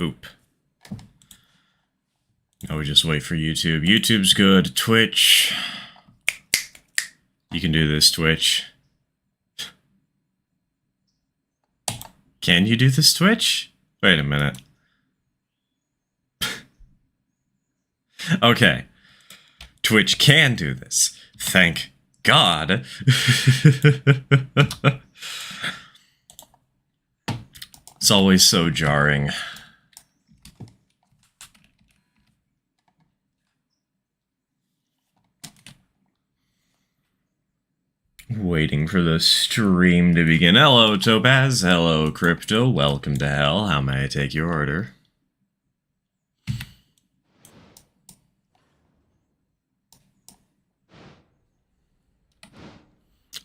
Boop. Oh, we just wait for YouTube. YouTube's good. Twitch. You can do this, Twitch. Can you do this, Twitch? Wait a minute. Okay. Twitch can do this. Thank God. It's always so jarring. Waiting for the stream to begin. Hello, Topaz. Hello, Crypto. Welcome to hell. How may I take your order?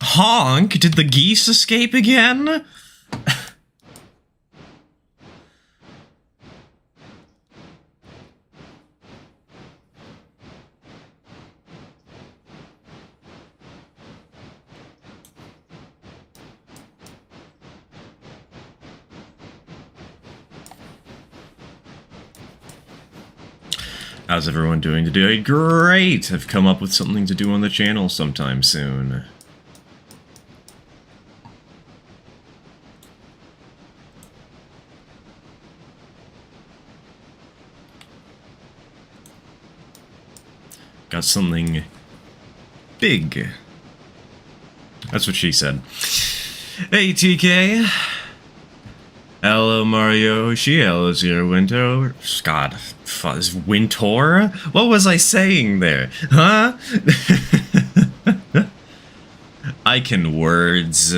Honk! Did the geese escape again? How's everyone doing today? Great! I've come up with something to do on the channel sometime soon. Got something big. That's what she said. Hey, TK. Hello, Mario. Hello, Zero Winter. God, is Wintor? What was I saying there? Huh? I can words.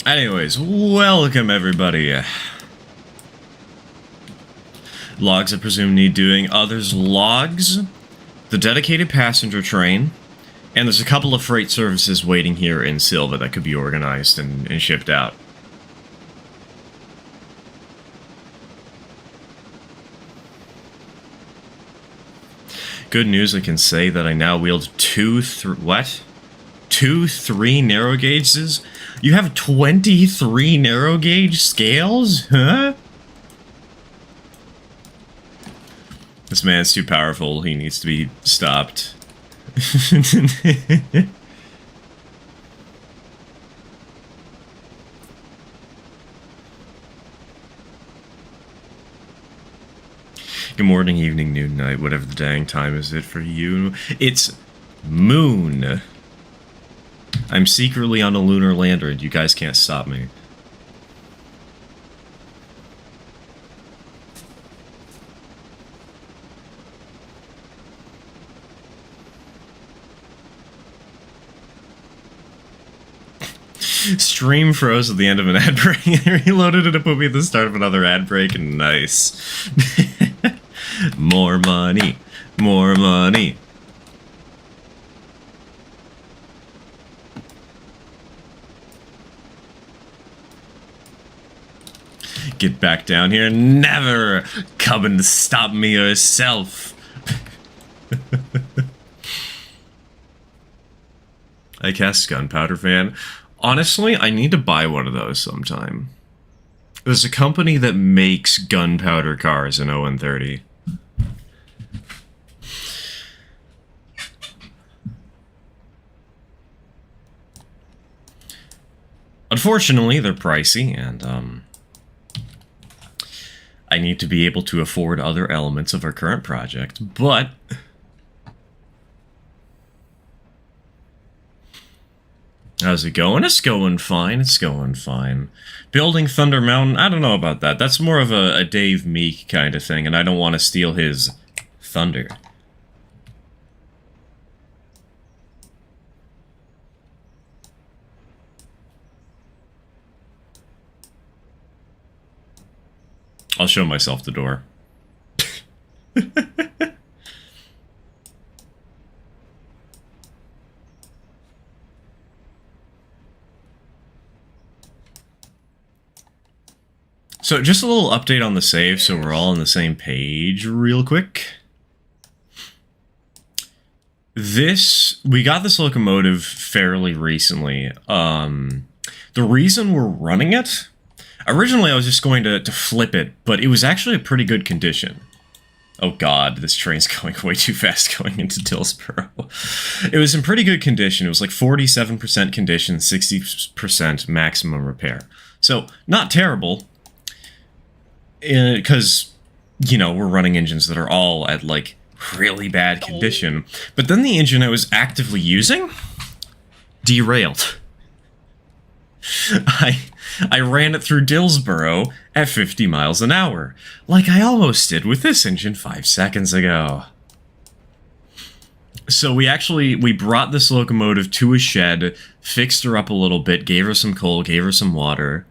Anyways, welcome everybody. Logs I presume need doing. There's logs, the dedicated passenger train, and there's a couple of freight services waiting here in Silva that could be organized and shipped out. Good news, I can say that I now wield two 3 narrow gauges? You have 23 narrow gauge scales? Huh? This man's too powerful. He needs to be stopped. Good morning, evening, noon, night, whatever the dang time is it for you. It's moon. I'm secretly on a lunar lander and you guys can't stop me. Stream froze at the end of an ad break. I reloaded it to put me at the start of another ad break, and nice. More money. More money. Get back down here. Never come and stop me yourself. I cast Gunpowder Fan. Honestly, I need to buy one of those sometime. There's a company that makes gunpowder cars in ON30. Unfortunately, they're pricey, and, I need to be able to afford other elements of our current project, but how's it going? It's going fine. It's going fine. Building Thunder Mountain, I don't know about that. That's more of a Dave Meek kind of thing, and I don't want to steal his thunder. I'll show myself the door. So just a little update on the save so we're all on the same page real quick. We got this locomotive fairly recently. The reason we're running it, originally I was just going to flip it, but it was actually a pretty good condition. Oh god, this train's going way too fast going into Dillsborough. It was in pretty good condition. It was like 47% condition, 60% maximum repair. So, not terrible. Because, you know, we're running engines that are all at, like, really bad condition. But then the engine I was actively using derailed. I ran it through Dillsborough at 50 miles an hour, like I almost did with this engine 5 seconds ago. So we brought this locomotive to a shed, fixed her up a little bit, gave her some coal, gave her some water.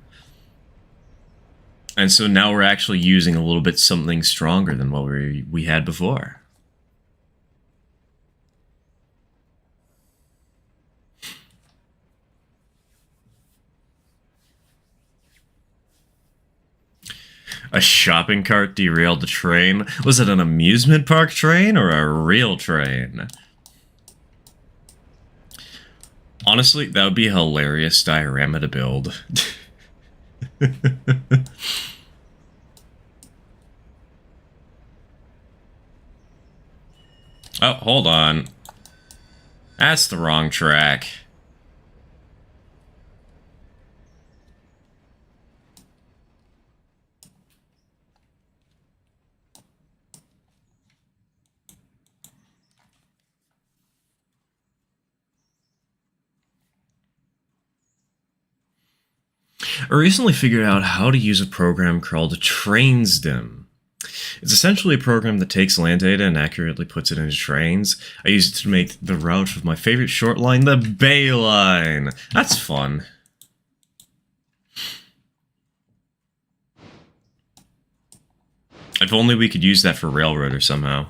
And so now we're actually using a little bit something stronger than what we had before. A shopping cart derailed the train? Was it an amusement park train or a real train? Honestly, that would be a hilarious diorama to build. Oh, hold on. That's the wrong track. I recently figured out how to use a program called TrainsDim. It's essentially a program that takes land data and accurately puts it into trains. I use it to make the route of my favorite short line, the Bay Line. That's fun. If only we could use that for Railroader somehow.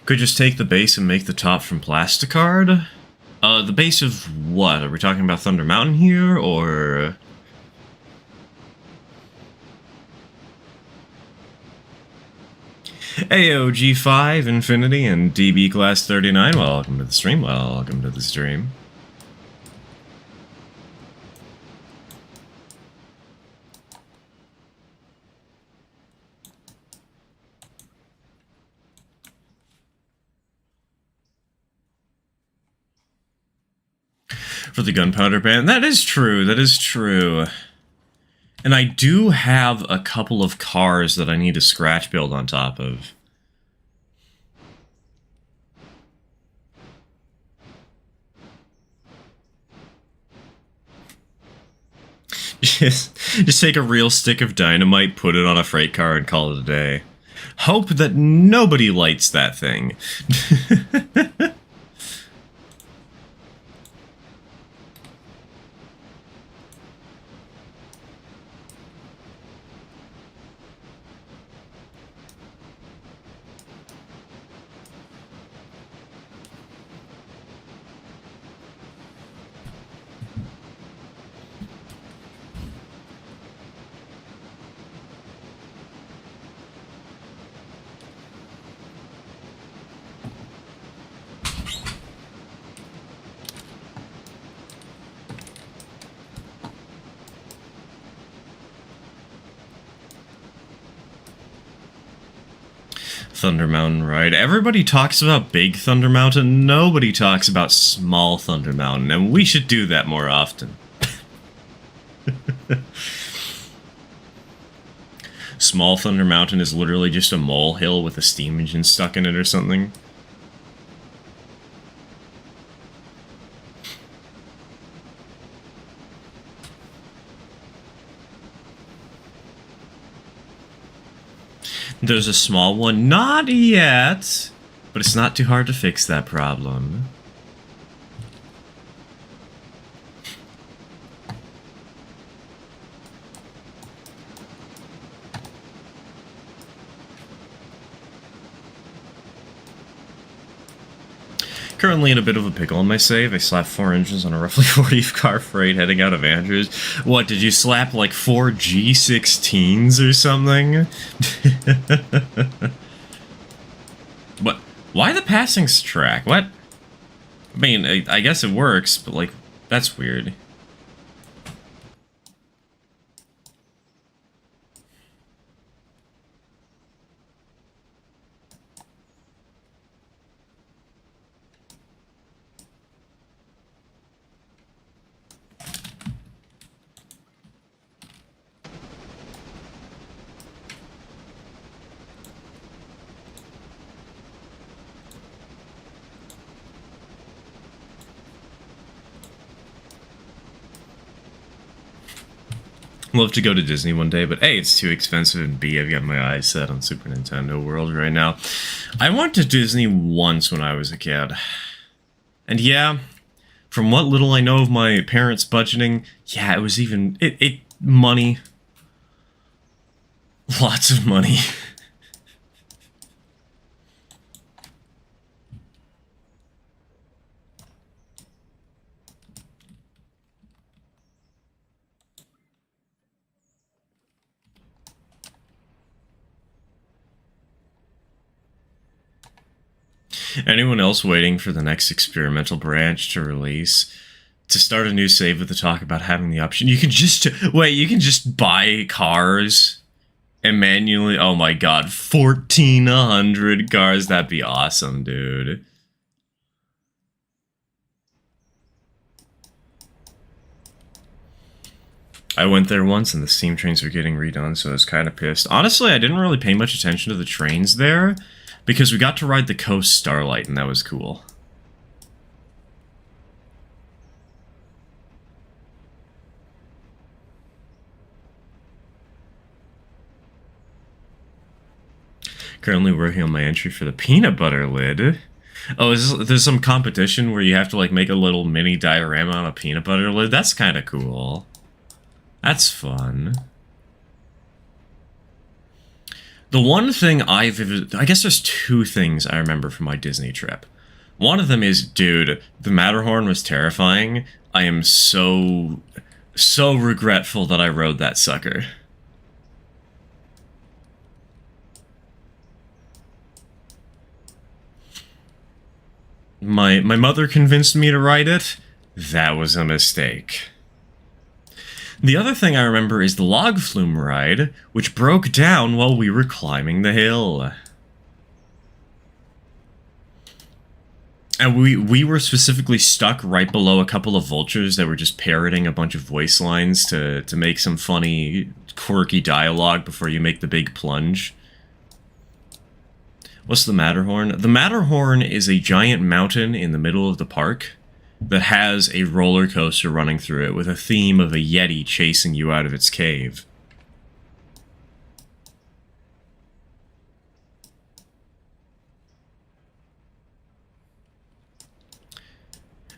Could just take the base and make the top from plasticard? The base of what? Are we talking about Thunder Mountain here, or... AOG5, Infinity, and DB Class 39, welcome to the stream, welcome to the stream. For the gunpowder ban. That is true, that is true. And I do have a couple of cars that I need to scratch build on top of. Just take a real stick of dynamite, put it on a freight car, and call it a day. Hope that nobody lights that thing. Thunder Mountain ride. Everybody talks about Big Thunder Mountain, nobody talks about Small Thunder Mountain, and we should do that more often. Small Thunder Mountain is literally just a molehill with a steam engine stuck in it or something. There's a small one, not yet, but it's not too hard to fix that problem. Currently in a bit of a pickle on my save. I slapped 4 engines on a roughly 40 car freight heading out of Andrews. What, did you slap like 4 G16s or something? What? Why the passings track? What? I mean, I guess it works, but like, that's weird. Love to go to Disney one day, but A, it's too expensive, and B, I've got my eyes set on Super Nintendo World right now. I went to Disney once when I was a kid. And yeah, from what little I know of my parents' budgeting, yeah, it was even... money. Lots of money. Anyone else waiting for the next experimental branch to release? To start a new save with the talk about having the option. You can just... Wait, you can just buy cars and manually... Oh my god, 1,400 cars. That'd be awesome, dude. I went there once and the steam trains were getting redone, so I was kind of pissed. Honestly, I didn't really pay much attention to the trains there, because we got to ride the Coast Starlight, and that was cool. Currently working on my entry for the peanut butter lid. Oh, there's some competition where you have to, like, make a little mini diorama on a peanut butter lid? That's kind of cool. That's fun. The one thing I guess there's 2 things I remember from my Disney trip. One of them is, dude, the Matterhorn was terrifying. I am so regretful that I rode that sucker. My mother convinced me to ride it. That was a mistake. The other thing I remember is the log flume ride, which broke down while we were climbing the hill. And we were specifically stuck right below a couple of vultures that were just parroting a bunch of voice lines to make some funny, quirky dialogue before you make the big plunge. What's the Matterhorn? The Matterhorn is a giant mountain in the middle of the park that has a roller coaster running through it with a theme of a Yeti chasing you out of its cave.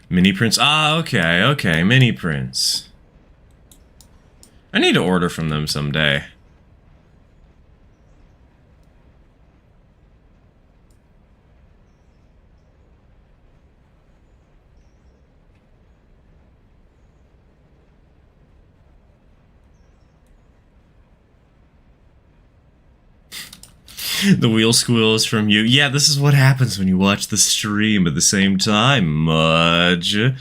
Mini Prince. Ah, okay, Mini Prince. I need to order from them someday. The wheel squeals from you. Yeah, this is what happens when you watch the stream at the same time, Mudge. Is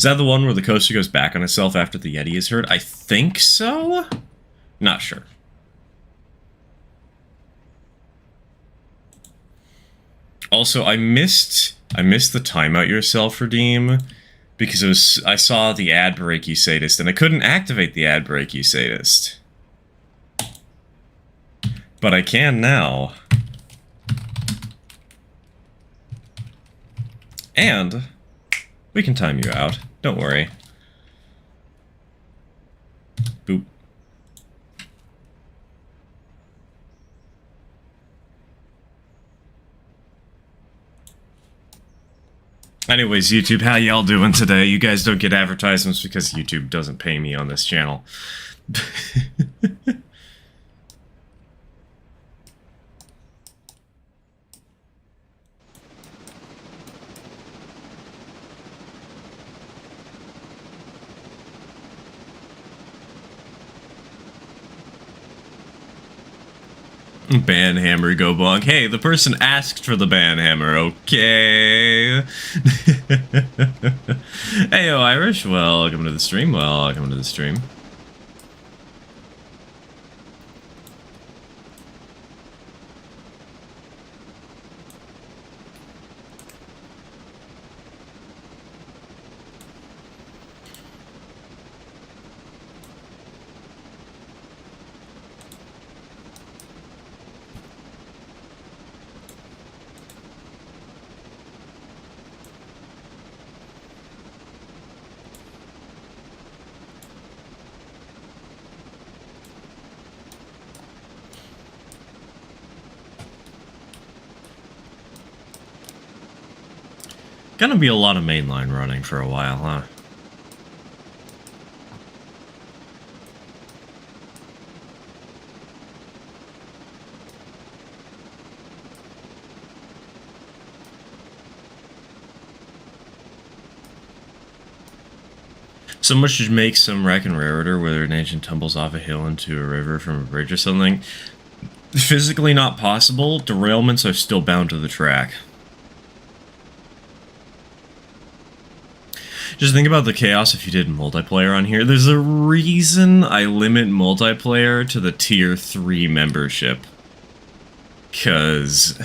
that the one where the coaster goes back on itself after the Yeti is hurt? I think so? Not sure. Also, I missed the timeout yourself redeem because I saw the ad break you sadist and I couldn't activate the ad break you sadist. But I can now. And we can time you out. Don't worry. Boop. Anyways, YouTube, how y'all doing today? You guys don't get advertisements because YouTube doesn't pay me on this channel. Banhammer go bonk. Hey, the person asked for the banhammer, okay? Heyo, Irish. Welcome to the stream. Welcome to the stream. Gonna be a lot of mainline running for a while, huh? Someone should make some Wreck and Rareiter where an agent tumbles off a hill into a river from a bridge or something. Physically not possible. Derailments are still bound to the track. Just think about the chaos if you did multiplayer on here. There's a reason I limit multiplayer to the tier 3 membership. 'Cause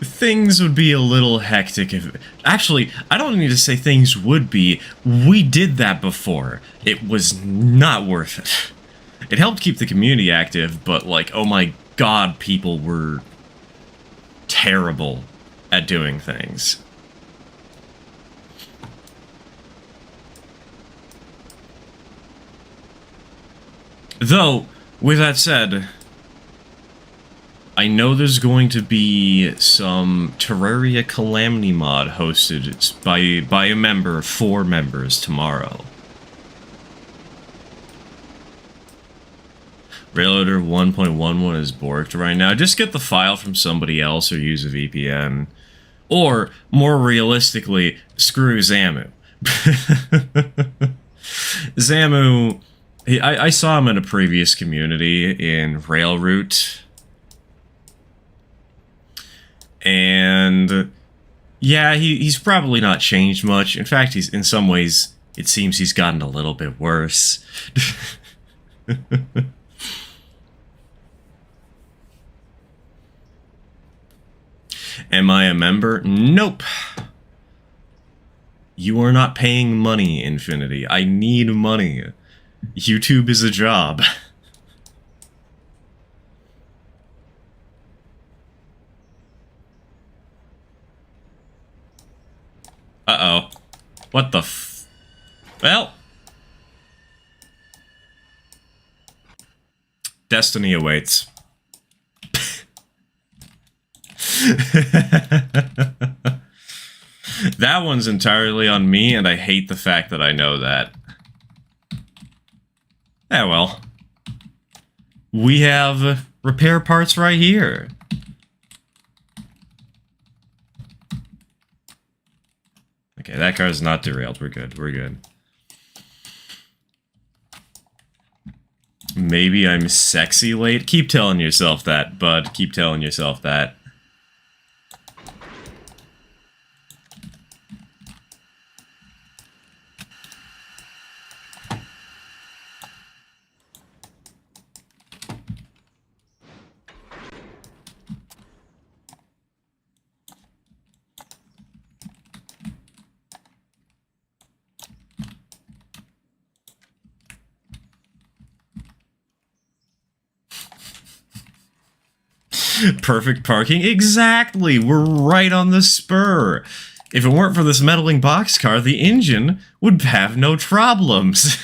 things would be a little hectic if... Actually, I don't need to say things would be. We did that before. It was not worth it. It helped keep the community active, but like, oh my god, people were terrible at doing things. Though, with that said, I know there's going to be some Terraria Calamity mod hosted by a member for members tomorrow. Railroader 1.11 is borked right now. Just get the file from somebody else or use a VPN. Or, more realistically, screw Zamu. Zamu... I saw him in a previous community in Railroute. And yeah, he's probably not changed much. In fact, he's in some ways, it seems he's gotten a little bit worse. Am I a member? Nope. You are not paying money, Infinity. I need money. YouTube is a job. Uh-oh. What the f... Well... Destiny awaits. That one's entirely on me, and I hate the fact that I know that. Yeah, well. We have repair parts right here. Okay, that car's not derailed. We're good. We're good. Maybe I'm sexy late? Keep telling yourself that, bud. Keep telling yourself that. Perfect parking? Exactly! We're right on the spur! If it weren't for this meddling boxcar, the engine would have no problems.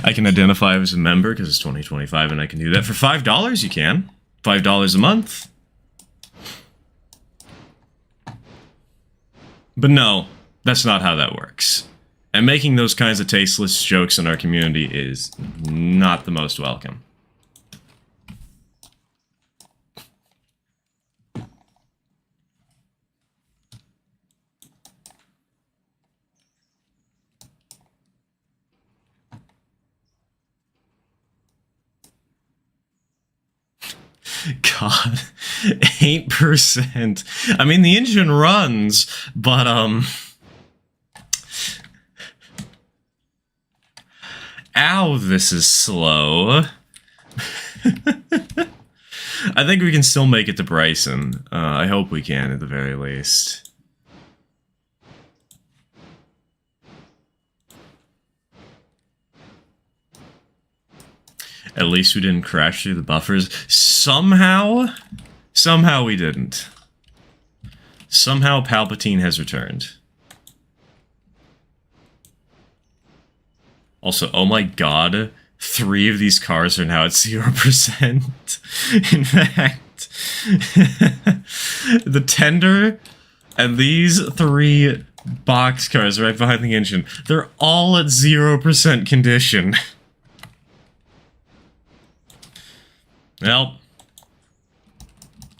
I can identify as a member because it's 2025 and I can do that for $5. You can. $5 a month. But no, that's not how that works. And making those kinds of tasteless jokes in our community is not the most welcome. God, 8%. I mean, the engine runs, but, ow, this is slow. I think we can still make it to Bryson. I hope we can, at the very least. At least we didn't crash through the buffers. Somehow we didn't. Somehow Palpatine has returned. Also, oh my god, 3 of these cars are now at 0%. In fact, the Tender and these 3 box cars right behind the engine, they're all at 0% condition. Well,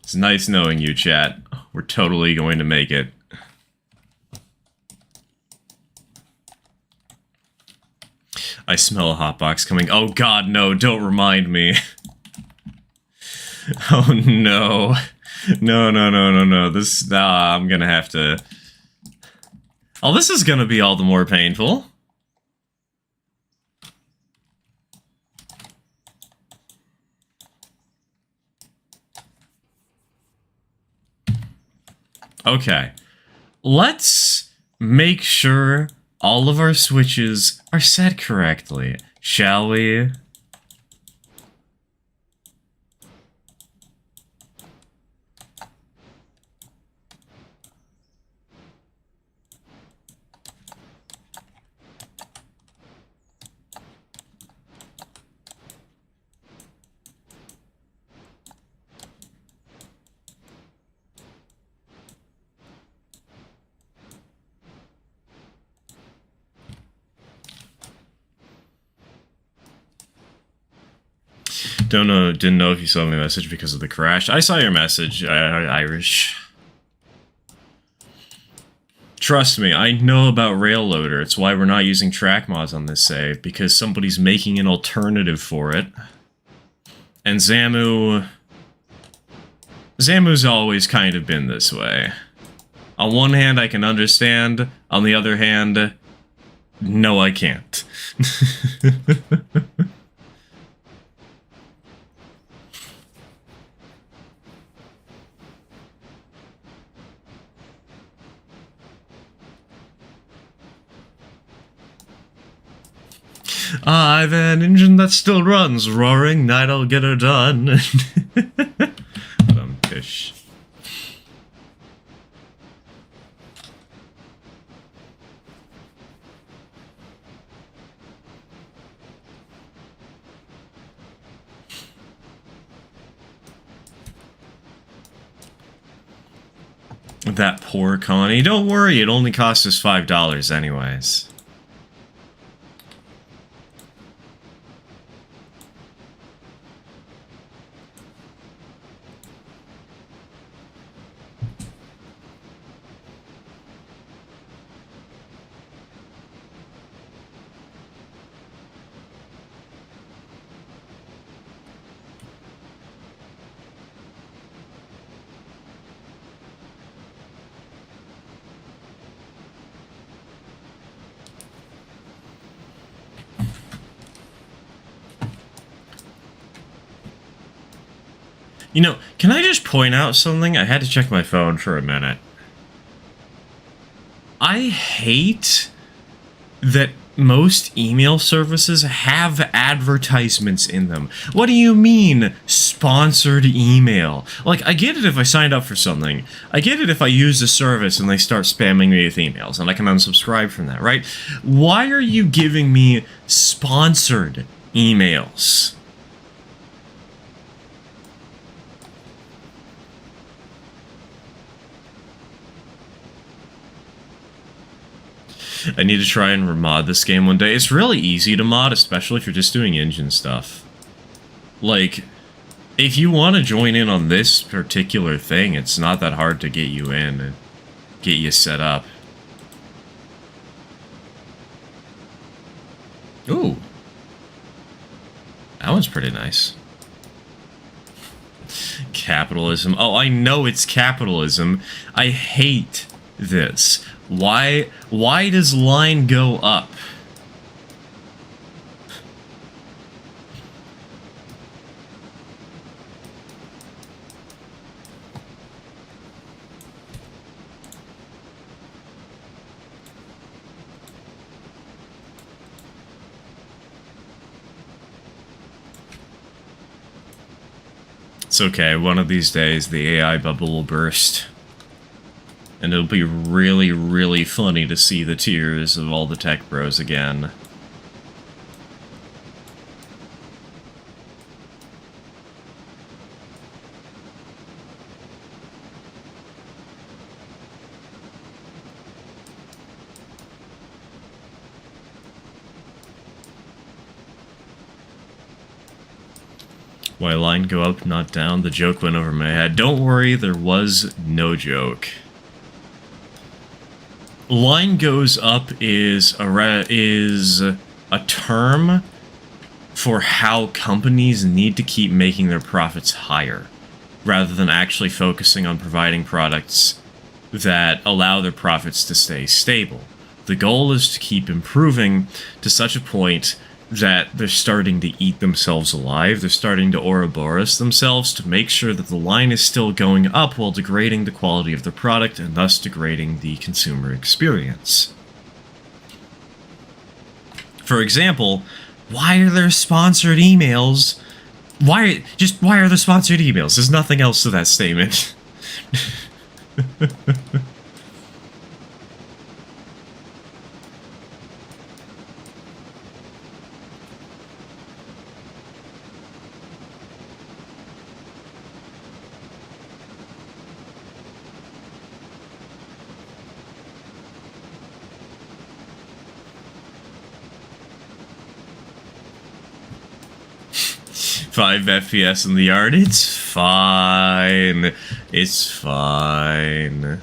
it's nice knowing you, chat. We're totally going to make it. I smell a hotbox coming. Oh god, no, don't remind me. Oh no. No. This, I'm gonna have to... Oh, this is gonna be all the more painful. Okay. Let's make sure all of our switches are set correctly, shall we? Didn't know if you saw my message because of the crash. I saw your message, Irish. Trust me, I know about Railloader. It's why we're not using track mods on this save, because somebody's making an alternative for it. And Zamu's always kind of been this way. On one hand, I can understand. On the other hand, no, I can't. I've an engine that still runs, roaring night I'll get her done. Pish. That poor Connie. Don't worry, it only cost us $5 anyways. You know, can I just point out something? I had to check my phone for a minute. I hate that most email services have advertisements in them. What do you mean, sponsored email? Like, I get it if I signed up for something. I get it if I use a service and they start spamming me with emails, and I can unsubscribe from that, right? Why are you giving me sponsored emails? I need to try and remod this game one day. It's really easy to mod, especially if you're just doing engine stuff. Like, if you want to join in on this particular thing, it's not that hard to get you in and get you set up. Ooh. That one's pretty nice. Capitalism. Oh, I know it's capitalism. I hate this. Why does line go up? It's okay, one of these days the AI bubble will burst. And it'll be really, really funny to see the tears of all the tech bros again. Why line go up, not down? The joke went over my head. Don't worry, there was no joke. Line goes up is a term for how companies need to keep making their profits higher, rather than actually focusing on providing products that allow their profits to stay stable. The goal is to keep improving to such a point that they're starting to eat themselves alive. They're starting to Ouroboros themselves to make sure that the line is still going up while degrading the quality of the product and thus degrading the consumer experience. For example, why are there sponsored emails? Why are there sponsored emails? There's nothing else to that statement. 5 FPS in the yard. It's fine. It's fine.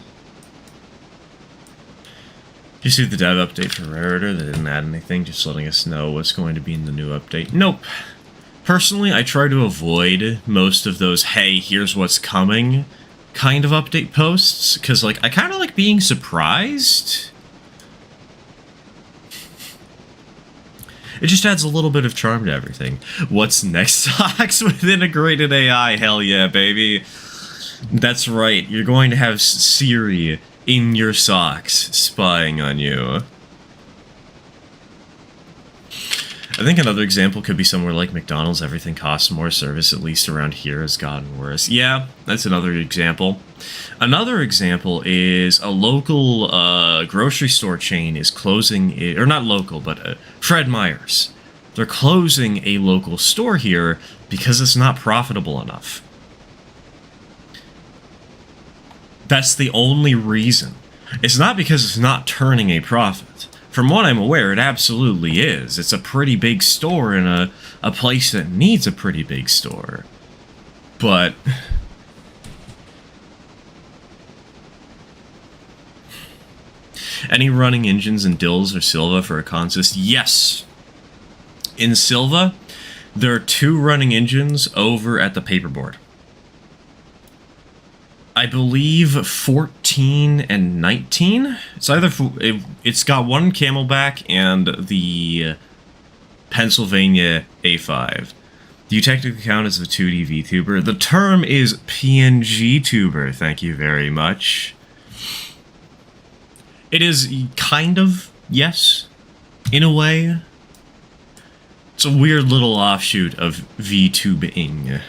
You see the dev update for Raritor? They didn't add anything, just letting us know what's going to be in the new update. Nope. Personally, I try to avoid most of those, hey, here's what's coming kind of update posts, because, like, I kind of like being surprised. It just adds a little bit of charm to everything. What's next, Socks, with integrated AI? Hell yeah, baby. That's right, you're going to have Siri in your socks spying on you. I think another example could be somewhere like McDonald's. Everything costs more. Service, at least around here, has gotten worse. Yeah, that's another example. Another example is a local grocery store chain is closing, or not local, but Fred Meyer's. They're closing a local store here because it's not profitable enough. That's the only reason. It's not because it's not turning a profit. From what I'm aware, it absolutely is. It's a pretty big store in a place that needs a pretty big store. But any running engines in Dills or Silva for a consist? Yes. In Silva, there are 2 running engines over at the paperboard. I believe 14 and 19. It's either it's got one Camelback and the Pennsylvania A5. Do you technically count as a 2D VTuber? The term is PNG tuber. Thank you very much. It is kind of, yes, in a way. It's a weird little offshoot of VTubing.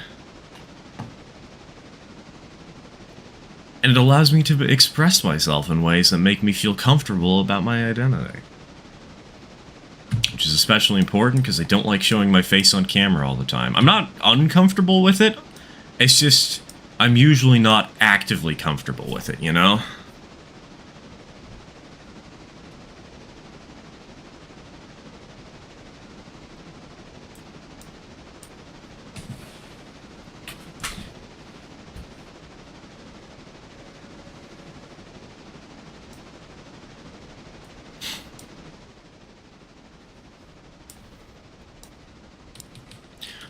And it allows me to express myself in ways that make me feel comfortable about my identity. Which is especially important because I don't like showing my face on camera all the time. I'm not uncomfortable with it, it's just I'm usually not actively comfortable with it, you know?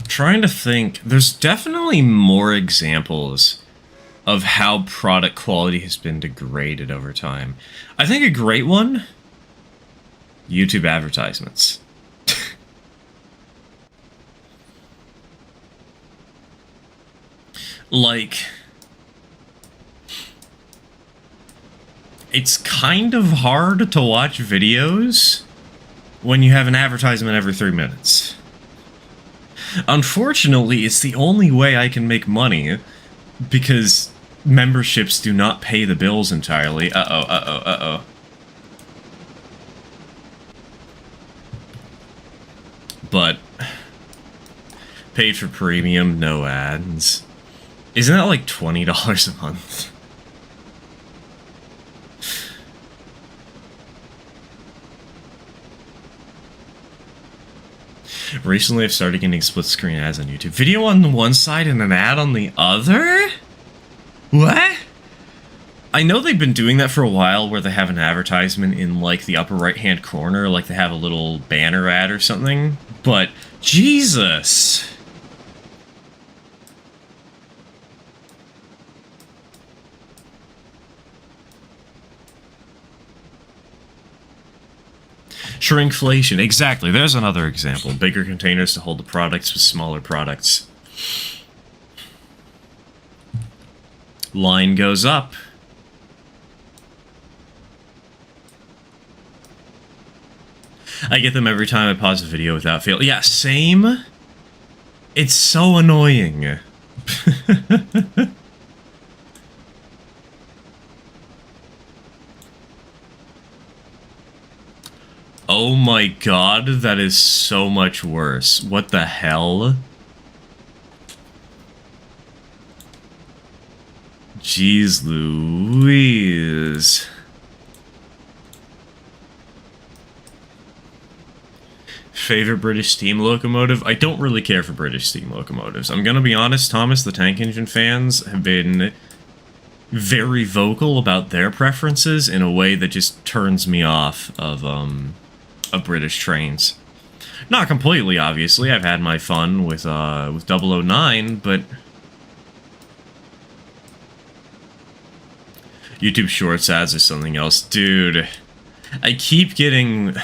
Trying to think. There's definitely more examples of how product quality has been degraded over time. I think a great one, YouTube advertisements. Like, it's kind of hard to watch videos when you have an advertisement every 3 minutes. Unfortunately, it's the only way I can make money, because memberships do not pay the bills entirely. But paid for premium, no ads. Isn't that like $20 a month? Recently, I've started getting split screen ads on YouTube. Video on the one side and an ad on the other? What? I know they've been doing that for a while, where they have an advertisement in, like, the upper right-hand corner, like they have a little banner ad or something, but Jesus! Shrinkflation, exactly. There's another example. Bigger containers to hold the products with smaller products. Line goes up. I get them every time I pause a video without fail. Yeah, same. It's so annoying. Oh my god, that is so much worse. What the hell? Jeez Louise. Favorite British steam locomotive? I don't really care for British steam locomotives. I'm gonna be honest, Thomas, the Tank Engine fans have been very vocal about their preferences in a way that just turns me off of British trains. Not completely, obviously. I've had my fun with 009, but YouTube Shorts ads or something else. Dude, I keep getting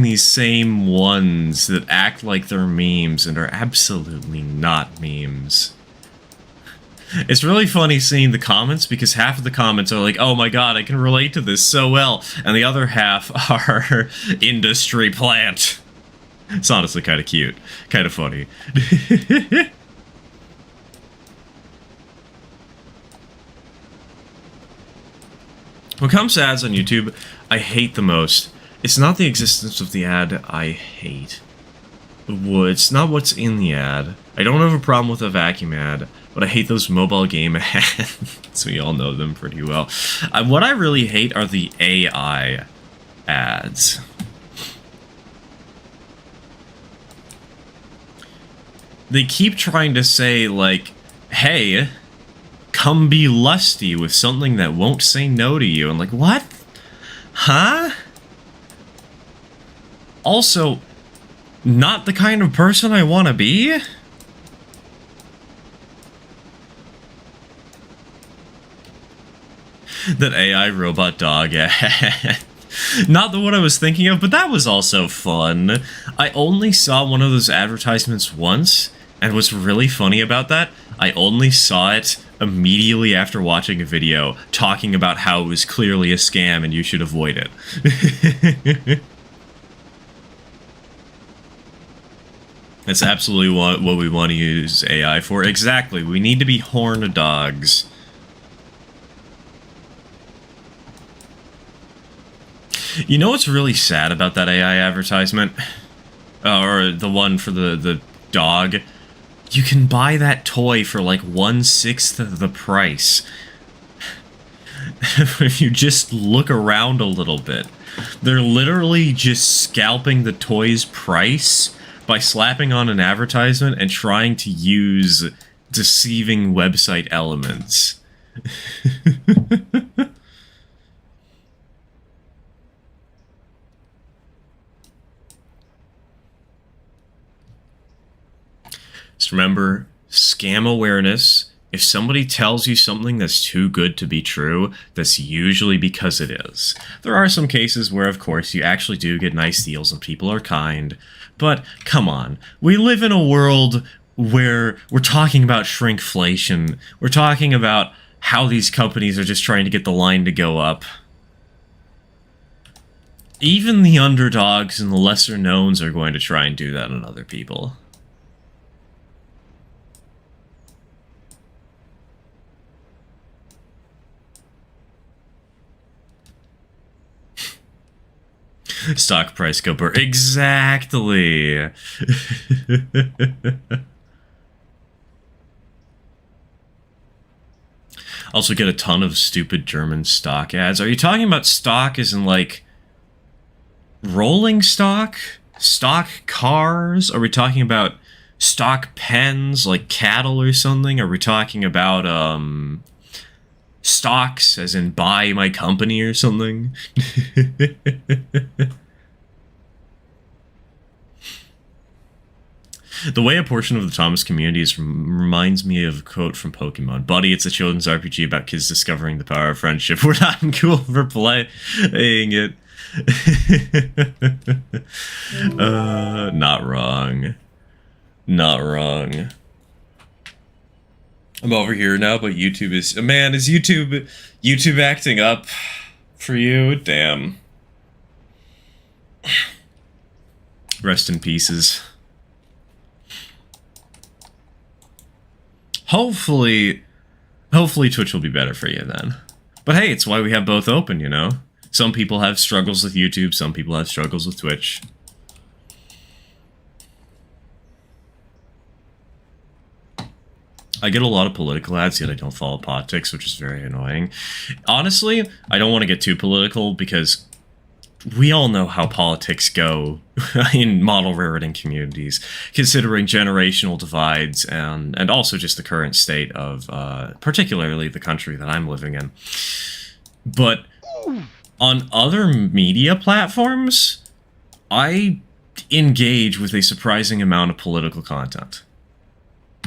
these same ones that act like they're memes and are absolutely not memes. It's really funny seeing the comments, because half of the comments are like, oh my god, I can relate to this so well, and the other half are industry plant. It's honestly kind of cute. Kind of funny. When it comes to ads on YouTube, I hate the most. It's not the existence of the ad I hate. It's not what's in the ad. I don't have a problem with a vacuum ad, but I hate those mobile game ads. We all know them pretty well. What I really hate are the AI ads. They keep trying to say, like, hey, come be lusty with something that won't say no to you. I'm like, what? Huh? Also, not the kind of person I want to be? That AI robot dog ad. Not the one I was thinking of, but that was also fun. I only saw one of those advertisements once, and what's really funny about that, I only saw it immediately after watching a video talking about how it was clearly a scam and you should avoid it. That's absolutely what we want to use AI for. Exactly, we need to be horned dogs. You know what's really sad about that AI advertisement? Or the one for the dog? You can buy that toy for like 1/6 of the price. If you just look around a little bit. They're literally just scalping the toy's price by slapping on an advertisement and trying to use deceiving website elements. Just remember, scam awareness. If somebody tells you something that's too good to be true, that's usually because it is. There are some cases where, of course, you actually do get nice deals and people are kind. But, come on. We live in a world where we're talking about shrinkflation. We're talking about how these companies are just trying to get the line to go up. Even the underdogs and the lesser knowns are going to try and do that on other people. Stock price go per exactly. Also get a ton of stupid German stock ads. Are you talking about stock as in like rolling stock? Stock cars? Are we talking about stock pens like cattle or something? Are we talking about stocks as in buy my company or something? The way a portion of the Thomas community is reminds me of a quote from Pokemon. Buddy, it's a children's RPG about kids discovering the power of friendship. We're not cool for playing it. Not wrong. Not wrong. I'm over here now, but YouTube is... Man, is YouTube acting up for you? Damn. Rest in pieces. Hopefully Twitch will be better for you then. But hey, it's why we have both open, you know? Some people have struggles with YouTube, some people have struggles with Twitch. I get a lot of political ads, yet I don't follow politics, which is very annoying. Honestly, I don't want to get too political because we all know how politics go in model railroading communities, considering generational divides and also just the current state of particularly the country that I'm living in. But on other media platforms, I engage with a surprising amount of political content.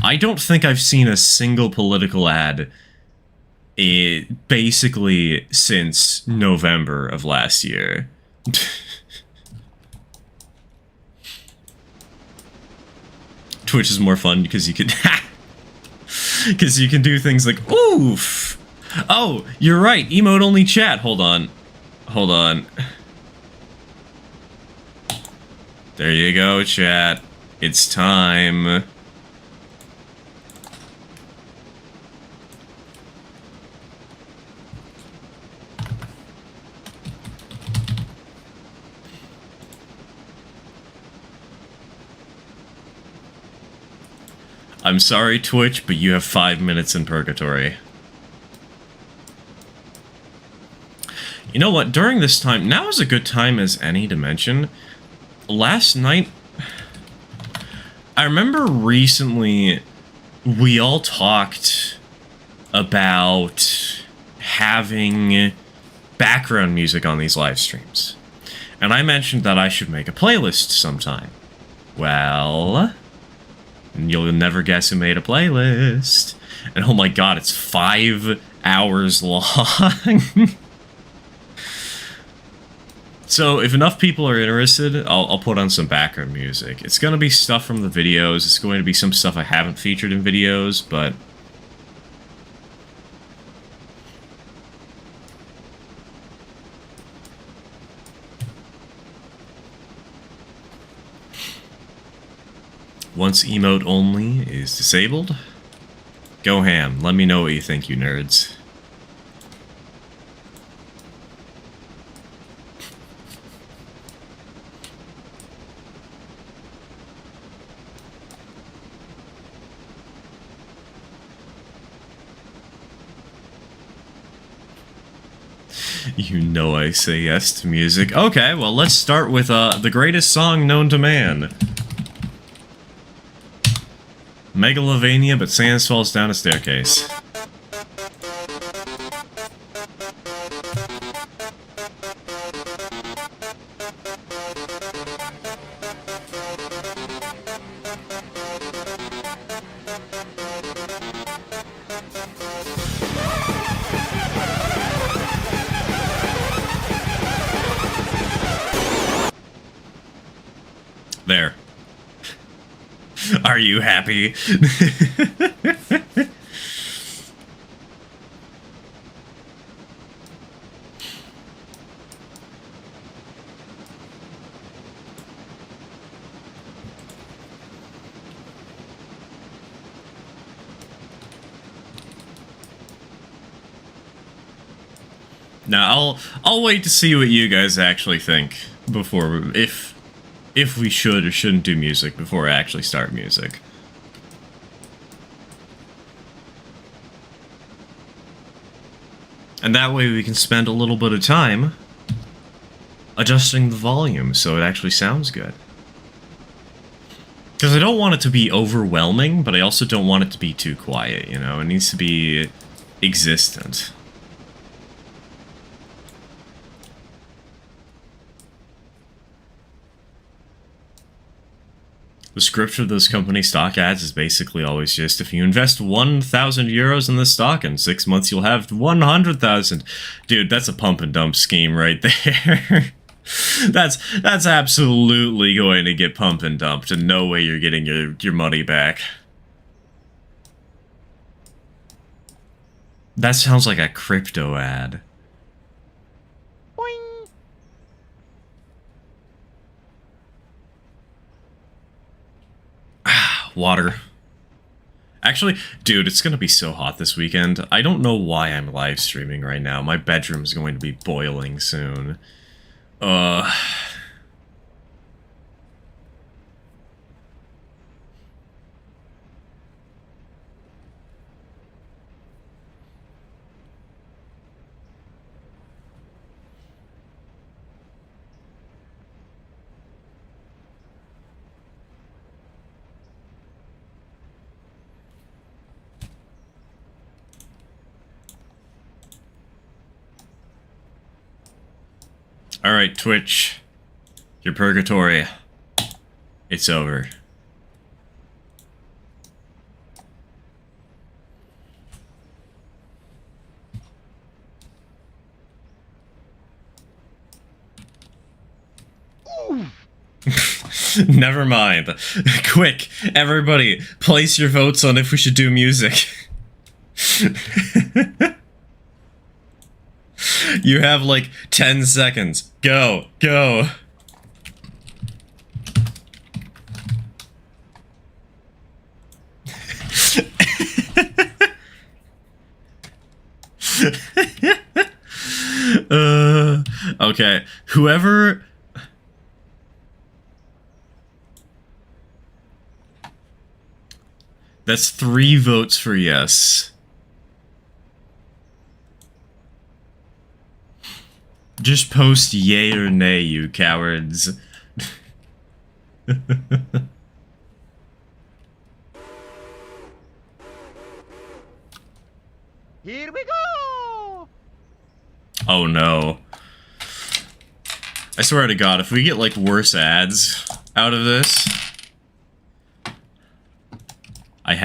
I don't think I've seen a single political ad basically since November of last year. Twitch is more fun because you can because you can do things like oof. Oh, you're right. Emote only chat. Hold on. There you go, chat. It's time. I'm sorry, Twitch, but you have 5 minutes in purgatory. You know what? During this time, now is a good time as any to mention. Last night, I remember recently we all talked about having background music on these live streams. And I mentioned that I should make a playlist sometime. Well, you'll never guess who made a playlist. And oh my god, it's 5 hours long. So if enough people are interested, I'll put on some background music. It's going to be stuff from the videos. It's going to be some stuff I haven't featured in videos, but... Once emote only is disabled, go ham. Let me know what you think, you nerds. You know I say yes to music. Okay, well, let's start with the greatest song known to man. Megalovania, but Sans falls down a staircase. There. Are you happy? Now, I'll wait to see what you guys actually think before, if we should or shouldn't do music before I actually start music. And that way we can spend a little bit of time adjusting the volume so it actually sounds good. Because I don't want it to be overwhelming, but I also don't want it to be too quiet, you know? It needs to be existent. The script of those company stock ads is basically always just, if you invest 1,000 euros in this stock, in 6 months you'll have 100,000. Dude, that's a pump and dump scheme right there. That's absolutely going to get pump and dumped, and no way you're getting your money back. That sounds like a crypto ad. Water. Actually, dude, it's gonna be so hot this weekend. I don't know why I'm live streaming right now. My bedroom's going to be boiling soon. Alright, Twitch. Your purgatory. It's over. Never mind. Quick, everybody, place your votes on if we should do music. You have like 10 seconds. Go, go. Okay, whoever... That's 3 votes for yes. Just post yay or nay, you cowards. Here we go! Oh no. I swear to God, if we get like worse ads out of this, I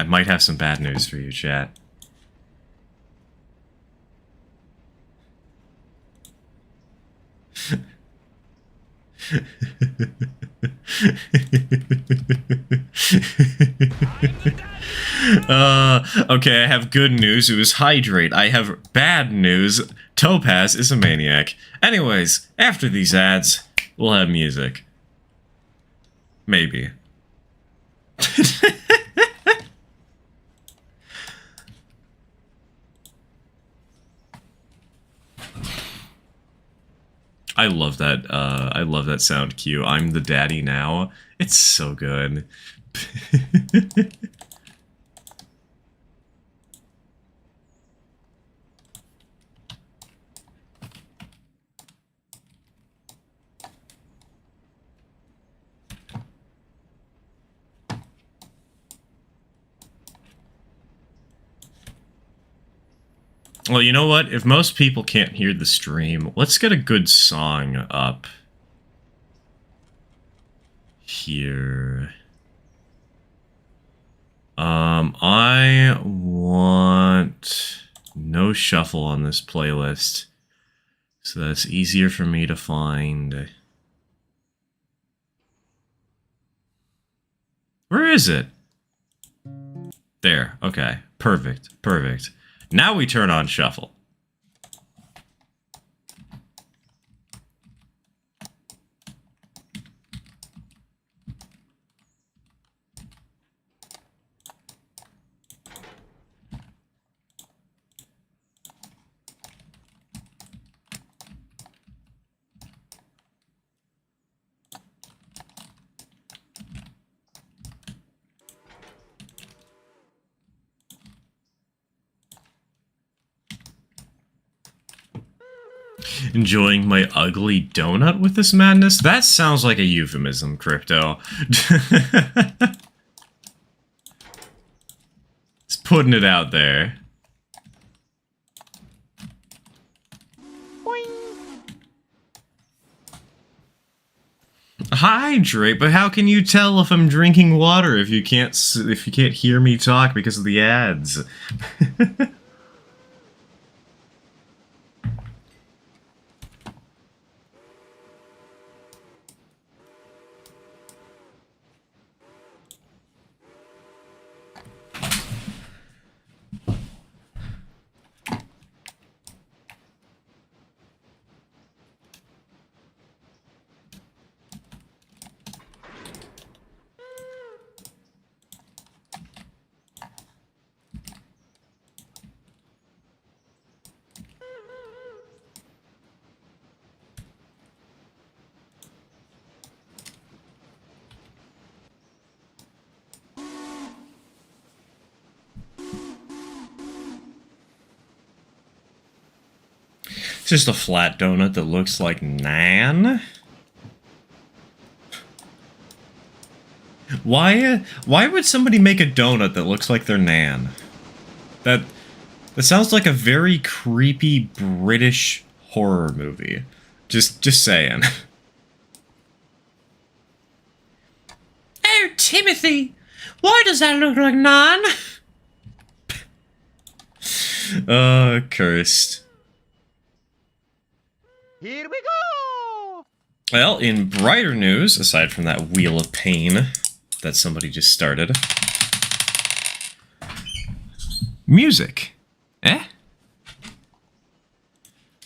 might have some bad news for you, chat. Okay, I have good news. It was Hydrate. I have bad news. Topaz is a maniac. Anyways, after these ads, we'll have music. Maybe. I love that sound cue. I'm the daddy now. It's so good. Well, you know what? If most people can't hear the stream, let's get a good song up here. I want no shuffle on this playlist, so that's easier for me to find. Where is it? There. Okay. Perfect. Perfect. Now we turn on shuffle. Enjoying my ugly donut with this madness? That sounds like a euphemism, Crypto. Just putting it out there. Hydrate, but how can you tell if I'm drinking water if you can't hear me talk because of the ads? It's just a flat donut that looks like Nan. Why would somebody make a donut that looks like their Nan? That sounds like a very creepy British horror movie. Just saying. Oh, Timothy! Why does that look like Nan? Cursed. Here we go! Well, in brighter news, aside from that wheel of pain that somebody just started... music. Eh?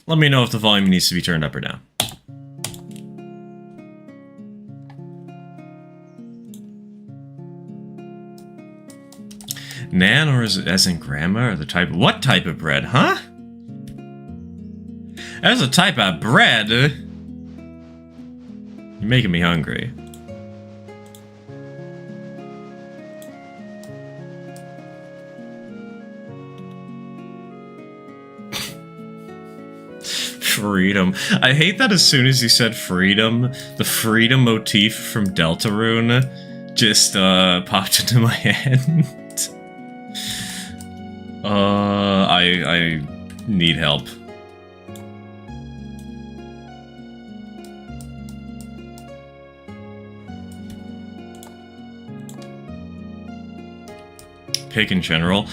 Let me know if the volume needs to be turned up or down. Nan, or as in grandma, or the type... What type of bread, huh? As a type of bread? You're making me hungry. Freedom. I hate that as soon as you said freedom, the freedom motif from Deltarune just popped into my head. I need help. Pick in general.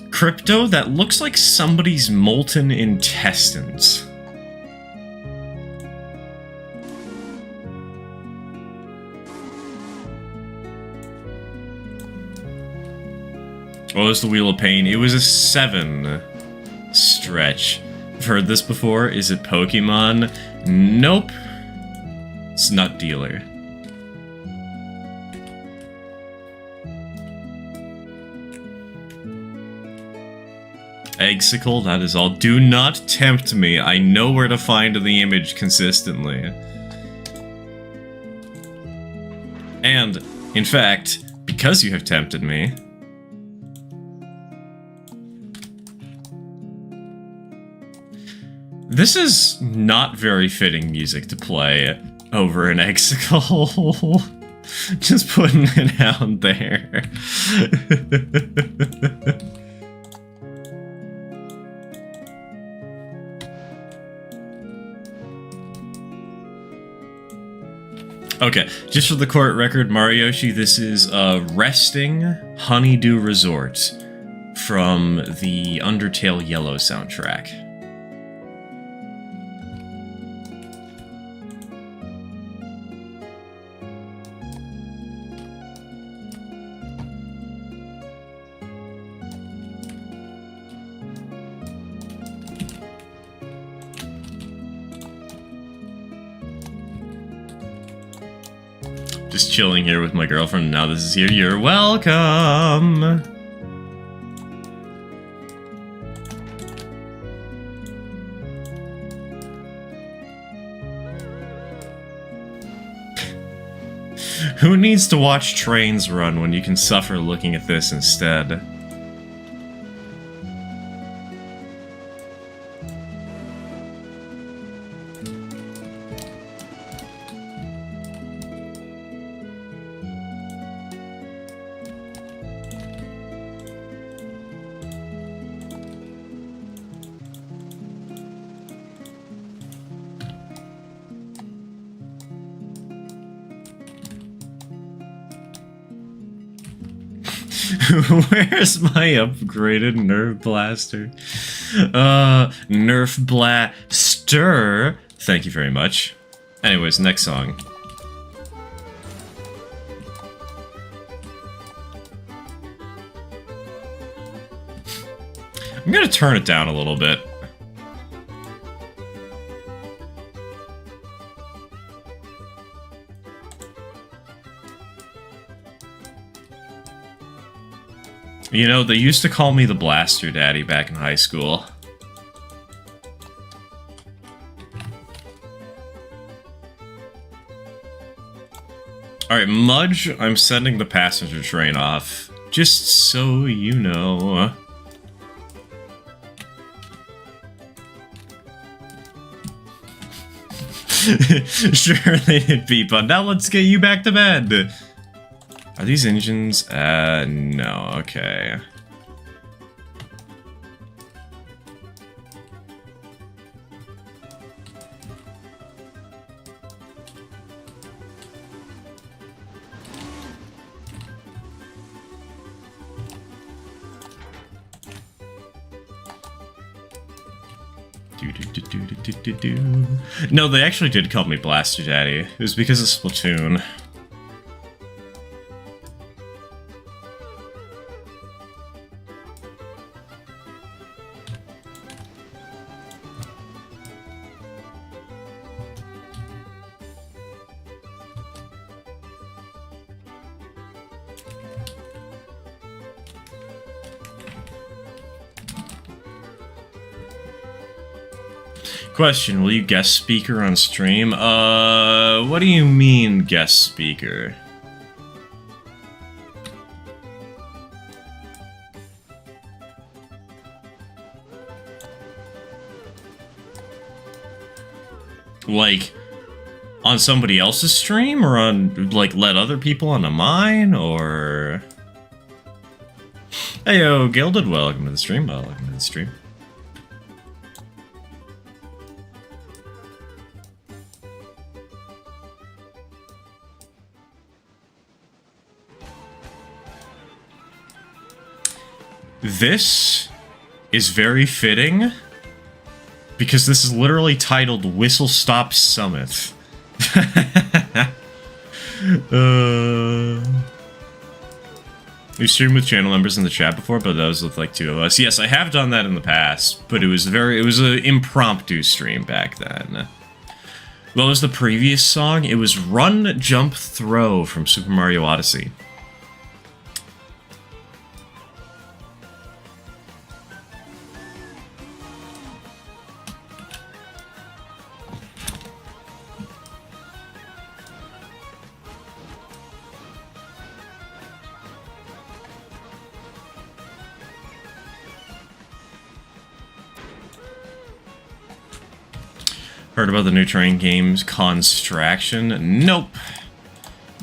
Crypto, that looks like somebody's molten intestines. What was the Wheel of Pain? It was a 7 stretch. I've heard this before. Is it Pokemon? Nope. It's Nut Dealer. Eggsicle, that is all. Do not tempt me. I know where to find the image consistently. And, in fact, because you have tempted me... This is not very fitting music to play over an Eggsicle. Just putting it out there. Okay, just for the court record, Mariyoshi, this is Resting Honeydew Resort from the Undertale Yellow soundtrack. Just chilling here with my girlfriend. Now this is here. You're welcome. Who needs to watch trains run when you can suffer looking at this instead? Where's my upgraded Nerf Blaster? Nerf Blaster. Thank you very much. Anyways, next song. I'm gonna turn it down a little bit. You know, they used to call me the Blaster Daddy back in high school. Alright, Mudge, I'm sending the passenger train off. Just so you know. Sure, they did beep on. Now let's get you back to bed. Are these engines? No, okay. No, they actually did call me Blaster Daddy. It was because of Splatoon. Question, will you guest speaker on stream? What do you mean guest speaker? Like, on somebody else's stream? Or on, like, let other people onto mine? Or... Hey yo, Gilded, welcome to the stream. Welcome to the stream. This is very fitting because this is literally titled Whistle Stop Summit. We've streamed with channel members in the chat before, but that was with like 2 of us. Yes, I have done that in the past, but it was an impromptu stream back then. What was the previous song? It was Run, Jump, Throw from Super Mario Odyssey. Heard about the new train games, Constraction? Nope.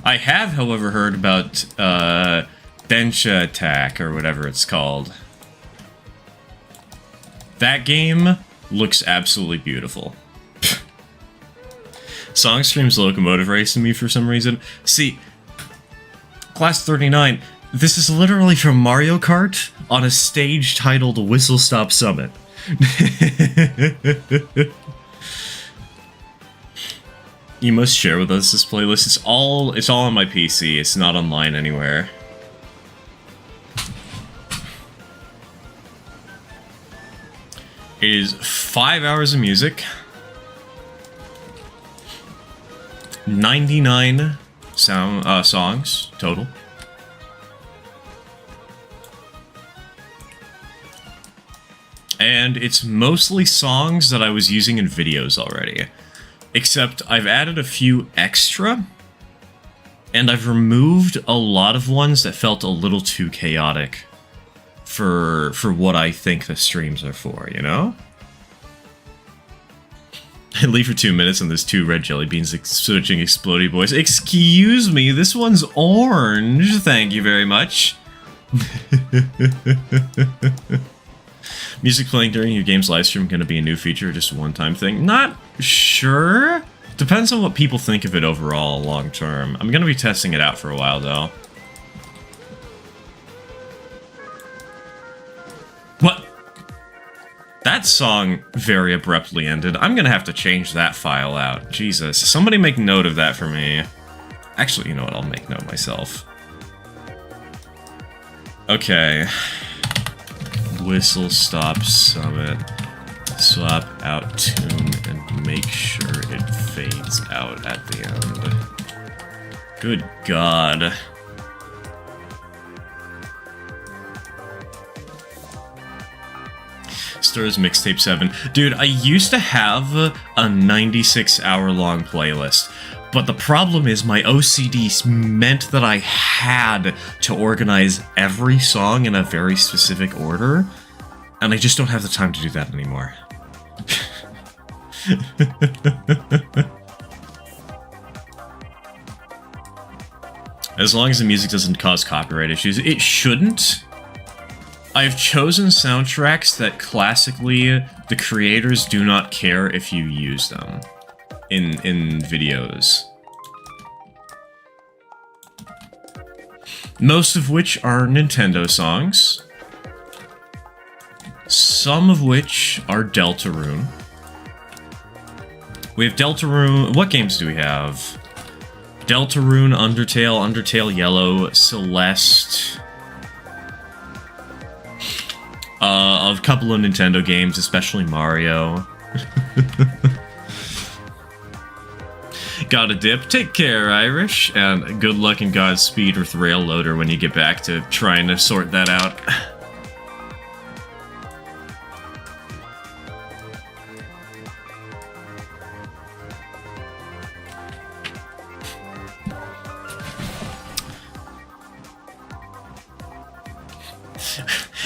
I have, however, heard about, Densha Attack, or whatever it's called. That game looks absolutely beautiful. Song streams Locomotive Racing me for some reason. See, Class 39, this is literally from Mario Kart on a stage titled Whistle Stop Summit. You must share with us this playlist. It's all on my PC. It's not online anywhere. It is 5 hours of music, 99 songs total. And it's mostly songs that I was using in videos already. Except I've added a few extra, and I've removed a lot of ones that felt a little too chaotic for what I think the streams are for, you know? I leave for 2 minutes and there's 2 red jelly beans switching explodey boys. Excuse me, this one's orange. Thank you very much. Music playing during your game's livestream going to be a new feature or just a one-time thing? Not sure. Depends on what people think of it overall long term. I'm going to be testing it out for a while though. What? That song very abruptly ended. I'm going to have to change that file out. Jesus. Somebody make note of that for me. Actually, you know what? I'll make note myself. Okay. Whistle stop summit, swap out tune, and make sure it fades out at the end. Good God. Stirs Mixtape 7. Dude, I used to have a 96-hour-long playlist. But the problem is my OCD meant that I had to organize every song in a very specific order, and I just don't have the time to do that anymore. As long as the music doesn't cause copyright issues, it shouldn't. I've chosen soundtracks that classically the creators do not care if you use them in videos. Most of which are Nintendo songs. Some of which are Deltarune. We have Deltarune. What games do we have? Deltarune, Undertale, Undertale Yellow, Celeste. A couple of Nintendo games, especially Mario. Gotta dip. Take care, Irish, and good luck and Godspeed with Railloader when you get back to trying to sort that out.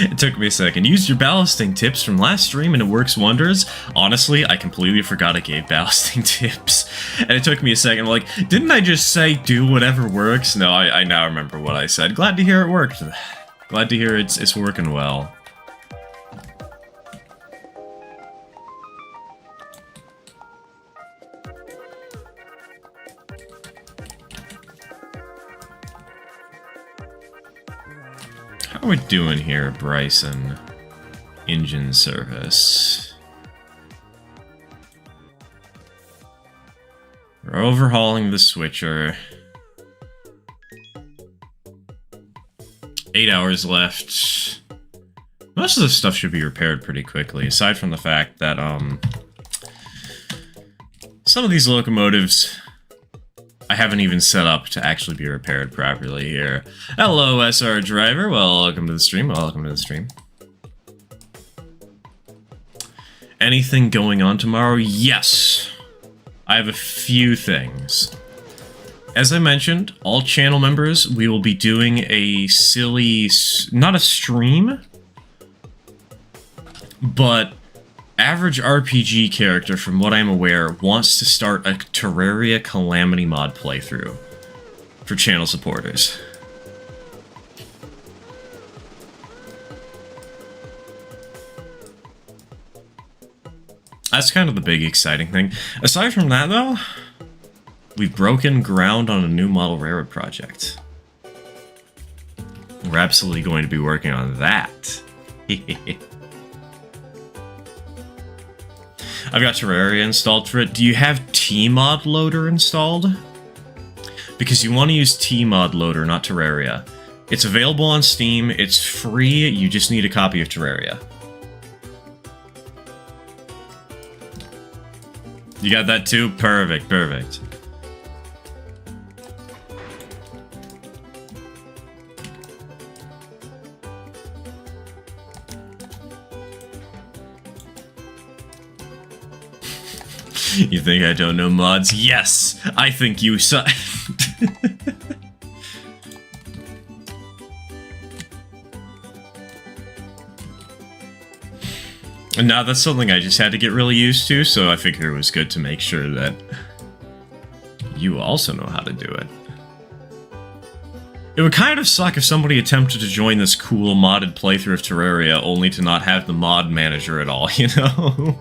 It took me a second. Used your ballasting tips from last stream and it works wonders. Honestly, I completely forgot I gave ballasting tips. And it took me a second. I'm like, didn't I just say do whatever works? No, I now remember what I said. Glad to hear it worked. Glad to hear it's working well. How are we doing here, Bryson? Engine service. We're overhauling the switcher. 8 hours left. Most of this stuff should be repaired pretty quickly, aside from the fact that, some of these locomotives I haven't even set up to actually be repaired properly here. Hello, SR Driver. Welcome to the stream. Welcome to the stream. Anything going on tomorrow? Yes. I have a few things. As I mentioned, all channel members, we will be doing a silly, not a stream, but average RPG character, from what I'm aware, wants to start a Terraria Calamity mod playthrough for channel supporters. That's kind of the big exciting thing. Aside from that, though, we've broken ground on a new model railroad project. We're absolutely going to be working on that. I've got Terraria installed for it. Do you have Tmod Loader installed? Because you want to use Tmod Loader, not Terraria. It's available on Steam, it's free, you just need a copy of Terraria. You got that too? Perfect, perfect. You think I don't know mods? Yes! I think you suck. And now that's something I just had to get really used to, so I figured it was good to make sure that you also know how to do it. It would kind of suck if somebody attempted to join this cool modded playthrough of Terraria only to not have the mod manager at all, you know?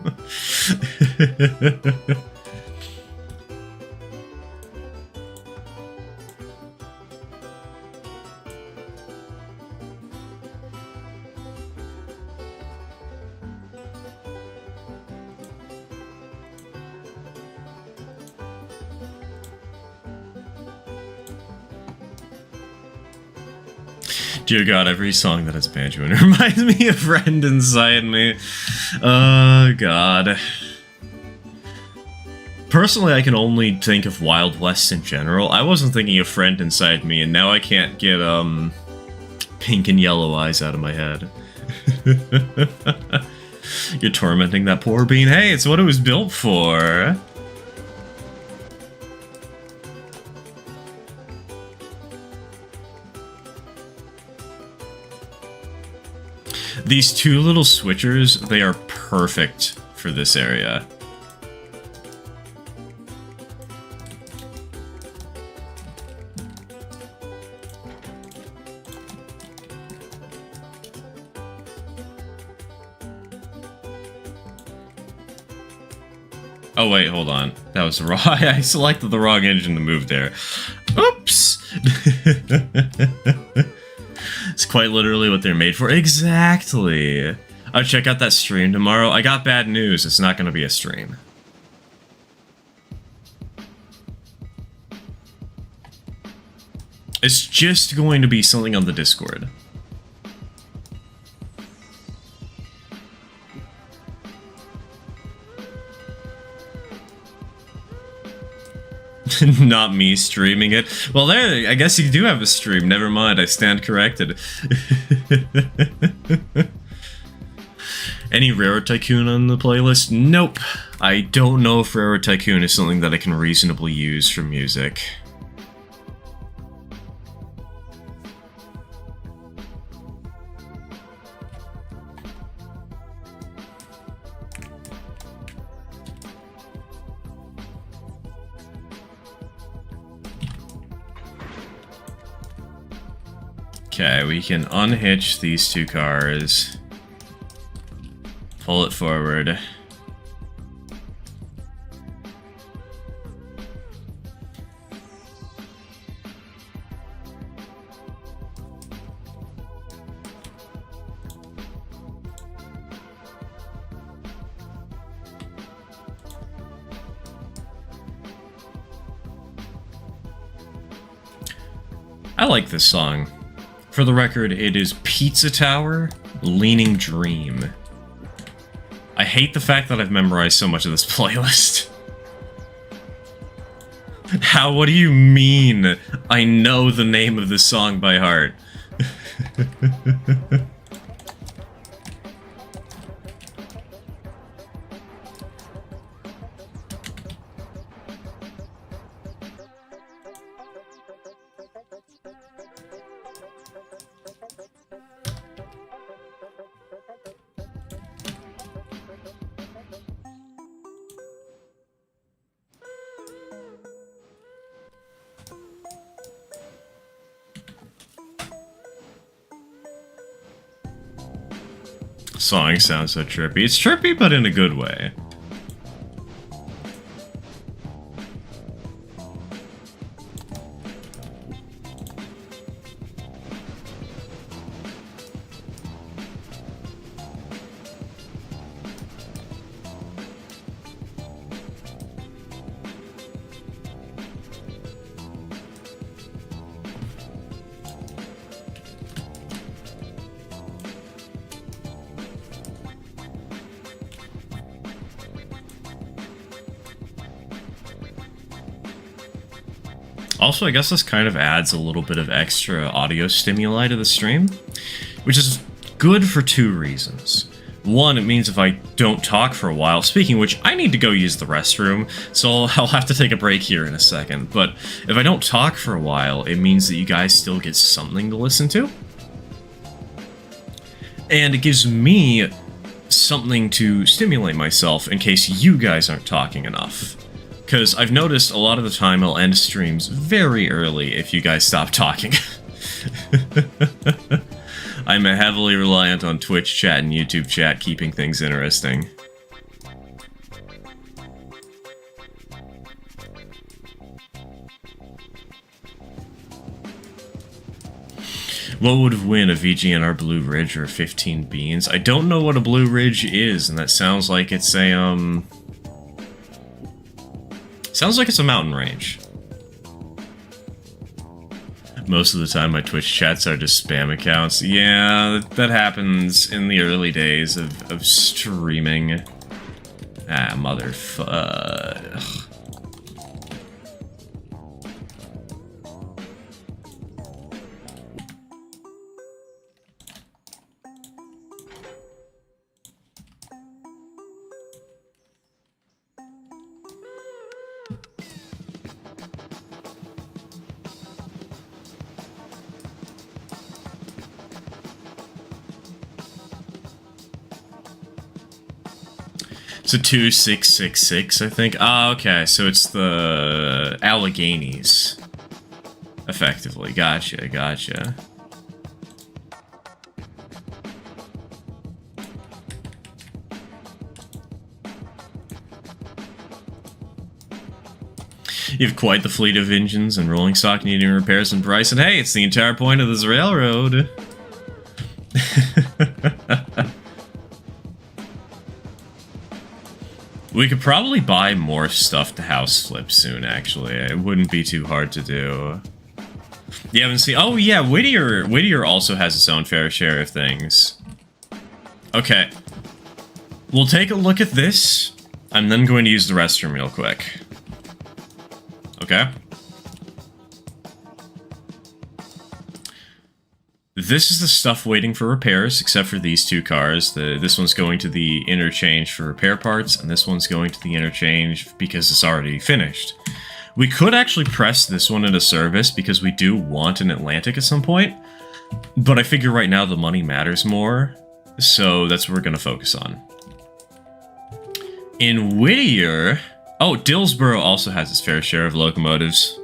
Dear God, every song that has banjo in it reminds me of Friend Inside Me. Oh, God. Personally, I can only think of Wild West in general. I wasn't thinking of Friend Inside Me, and now I can't get, Pink and Yellow Eyes out of my head. You're tormenting that poor bean. Hey, it's what it was built for. These two little switchers, they are perfect for this area. Oh wait, hold on. That was the wrong... I selected the wrong engine to move there. Oops! It's quite literally what they're made for. Exactly! I'll check out that stream tomorrow. I got bad news. It's not going to be a stream. It's just going to be something on the Discord. Not me streaming it. Well, there, I guess you do have a stream. Never mind, I stand corrected. Any Railroad Tycoon on the playlist? Nope. I don't know if Railroad Tycoon is something that I can reasonably use for music. Okay, we can unhitch these two cars. Pull it forward. I like this song. For the record, it is Pizza Tower, Leaning Dream. I hate the fact that I've memorized so much of this playlist. How? What do you mean? I know the name of this song by heart. Song sounds so trippy. It's trippy, but in a good way. Also, I guess this kind of adds a little bit of extra audio stimuli to the stream, which is good for two reasons. One, it means if I don't talk for a while, speaking of which, I need to go use the restroom, so I'll have to take a break here in a second, but if I don't talk for a while, it means that you guys still get something to listen to. And it gives me something to stimulate myself in case you guys aren't talking enough. Because I've noticed a lot of the time I'll end streams very early if you guys stop talking. I'm heavily reliant on Twitch chat and YouTube chat keeping things interesting. What would win, a VGNR Blue Ridge or 15 Beans? I don't know what a Blue Ridge is, and that sounds like it's a, sounds like it's a mountain range. Most of the time my Twitch chats are just spam accounts. Yeah, that happens in the early days of streaming. Ah, motherfuck. It's a 2666, I think. Ah, okay, so it's the Alleghenies. Effectively. Gotcha, gotcha. You have quite the fleet of engines and rolling stock needing repairs and price, and hey, it's the entire point of this railroad. We could probably buy more stuff to house flip soon, actually. It wouldn't be too hard to do. You haven't seen... Oh, yeah, Whittier also has its own fair share of things. Okay. We'll take a look at this. I'm then going to use the restroom real quick. Okay? This is the stuff waiting for repairs, except for these two cars. This one's going to the interchange for repair parts, and this one's going to the interchange because it's already finished. We could actually press this one into service because we do want an Atlantic at some point, but I figure right now the money matters more, so that's what we're going to focus on. In Whittier... Oh, Dillsboro also has its fair share of locomotives.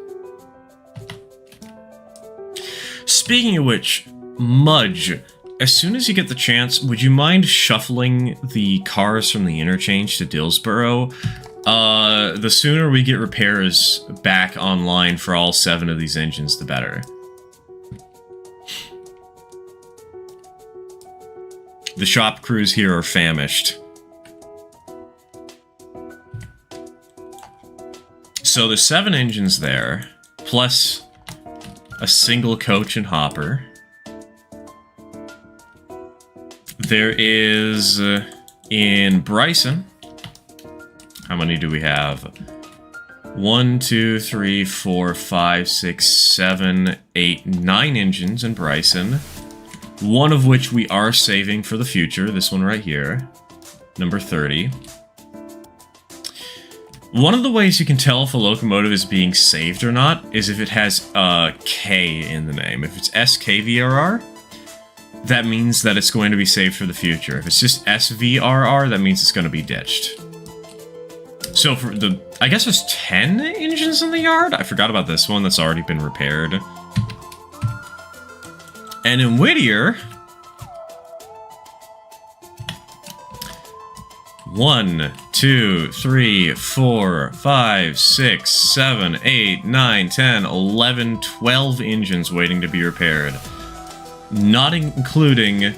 Speaking of which... Mudge, as soon as you get the chance, would you mind shuffling the cars from the interchange to Dillsboro? The sooner we get repairs back online for all 7 of these engines, the better. The shop crews here are famished. So there's 7 engines there, plus a single coach and hopper. There is, in Bryson, how many do we have? 1, 2, 3, 4, 5, 6, 7, 8, 9 engines in Bryson. One of which we are saving for the future, this one right here, number 30. One of the ways you can tell if a locomotive is being saved or not is if it has a K in the name. If it's SKVRR, that means that it's going to be saved for the future. If it's just SVRR, that means it's going to be ditched. So for the... I guess there's 10 engines in the yard? I forgot about this one that's already been repaired. And in Whittier... 1, 2, 3, 4, 5, 6, 7, 8, 9, 10, 11, 12 engines waiting to be repaired. Not including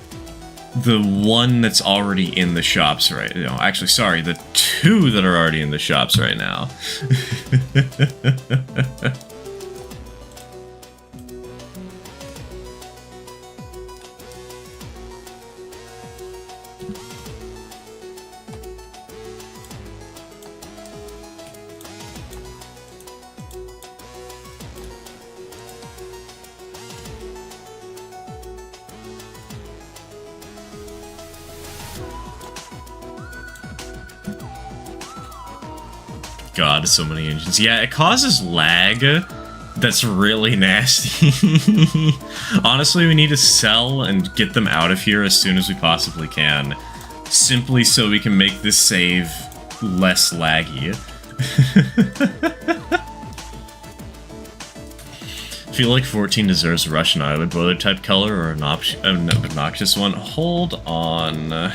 the one that's already in the shops right now. Actually, sorry, the 2 that are already in the shops right now. God, so many engines. Yeah, it causes lag. That's really nasty. Honestly, we need to sell and get them out of here as soon as we possibly can. Simply so we can make this save less laggy. I feel like 14 deserves a Russian Island boiler type color or an obnoxious one. Hold on.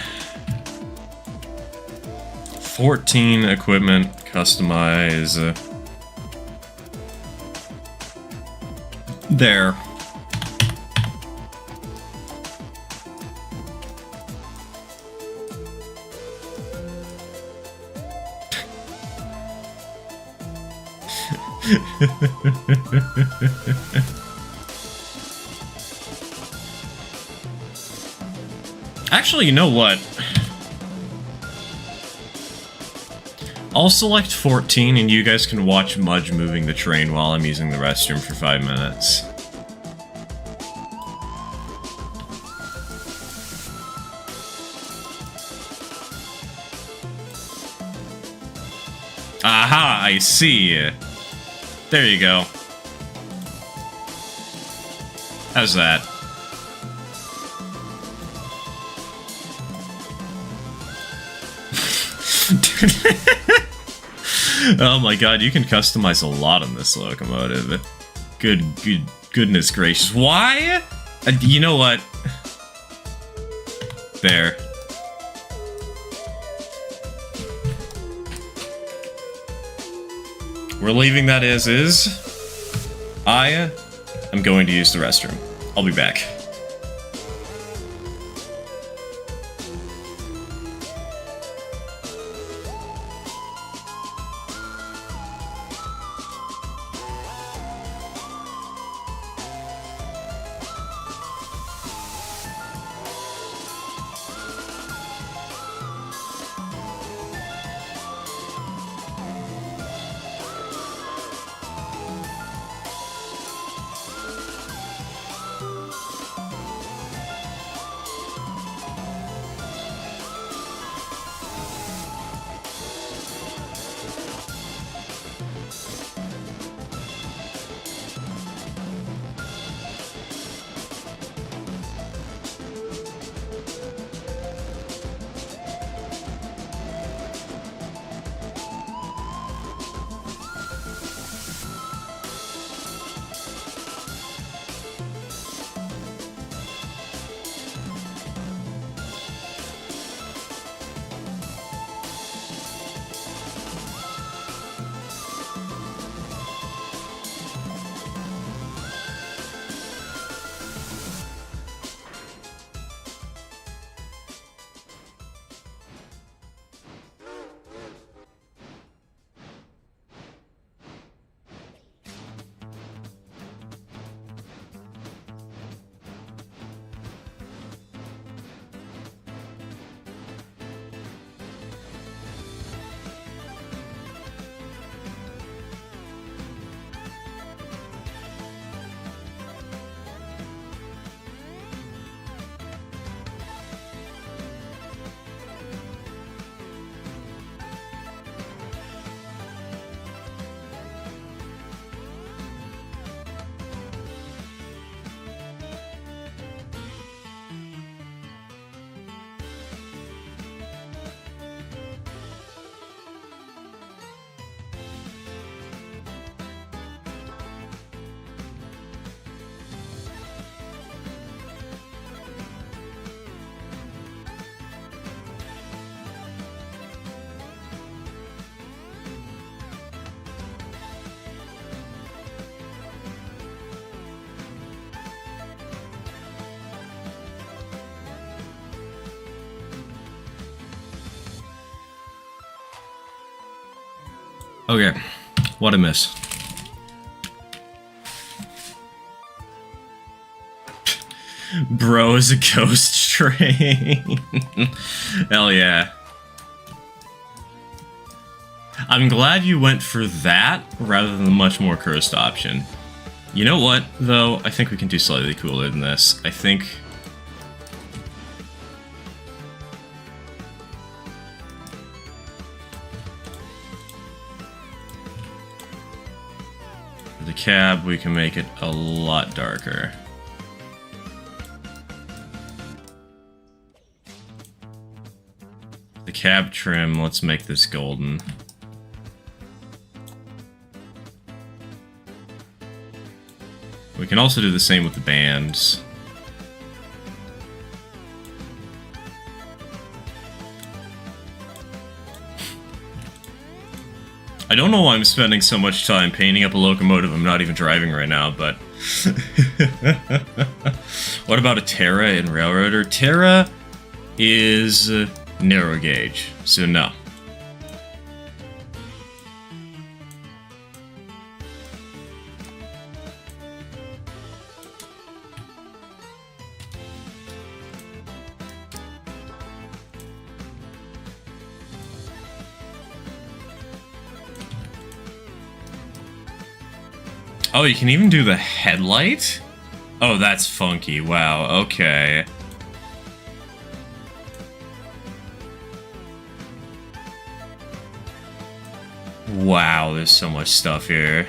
14 equipment, customize. There. Actually, you know what? I'll select 14 and you guys can watch Mudge moving the train while I'm using the restroom for 5 minutes. Aha, I see. There you go. How's that? Oh my god, you can customize a lot on this locomotive. Goodness gracious. Why? You know what? There. We're leaving that as is. I am going to use the restroom. I'll be back. Okay, what a miss. Bro is a ghost train. Hell yeah. I'm glad you went for that rather than the much more cursed option. You know what, though? I think we can do slightly cooler than this. I think... the cab, we can make it a lot darker. The cab trim, let's make this golden. We can also do the same with the bands. I don't know why I'm spending so much time painting up a locomotive I'm not even driving right now, but... What about a Terra in Railroader? Terra is narrow gauge, so no. Oh, you can even do the headlight? Oh, that's funky. Wow, okay. Wow, there's so much stuff here.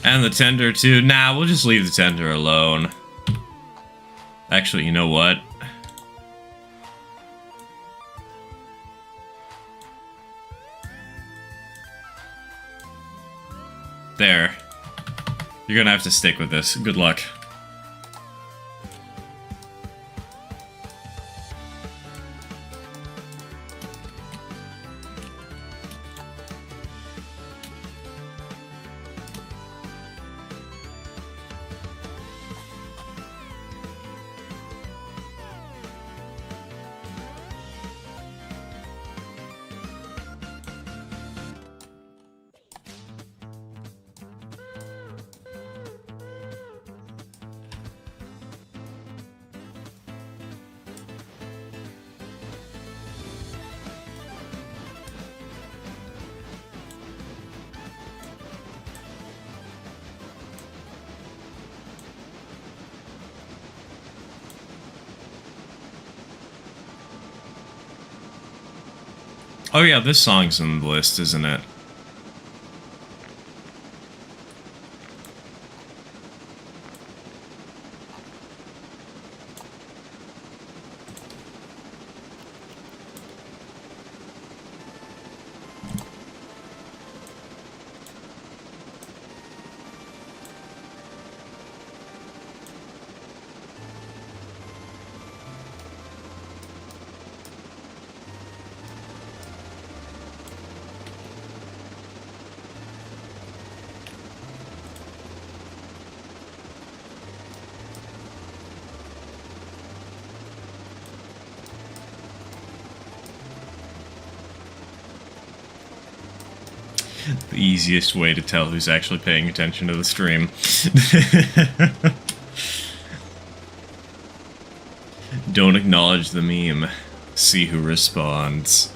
And the tender, too. Nah, we'll just leave the tender alone. Actually, you know what? There. You're gonna have to stick with this. Good luck. Oh yeah, this song's in the list, isn't it? The easiest way to tell who's actually paying attention to the stream. Don't acknowledge the meme. See who responds.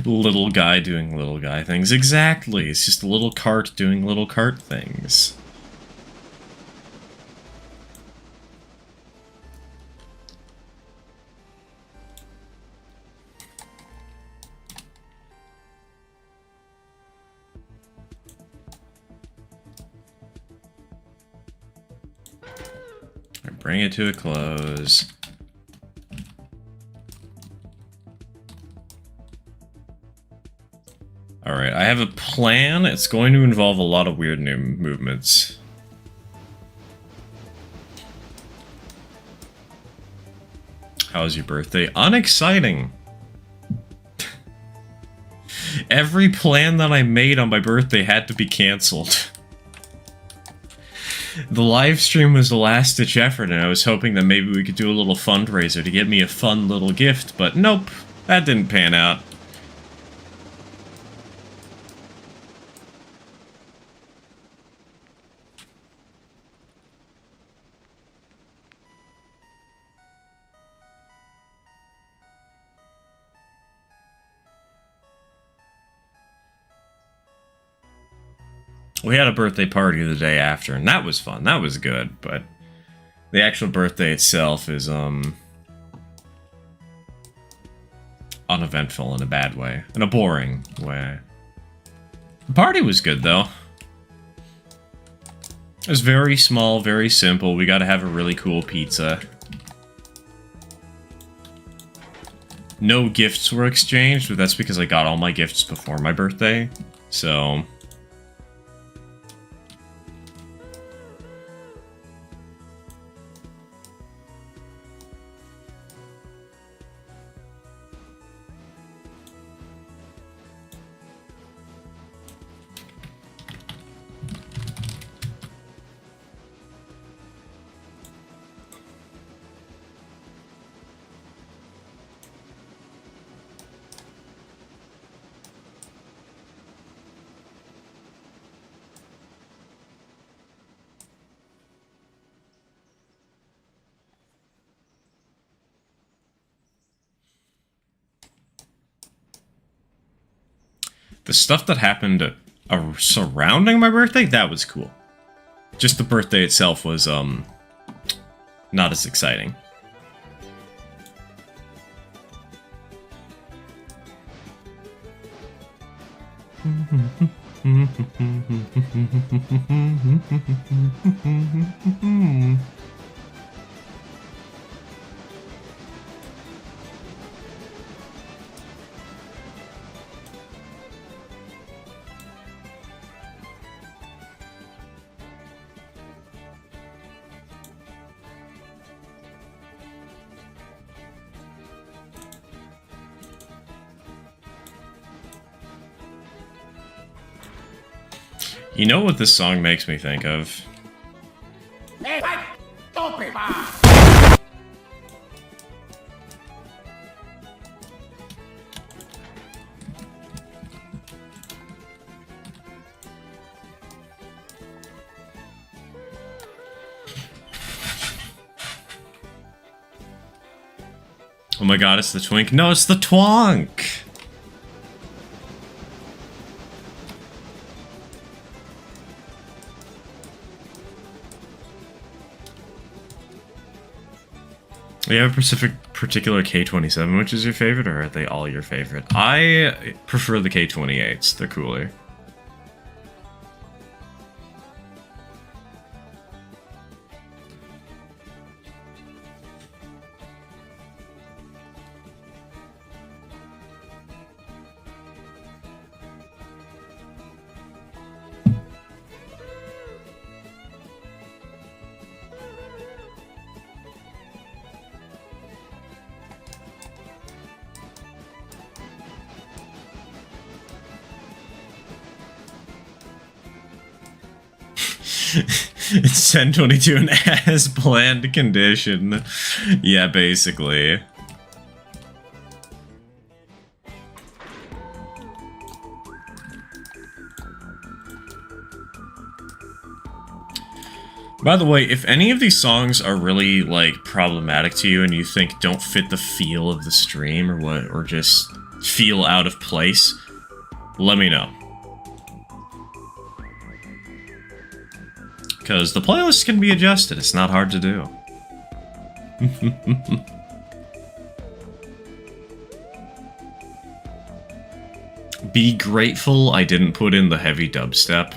Little guy doing little guy things. Exactly. It's just a little cart doing little cart things. Bring it to a close. Alright, I have a plan. It's going to involve a lot of weird new movements. How was your birthday? Unexciting! Every plan that I made on my birthday had to be cancelled. The live stream was the last ditch effort, and I was hoping that maybe we could do a little fundraiser to get me a fun little gift, but nope, that didn't pan out. We had a birthday party the day after, and that was fun. That was good, but the actual birthday itself is, uneventful in a bad way. In a boring way. The party was good, though. It was very small, very simple. We got to have a really cool pizza. No gifts were exchanged, but that's because I got all my gifts before my birthday, so... The stuff that happened surrounding my birthday, that was cool. Just the birthday itself was, not as exciting. You know what this song makes me think of? Oh my god, it's the twink. No, it's the twonk! Do you have a particular K-27, which is your favorite, or are they all your favorite? I prefer the K-28s. They're cooler. It's 10:22 and as planned condition. Yeah, basically. By the way, if any of these songs are really, like, problematic to you and you think don't fit the feel of the stream or just feel out of place, let me know. Because the playlist can be adjusted, it's not hard to do. Be grateful I didn't put in the heavy dubstep.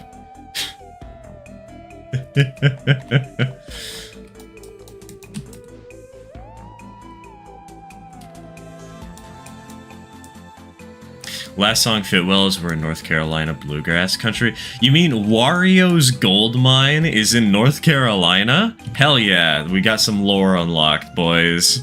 Last song fit well as we're in North Carolina bluegrass country. You mean Wario's gold mine is in North Carolina? Hell yeah, we got some lore unlocked, boys.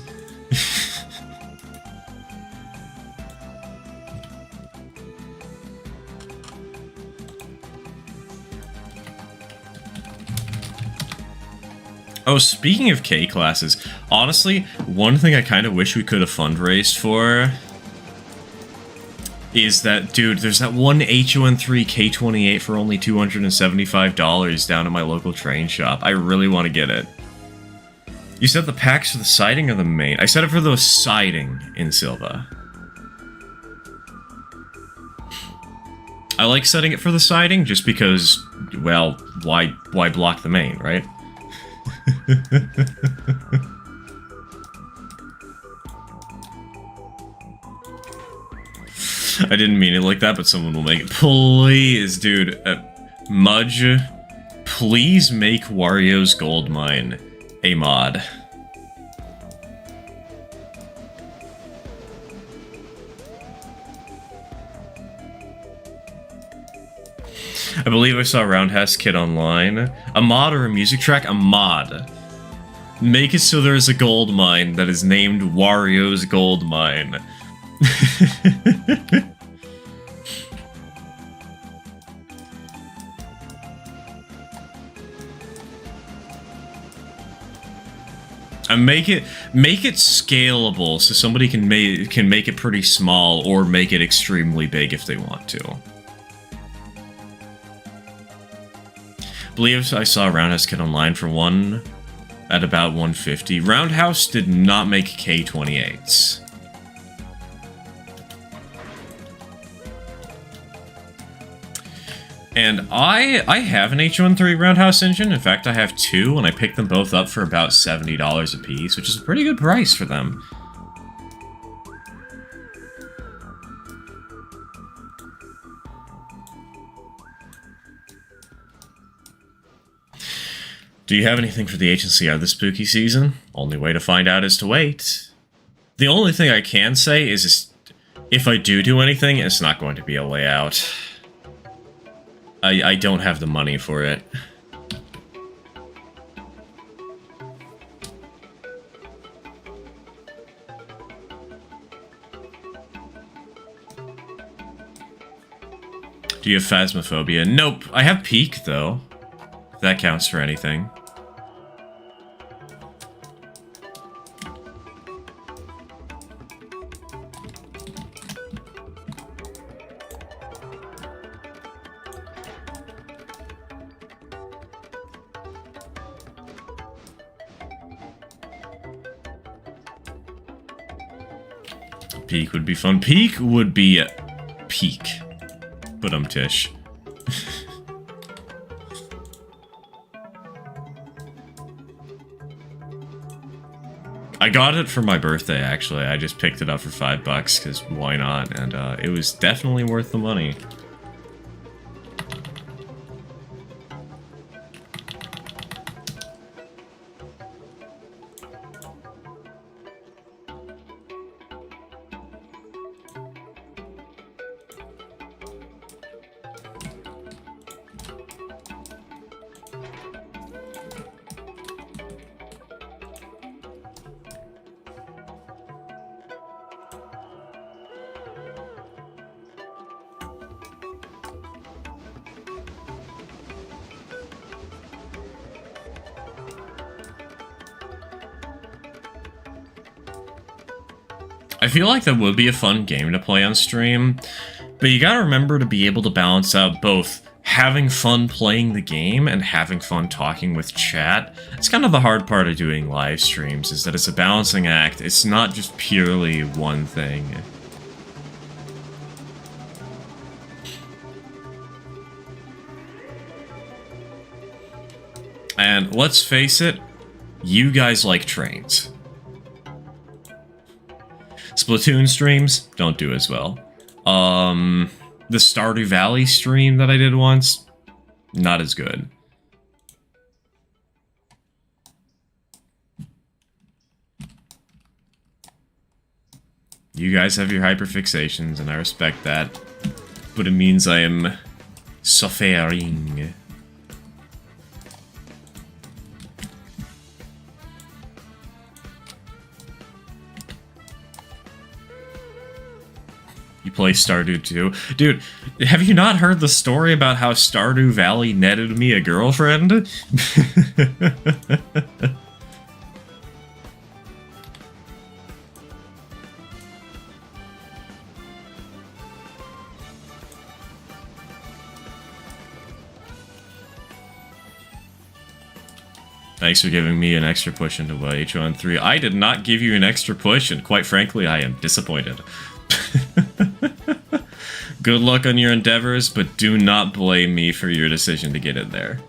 Oh, speaking of K classes, honestly, one thing I kind of wish we could have fundraised for is that, dude, there's that one HON3 K28 for only $275 down at my local train shop. I really want to get it. You said the packs for the siding or the main? I said it for the siding in Silva. I like setting it for the siding just because, well, why block the main, right? I didn't mean it like that, but someone will make it. Please, dude. Mudge, please make Wario's Gold Mine a mod. I believe I saw Roundhouse Kid online. A mod or a music track? A mod. Make it so there's a gold mine that is named Wario's Gold Mine. And make it scalable so somebody can make it pretty small or make it extremely big if they want to. I believe I saw Roundhouse Kid online for one at about 150. Roundhouse did not make K28s. And I have an H13 Roundhouse engine. In fact, I have two, and I picked them both up for about $70 a piece, which is a pretty good price for them. Do you have anything for the HNCR this spooky season? Only way to find out is to wait. The only thing I can say is if I do anything, it's not going to be a layout. I don't have the money for it. Do you have Phasmophobia? Nope. I have Peak, though. If that counts for anything. Peak would be fun. Peak would be peak. But Tish. I got it for my birthday, actually. I just picked it up for $5 because why not? And it was definitely worth the money. I feel like that would be a fun game to play on stream, but you gotta remember to be able to balance out both having fun playing the game and having fun talking with chat. It's kind of the hard part of doing live streams, is that it's a balancing act. It's not just purely one thing. And let's face it, you guys like trains. Splatoon streams don't do as well. The Stardew Valley stream that I did once, not as good. You guys have your hyperfixations, and I respect that. But it means I am suffering. You play Stardew too? Dude, have you not heard the story about how Stardew Valley netted me a girlfriend? Thanks for giving me an extra push into H1-3. I did not give you an extra push, and quite frankly, I am disappointed. Good luck on your endeavors, but do not blame me for your decision to get in there.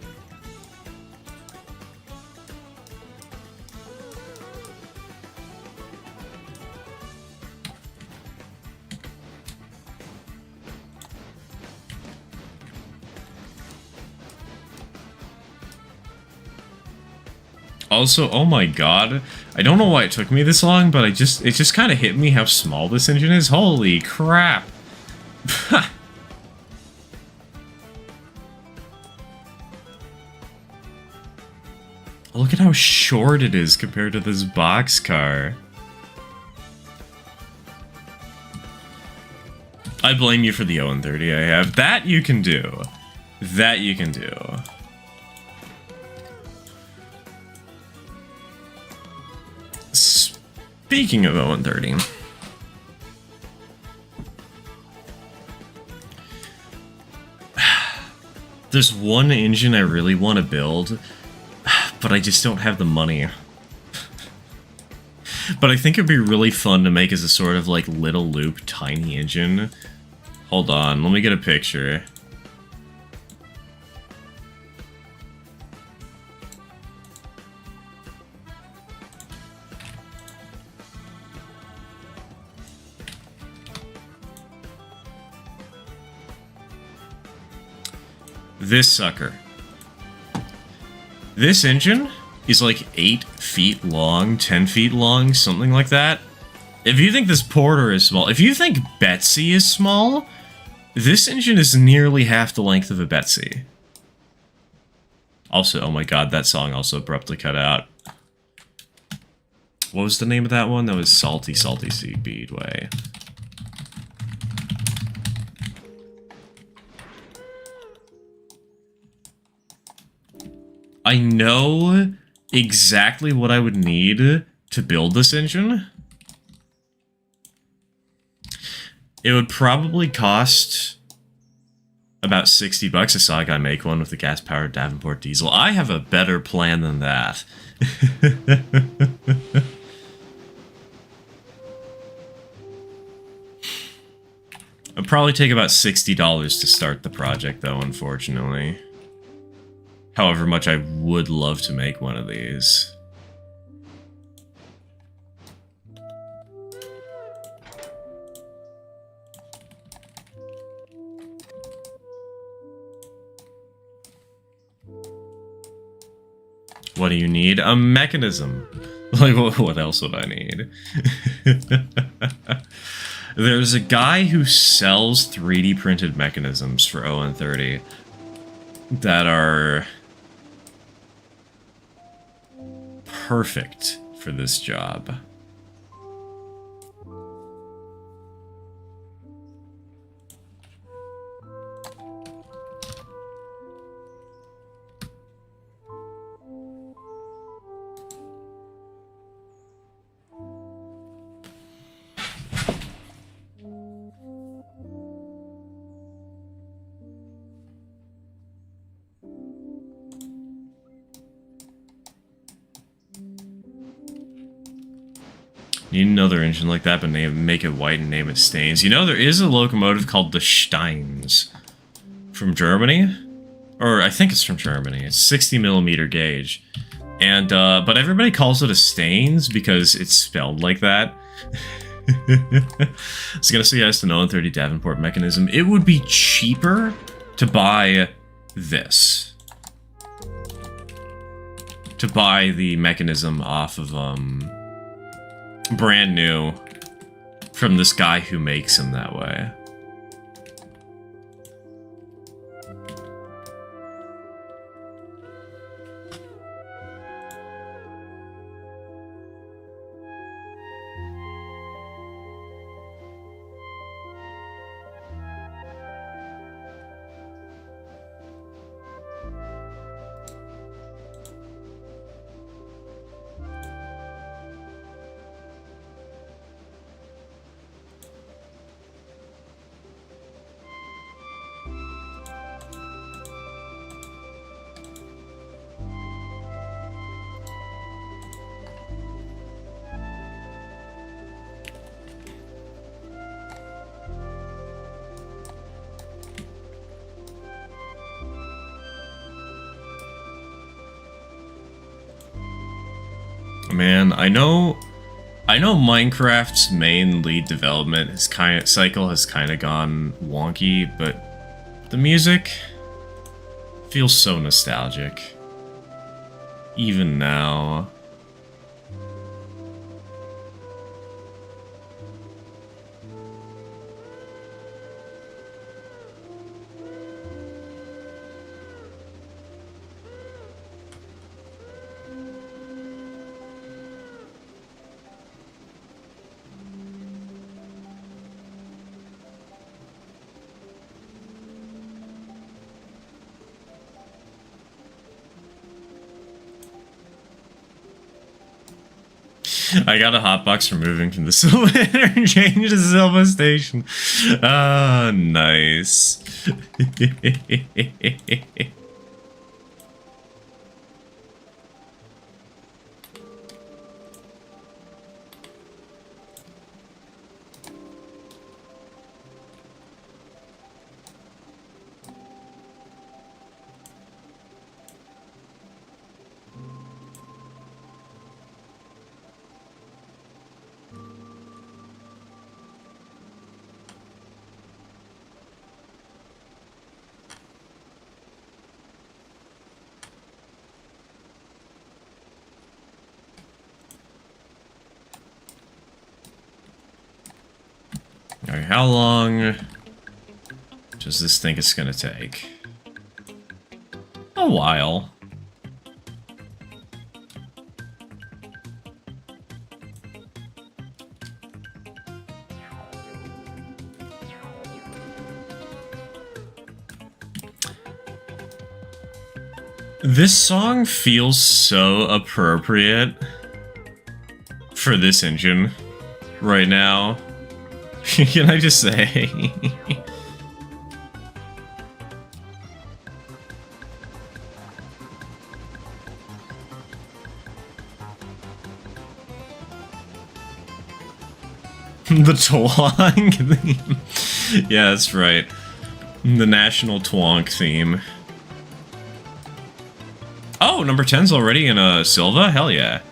Also, oh my god, I don't know why it took me this long, but it just kind of hit me how small this engine is. Holy crap. Look at how short it is compared to this boxcar. I blame you for the Owen 30 I have. That you can do. That you can do. Speaking of Owen 30, there's one engine I really want to build, but I just don't have the money. But I think it'd be really fun to make as a sort of like little loop tiny engine. Hold on, let me get a picture. This sucker. This engine is like 8 feet long, 10 feet long, something like that. If you think this Porter is small, if you think Betsy is small, this engine is nearly half the length of a Betsy. Also, oh my god, that song also abruptly cut out. What was the name of that one? That was Salty Salty Speedway. I know exactly what I would need to build this engine. It would probably cost about 60 bucks. I saw a guy make one with a gas-powered Davenport diesel. I have a better plan than that. It'd probably take about $60 to start the project, though, unfortunately. However much I would love to make one of these. What do you need? A mechanism. Like, what else would I need? There's a guy who sells 3D printed mechanisms for ON30 that are perfect for this job. Need another engine like that, but make it white and name it Stains. You know, there is a locomotive called the Steins from Germany. Or I think it's from Germany. It's 60mm gauge. And, but everybody calls it a Stains because it's spelled like that. I was gonna suggest an ON30 Davenport mechanism. It would be cheaper to buy this. To buy the mechanism off of, brand new from this guy who makes them that way. man, I know Minecraft's main lead development cycle has kind of gone wonky, but the music feels so nostalgic. Even now. I got a hotbox for moving from the Silva Interchange to Silva Station. Ah, nice. Alright, how long does this think it's gonna take? A while. This song feels so appropriate for this engine right now. Can I just say? The Twonk theme. Yeah, that's right. The national Twonk theme. Oh, number 10's already in a Silva? Hell yeah.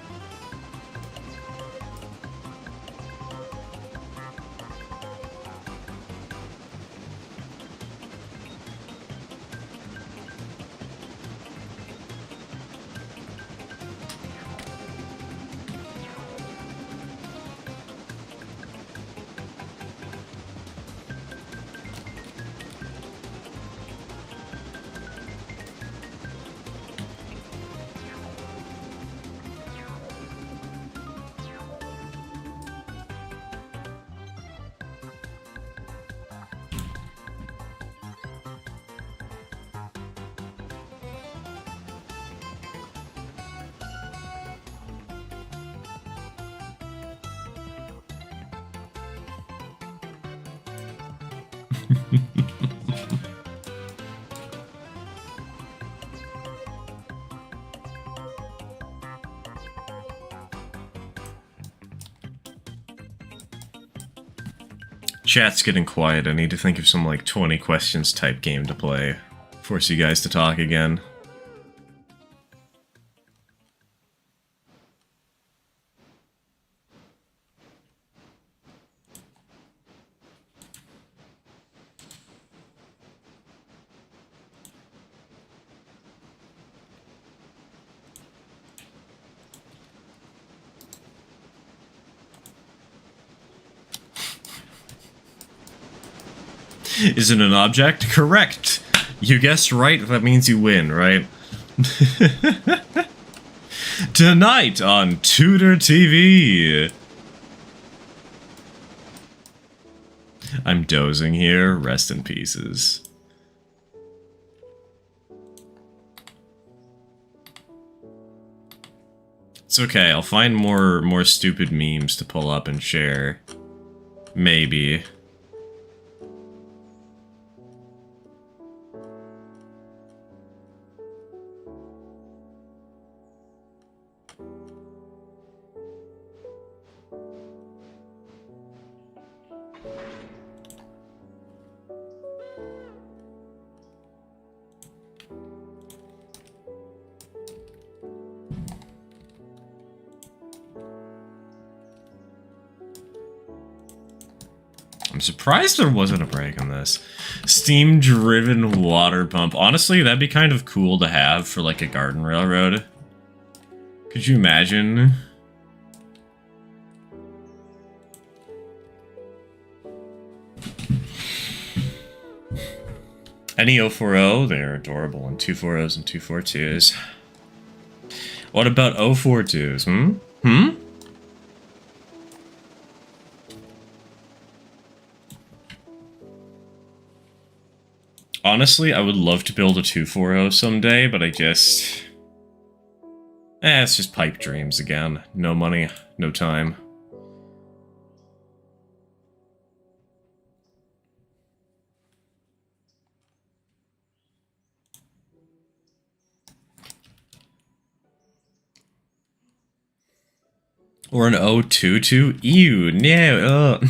Chat's getting quiet. I need to think of some like 20 questions type game to play. Force you guys to talk again. Is it an object? Correct! You guessed right, that means you win, right? Tonight on Tudor TV! I'm dozing here, rest in pieces. It's okay, I'll find more stupid memes to pull up and share. Maybe. I'm surprised there wasn't a brake on this. Steam-driven water pump. Honestly, that'd be kind of cool to have for, like, a garden railroad. Could you imagine? Any 040, they're adorable, and 240s and 242s. What about 042s, Honestly, I would love to build a 240 someday, but I just... it's just pipe dreams again. No money, no time. Or an 022? Ew, no.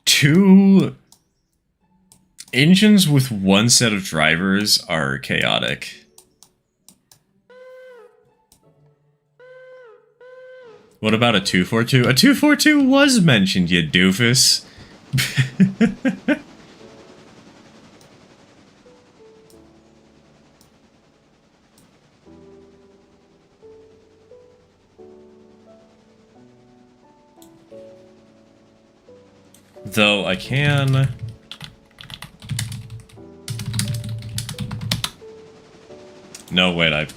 Two engines with one set of drivers are chaotic. What about a 242? A 242 was mentioned, you doofus. Though I can... No, wait, I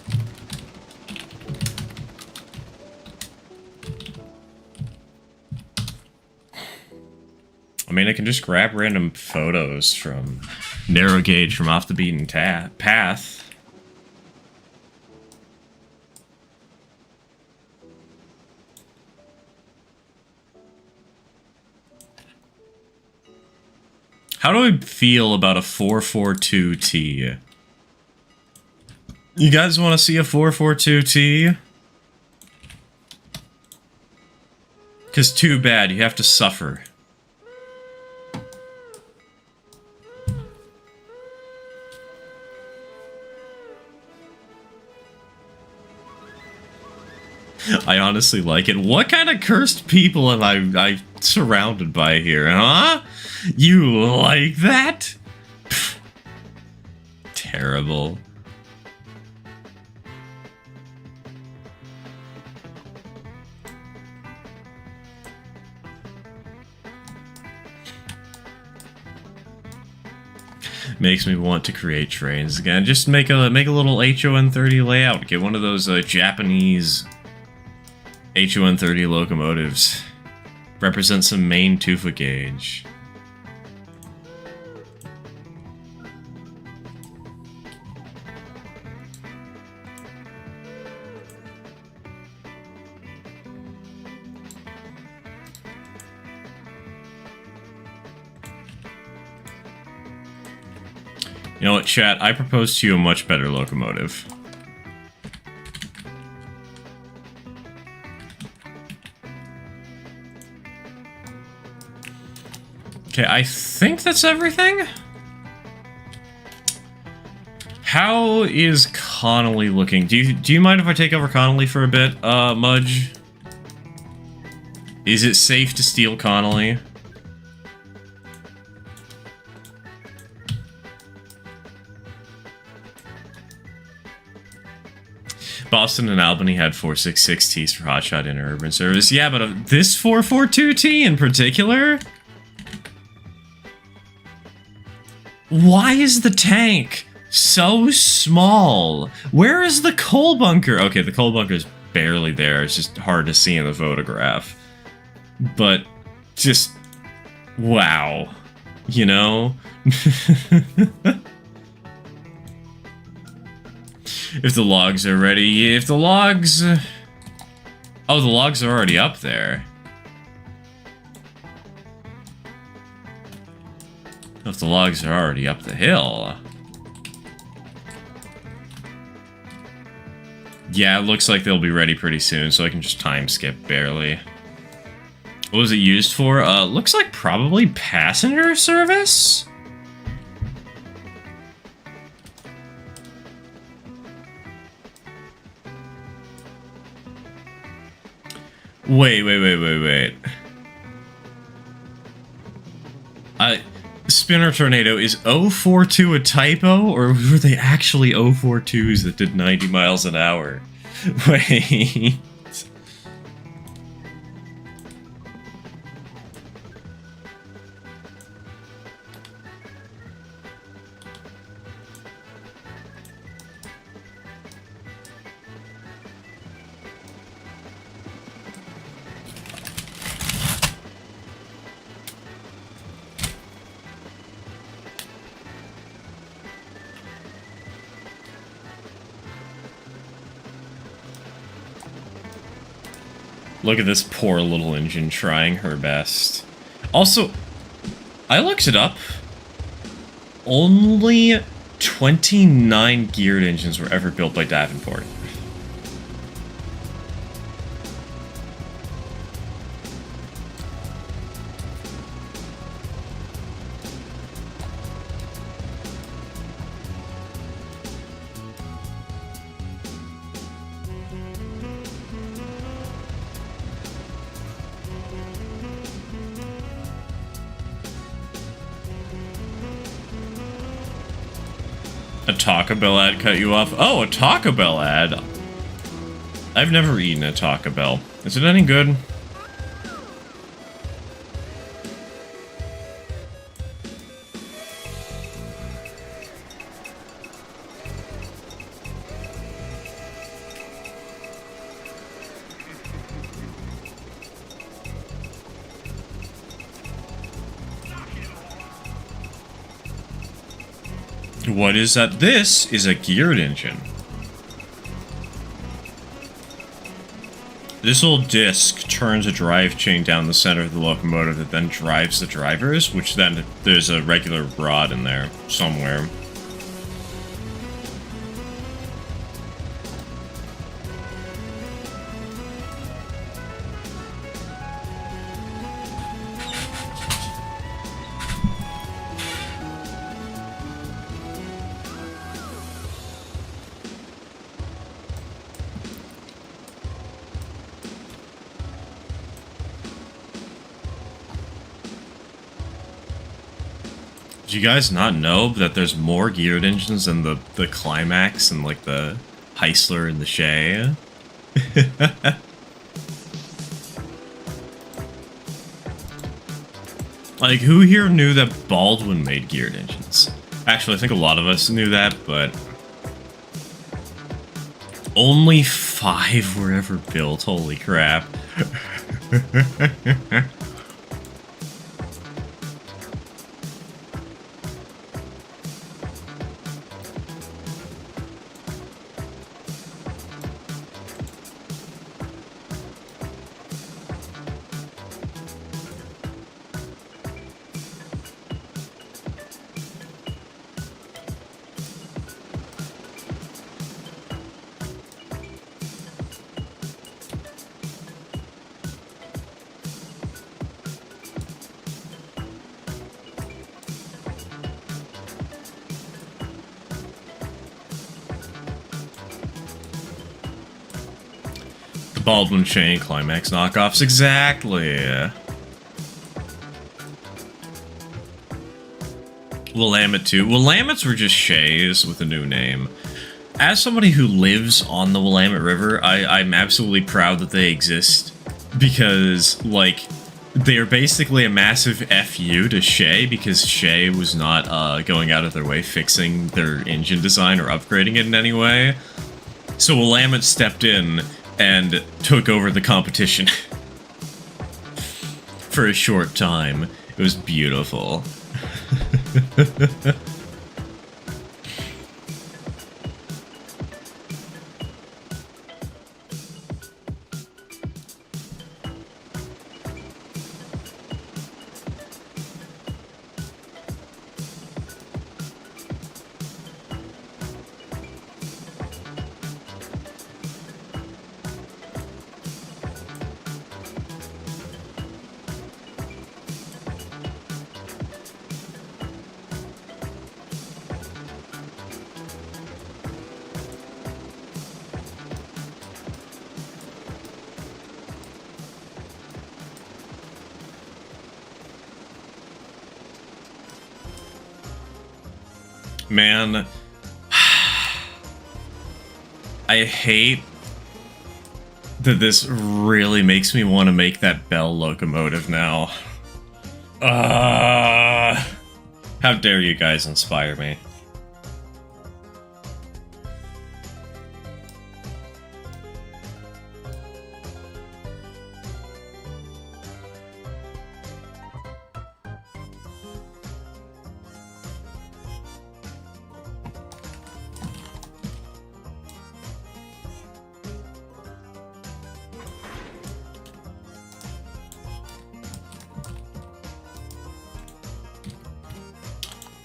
mean, I can just grab random photos from narrow gauge from off the beaten path. How do I feel about a 442T? You guys want to see a 442T? Because too bad, you have to suffer. I honestly like it. What kind of cursed people am I surrounded by here, huh? You like that? Pfft. Terrible. Makes me want to create trains again. Just make a little HON30 layout. Get one of those Japanese HON30 locomotives. Represent some main 2-foot gauge. You know what, chat? I propose to you a much better locomotive. Okay, I think that's everything? How is Connolly looking? Do you mind if I take over Connolly for a bit, Mudge? Is it safe to steal Connolly? Boston and Albany had 466Ts for hotshot interurban service. Yeah, but this 442T in particular? Why is the tank so small? Where is the coal bunker? Okay, the coal bunker's barely there. It's just hard to see in the photograph. But just... wow. You know? If the logs are ready, if the logs... Oh, the logs are already up there. If the logs are already up the hill. Yeah, it looks like they'll be ready pretty soon, so I can just time skip barely. What was it used for? Looks like probably passenger service? Wait. Spinner Tornado, is 042 a typo, or were they actually 042s that did 90 miles an hour? Wait. Look at this poor little engine trying her best. Also, I looked it up. Only 29 geared engines were ever built by Davenport. A Taco Bell ad cut you off? Oh, a Taco Bell ad. I've never eaten a Taco Bell. Is it any good? What is that? This is a geared engine. This little disc turns a drive chain down the center of the locomotive that then drives the drivers, which then there's a regular rod in there somewhere. Do you guys not know that there's more geared engines than the Climax and like the Heisler and the Shay? Like, who here knew that Baldwin made geared engines? Actually, I think a lot of us knew that, but only 5 were ever built. Holy crap. Baldwin Chain Climax knockoffs, exactly. Willamette too. Willamettes were just Shays with a new name. As somebody who lives on the Willamette River, I'm absolutely proud that they exist. Because, like, they're basically a massive FU to Shay, because Shay was not going out of their way fixing their engine design or upgrading it in any way. So Willamette stepped in and took over the competition for a short time. It was beautiful. Man, I hate that this really makes me want to make that Bell locomotive now. How dare you guys inspire me?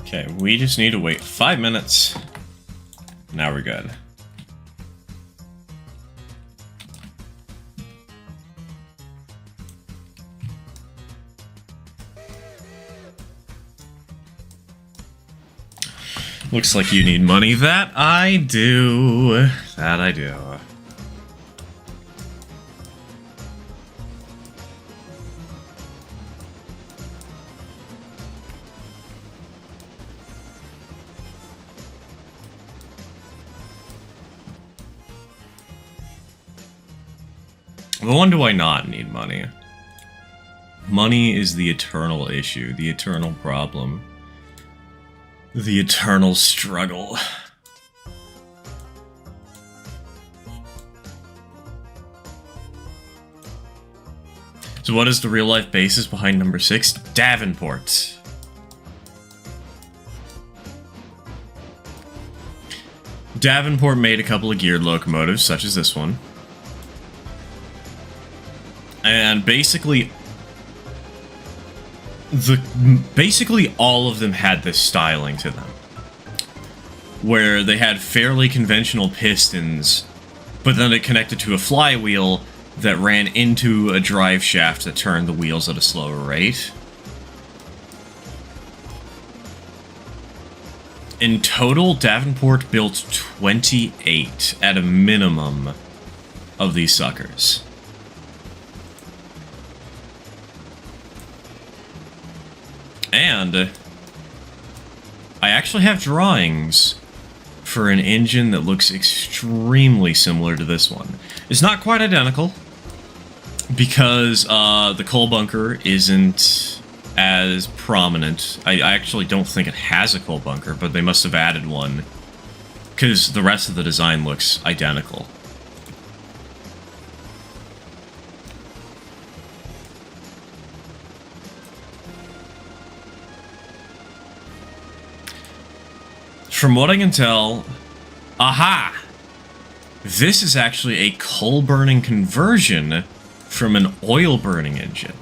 Okay, we just need to wait 5 minutes. Now we're good. Looks like you need money. That I do. That I do. But when do I not need money? Money is the eternal issue, the eternal problem, the eternal struggle. So what is the real-life basis behind number 6? Davenport. Davenport made a couple of geared locomotives, such as this one. And basically all of them had this styling to them, where they had fairly conventional pistons, but then it connected to a flywheel that ran into a drive shaft that turned the wheels at a slower rate. In total, Davenport built 28 at a minimum of these suckers. And I actually have drawings for an engine that looks extremely similar to this one. It's not quite identical, because the coal bunker isn't as prominent. I actually don't think it has a coal bunker, but they must have added one, because the rest of the design looks identical. From what I can tell, aha! This is actually a coal-burning conversion from an oil-burning engine.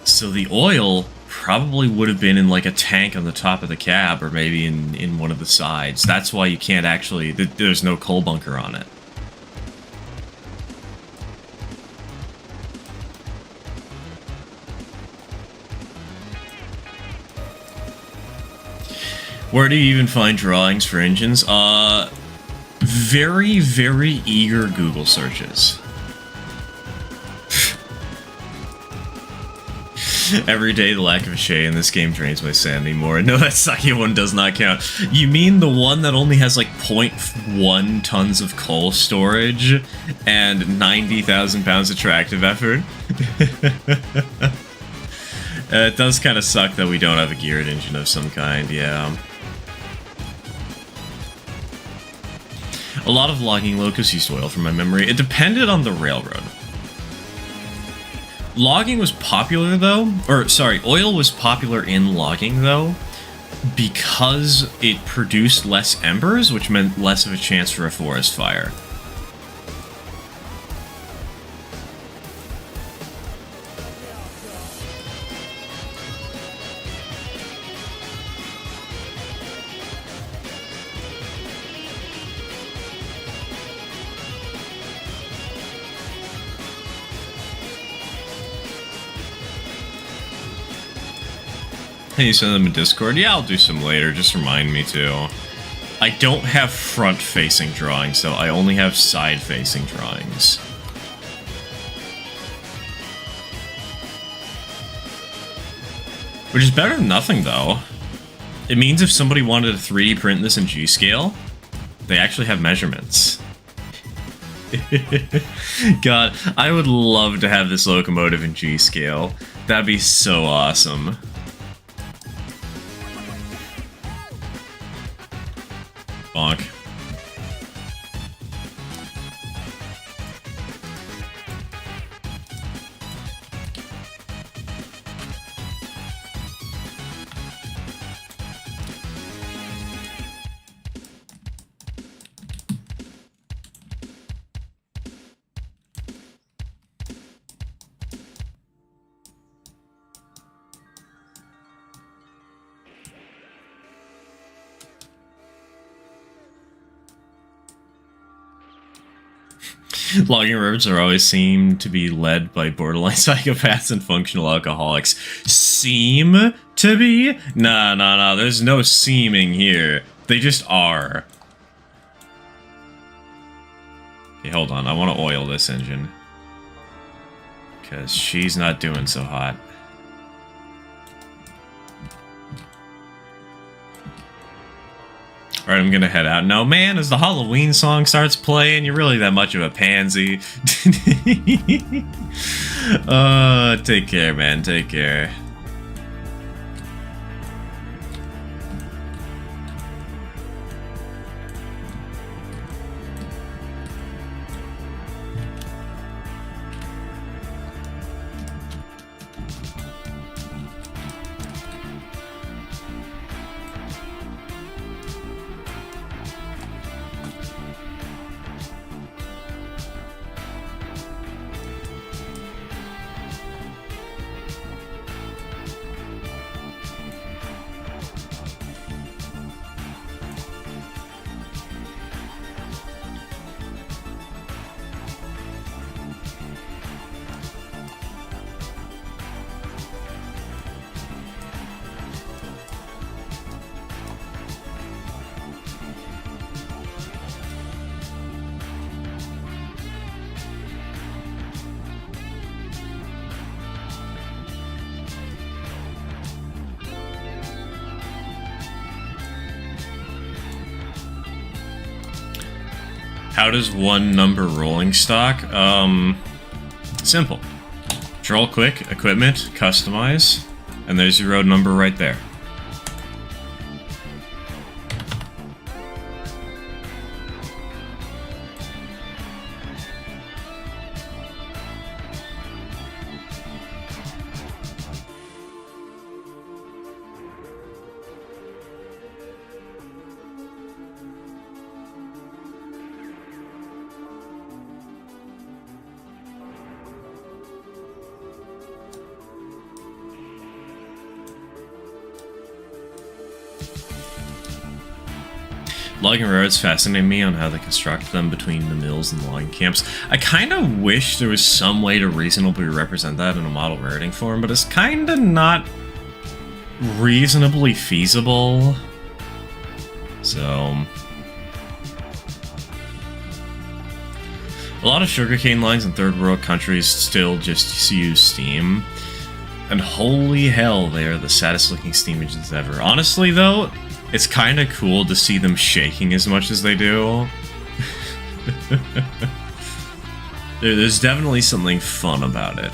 So the oil probably would have been in like a tank on the top of the cab, or maybe in one of the sides. That's why you can't actually... there's no coal bunker on it. Where do you even find drawings for engines? Very, very eager Google searches. Every day, the lack of a shade in this game drains my sanity more. No, that sucky one does not count. You mean the one that only has like 0.1 tons of coal storage and 90,000 pounds of tractive effort? It does kind of suck that we don't have a geared engine of some kind, yeah. A lot of logging locos used oil from my memory. It depended on the railroad. Logging was popular though, or sorry, oil was popular in logging though, because it produced less embers, which meant less of a chance for a forest fire. Hey, you send them in Discord? Yeah, I'll do some later, just remind me to. I don't have front-facing drawings, though. I only have side-facing drawings. Which is better than nothing, though. It means if somebody wanted to 3D print this in G-scale, they actually have measurements. God, I would love to have this locomotive in G-scale. That'd be so awesome. Bonk. Logging roads are always seem to be led by borderline psychopaths and functional alcoholics. Seem to be? Nah, there's no seeming here. They just are. Okay, hold on. I want to oil this engine. Because she's not doing so hot. Alright, I'm gonna head out. No, man, as the Halloween song starts playing, you're really that much of a pansy. Take care, man. Take care. How does one number rolling stock? Simple. Control quick, equipment, customize, and there's your road number right there. Logging roads fascinate me on how they construct them between the mills and the logging camps. I kind of wish there was some way to reasonably represent that in a model rating form, but it's kind of not reasonably feasible. So a lot of sugarcane lines in third world countries still just use steam. And holy hell, they are the saddest looking steam engines ever. Honestly though, it's kind of cool to see them shaking as much as they do. There's definitely something fun about it.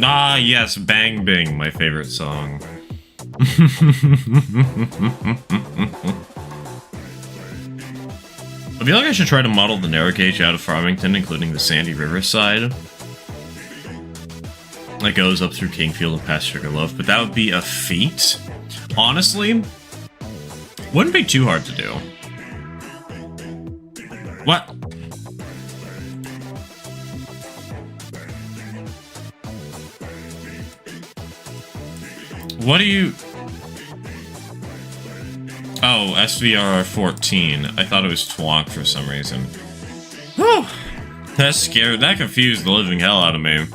Ah, yes, Bang Bing, my favorite song. I feel like I should try to model the narrow gauge out of Farmington, including the Sandy River side. That goes up through Kingfield and past Sugarloaf, but that would be a feat. Honestly, wouldn't be too hard to do. What? What do you... Oh, SVR 14. I thought it was Twonk for some reason. Whew! That scared, that confused the living hell out of me.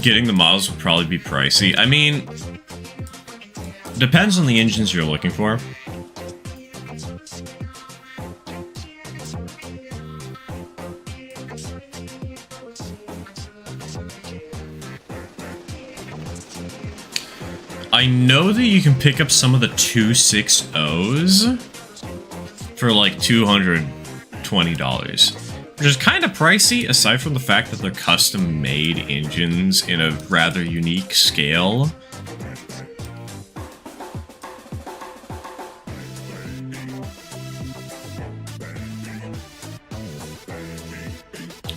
Getting the models would probably be pricey. I mean, depends on the engines you're looking for. I know that you can pick up some of the 260s for like $220, which is kind of pricey, aside from the fact that they're custom-made engines in a rather unique scale.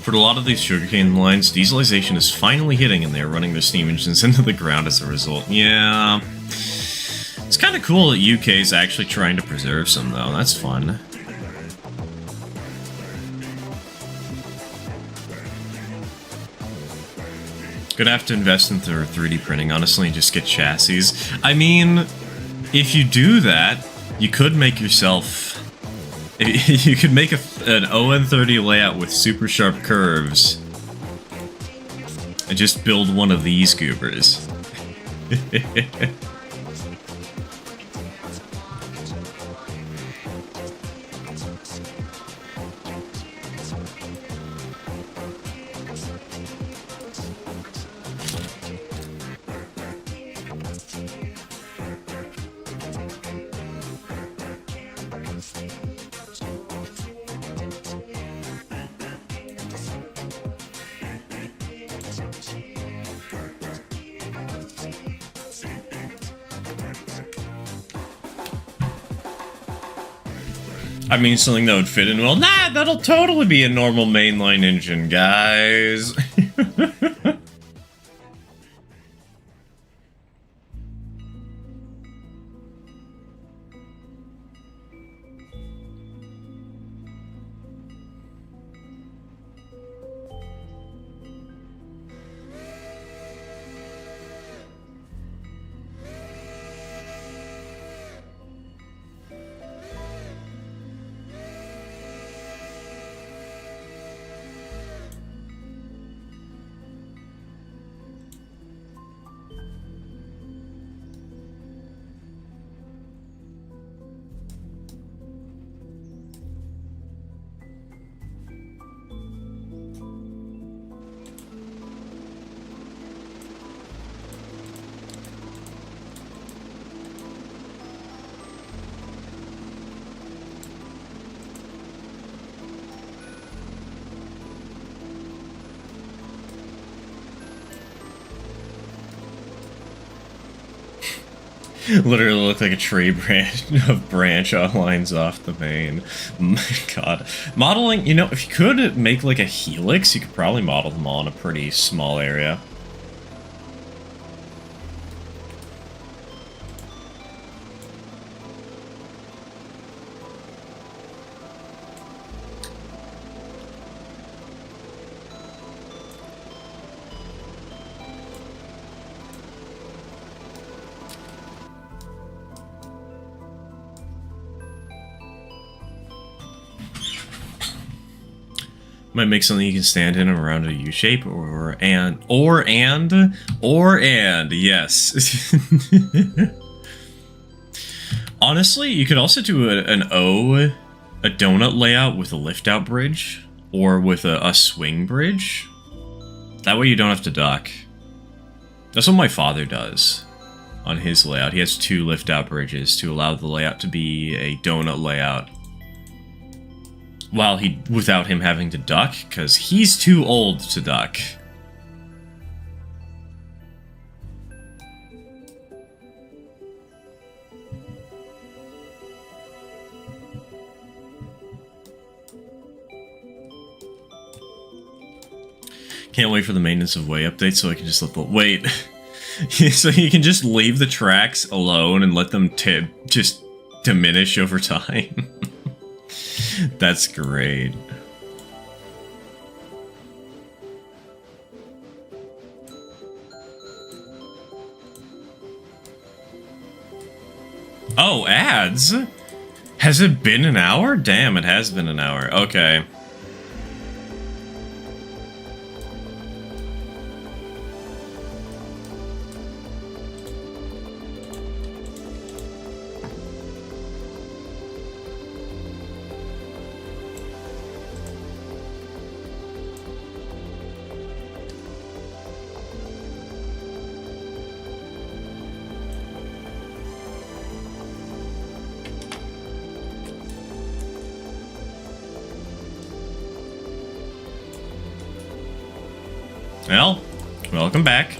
For a lot of these sugarcane lines, dieselization is finally hitting and they're running their steam engines into the ground as a result. Yeah. It's kind of cool that UK is actually trying to preserve some, though. That's fun. Gonna have to invest in 3D printing, honestly, and just get chassis. I mean, if you do that, you could make yourself... You could make an ON30 layout with super sharp curves and just build one of these goobers. I mean, something that would fit in well. Nah, that'll totally be a normal mainline engine, guys. Literally look like a tree branch lines off the main. My god. Modeling, you know, if you could make like a helix, you could probably model them all in a pretty small area. Might make something you can stand in around a U shape, or yes. Honestly, you could also do a donut layout with a lift out bridge, or with a swing bridge. That way you don't have to duck. That's what my father does on his layout. He has 2 lift out bridges to allow the layout to be a donut layout. Without him having to duck, because he's too old to duck. Can't wait for the maintenance of way update so I can just let the... Wait. So you can just leave the tracks alone and let them just diminish over time? That's great. Oh, ads? Has it been an hour? Damn, it has been an hour. Okay. Well, welcome back.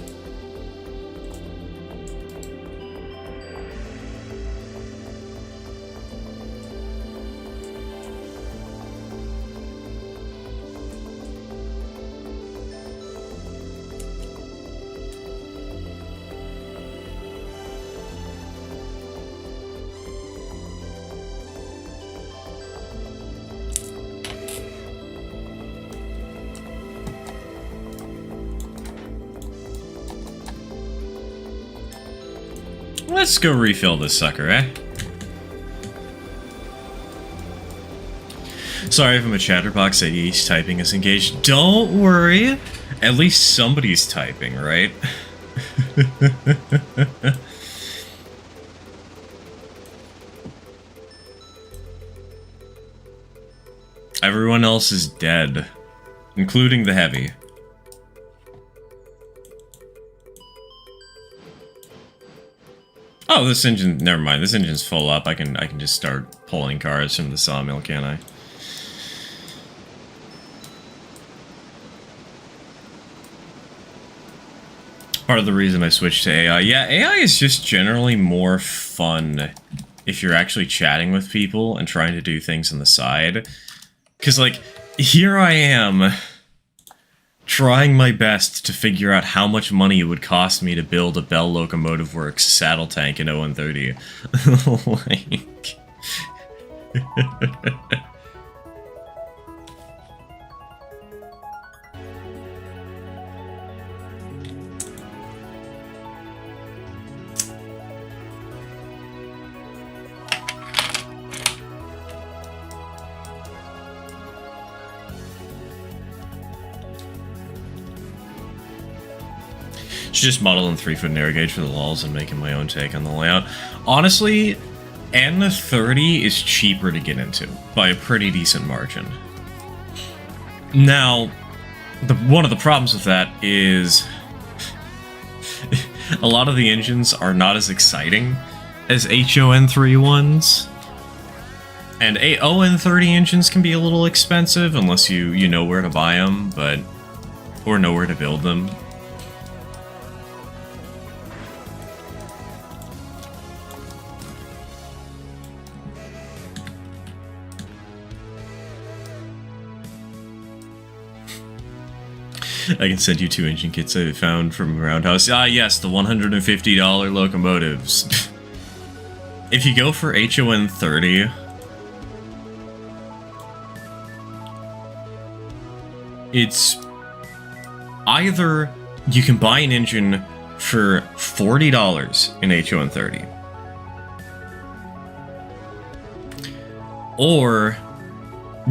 Let's go refill this sucker, eh? Sorry if I'm a chatterbox that each typing is engaged. Don't worry. At least somebody's typing, right? Everyone else is dead, including the heavy. Oh, this engine, never mind, this engine's full up. I can just start pulling cars from the sawmill, can't I? Part of the reason I switched to AI. Yeah, AI is just generally more fun if you're actually chatting with people and trying to do things on the side. Because, like, here I am trying my best to figure out how much money it would cost me to build a Bell Locomotive Works saddle tank in ON30. Like... just modeling 3-foot narrow gauge for the lulls and making my own take on the layout. Honestly, N30 is cheaper to get into by a pretty decent margin. Now, one of the problems with that is a lot of the engines are not as exciting as HON3 ones. And ON30 engines can be a little expensive unless you know where to buy them, or know where to build them. I can send you 2 engine kits I found from Roundhouse. Ah, yes, the $150 locomotives. If you go for HON30, it's either you can buy an engine for $40 in HON30, or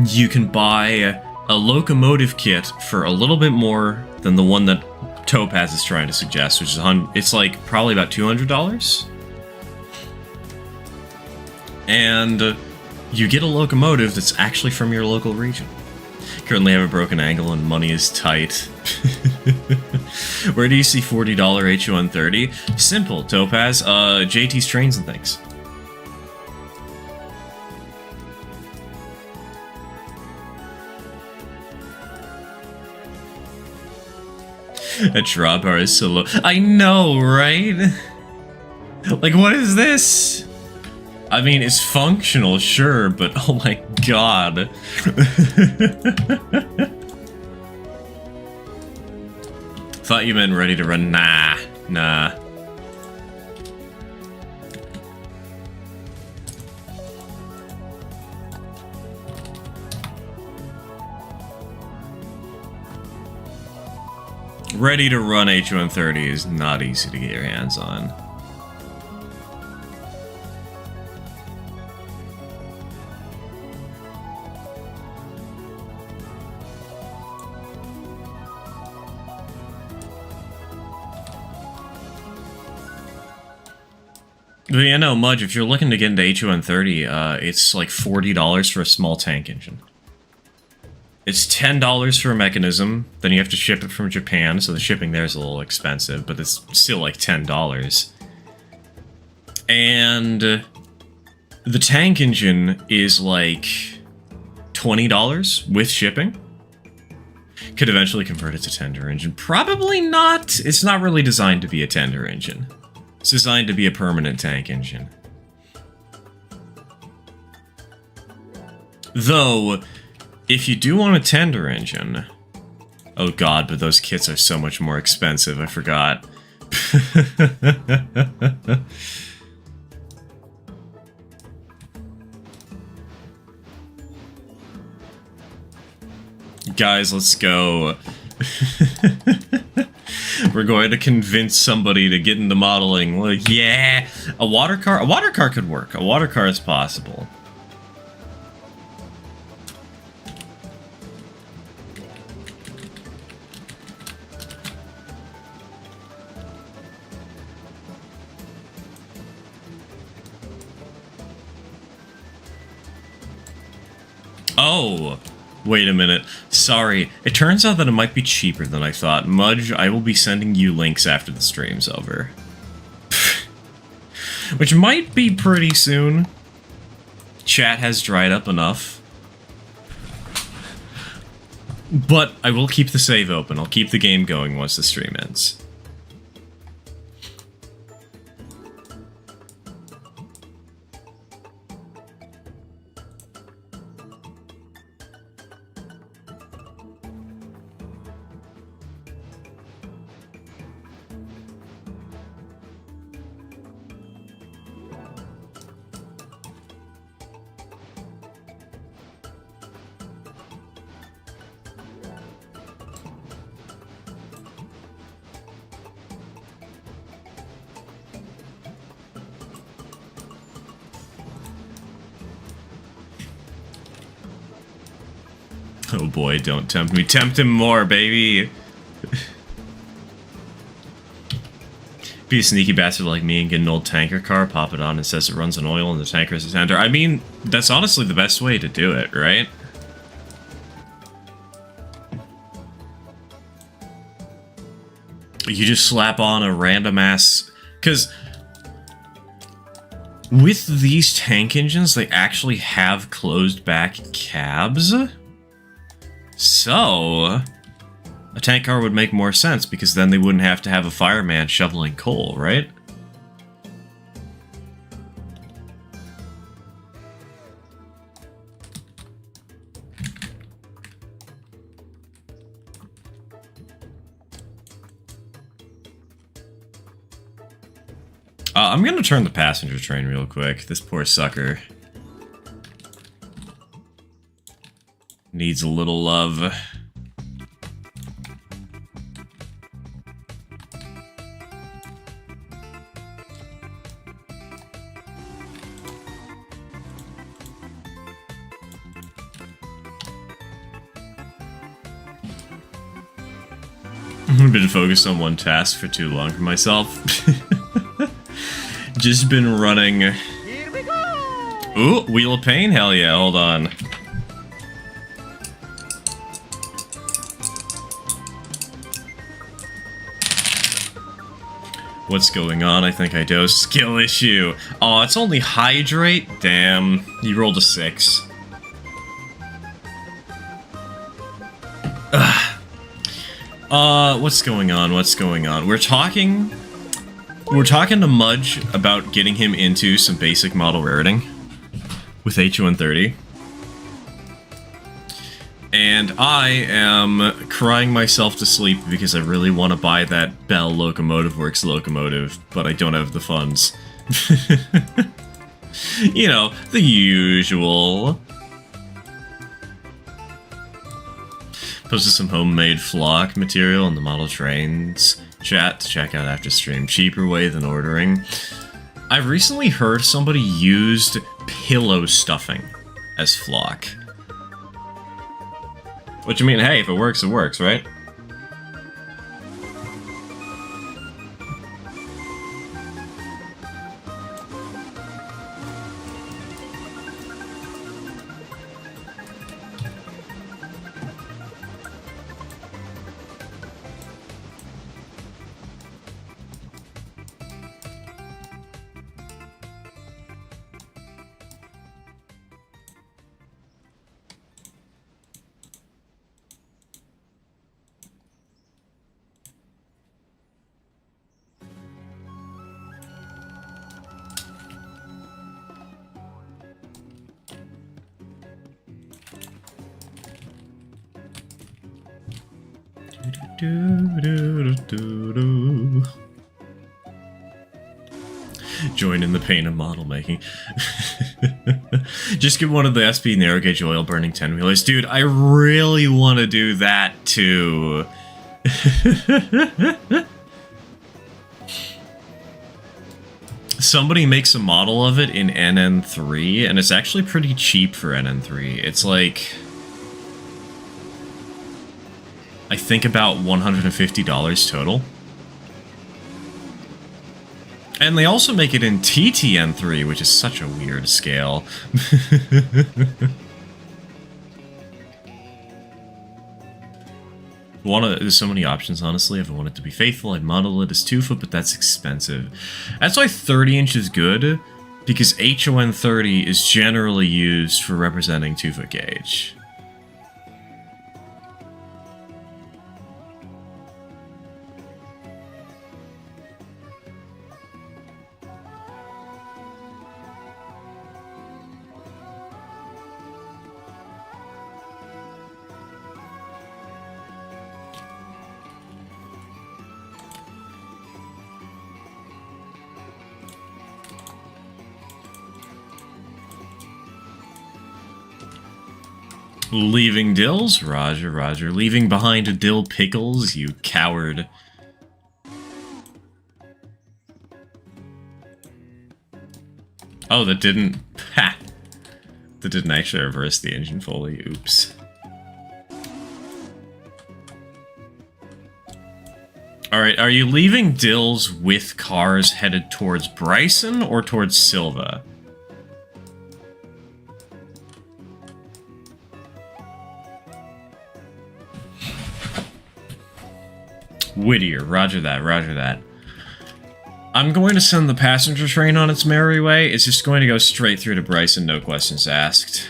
you can buy a locomotive kit for a little bit more than the one that Topaz is trying to suggest, which is it's like probably about $200. And you get a locomotive that's actually from your local region. Currently have a broken angle and money is tight. Where do you see $40 HON30? Simple, Topaz. JT's Trains and Things. That drawbar is so low. I know, right? Like, what is this? I mean, it's functional, sure, but oh my god. Thought you meant ready to run. Nah. Ready to run HON30 is not easy to get your hands on. But yeah, no, Mudge, if you're looking to get into H130, it's like $40 for a small tank engine. It's $10 for a mechanism, then you have to ship it from Japan, so the shipping there is a little expensive, but it's still like $10. And the tank engine is like $20 with shipping. Could eventually convert it to tender engine. Probably not. It's not really designed to be a tender engine. It's designed to be a permanent tank engine. Though, if you do want a tender engine... Oh god, but those kits are so much more expensive, I forgot. Guys, let's go. We're going to convince somebody to get into modeling. Like, yeah! A water car? A water car could work. A water car is possible. Oh! Wait a minute. Sorry. It turns out that it might be cheaper than I thought. Mudge, I will be sending you links after the stream's over. Which might be pretty soon. Chat has dried up enough. But I will keep the save open. I'll keep the game going once the stream ends. Oh boy, don't tempt me. Tempt him more, baby! Be a sneaky bastard like me and get an old tanker car, pop it on, and says it runs on oil and the tanker is a tender. I mean, that's honestly the best way to do it, right? You just slap on a random ass... Because... with these tank engines, they actually have closed back cabs. So, a tank car would make more sense, because then they wouldn't have to have a fireman shoveling coal, right? I'm gonna turn the passenger train real quick. This poor sucker needs a little love. I've been focused on one task for too long for myself. Just been running. Here we go! Ooh, Wheel of Pain? Hell yeah, hold on. What's going on? I think I do. Skill issue. Oh, it's only Hydrate? Damn. You rolled a 6. What's going on? What's going on? We're talking to Mudge about getting him into some basic model rareting with H130. And I am crying myself to sleep because I really want to buy that Bell Locomotive Works locomotive, but I don't have the funds. You know, the usual. Posted some homemade flock material in the model trains chat to check out after stream. Cheaper way than ordering. I've recently heard somebody used pillow stuffing as flock. What you mean? Hey, if it works, right? Join in the pain of model making. Just get one of the SP narrow gauge oil burning 10-wheelers. Dude, I really want to do that too. Somebody makes a model of it in NN3, and it's actually pretty cheap for NN3. It's like, I think about $150 total. And they also make it in TTN3, which is such a weird scale. There's so many options, honestly. If I want it to be faithful, I'd model it as 2-foot, but that's expensive. That's why 30 inch is good, because HON 30 is generally used for representing 2-foot gauge. Leaving dills? Roger, roger. Leaving behind dill pickles, you coward. Oh, that didn't... Ha! That didn't actually reverse the engine fully. Oops. Alright, are you leaving dills with cars headed towards Bryson or towards Silva? Whittier, roger that, roger that. I'm going to send the passenger train on its merry way. It's just going to go straight through to Bryson, no questions asked.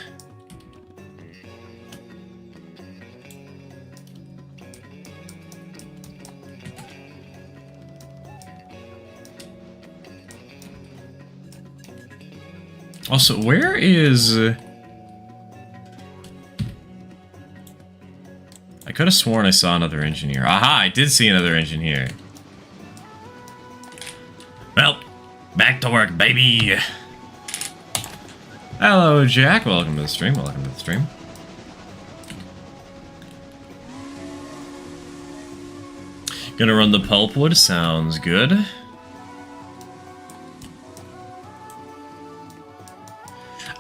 Also, where is... I could have sworn I saw another engine here. Aha, I did see another engine here. Well, back to work, baby! Hello, Jack. Welcome to the stream. Welcome to the stream. Gonna run the pulpwood. Sounds good.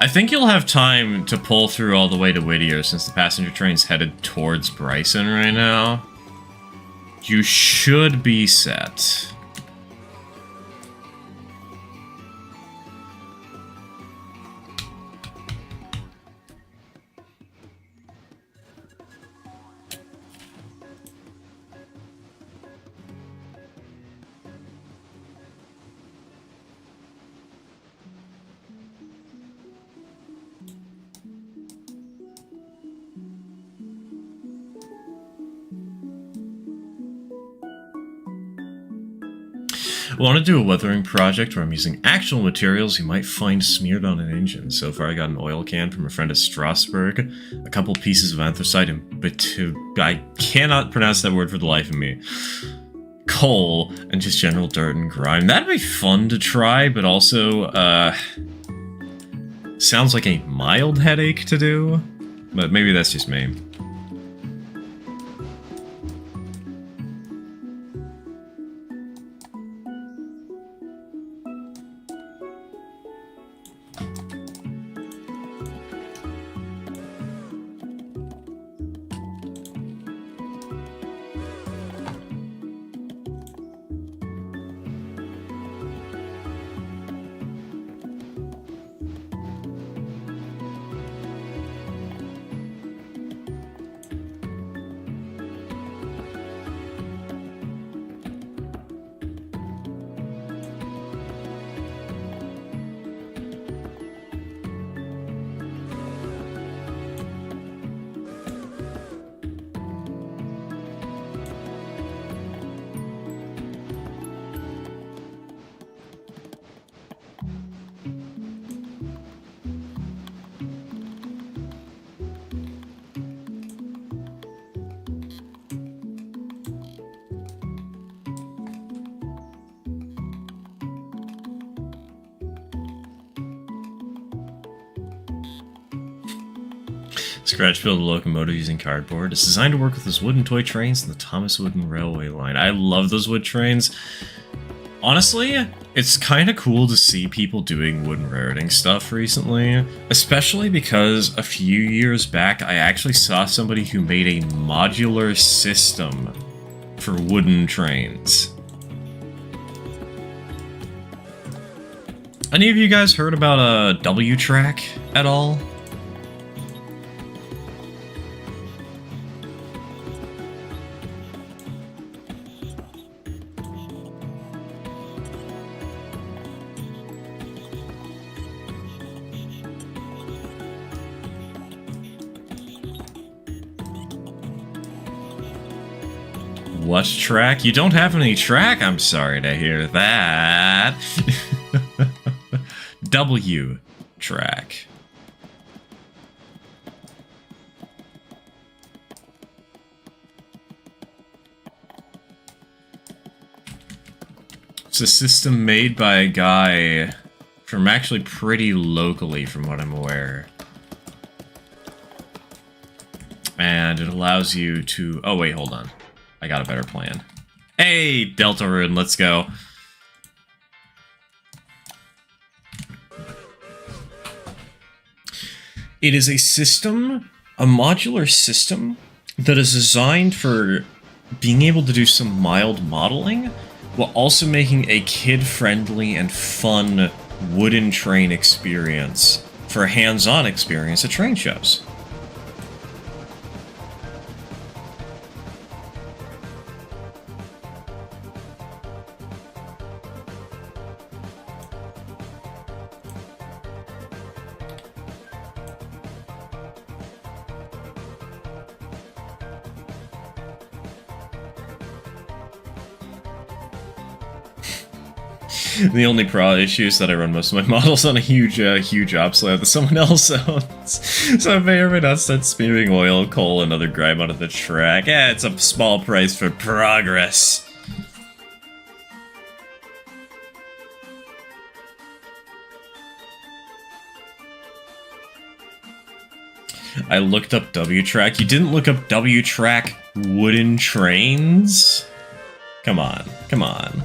I think you'll have time to pull through all the way to Whittier since the passenger train's headed towards Bryson right now. You should be set. I want to do a weathering project where I'm using actual materials you might find smeared on an engine. So far I got an oil can from a friend at Strasbourg, a couple pieces of anthracite, and I cannot pronounce that word for the life of me. Coal, and just general dirt and grime. That'd be fun to try, but also, sounds like a mild headache to do. But maybe that's just me. Scratch-built locomotive using cardboard. It's designed to work with those wooden toy trains and the Thomas Wooden Railway line. I love those wood trains. Honestly, it's kind of cool to see people doing wooden railroading stuff recently, especially because a few years back I actually saw somebody who made a modular system for wooden trains. Any of you guys heard about a W-Track at all? What track? You don't have any track? I'm sorry to hear that. W track. It's a system made by a guy from actually pretty locally, from what I'm aware. And it allows you to... Oh, wait, hold on. I got a better plan. Hey, Deltarune, let's go. It is a system, a modular system, that is designed for being able to do some mild modeling, while also making a kid-friendly and fun wooden train experience for a hands-on experience at train shows. The only issue is that I run most of my models on a huge obsolete that someone else owns. So I may or may not start smearing oil, coal, and other grime onto the track. Yeah, it's a small price for progress. I looked up W-Track. You didn't look up W-Track wooden trains? Come on, come on.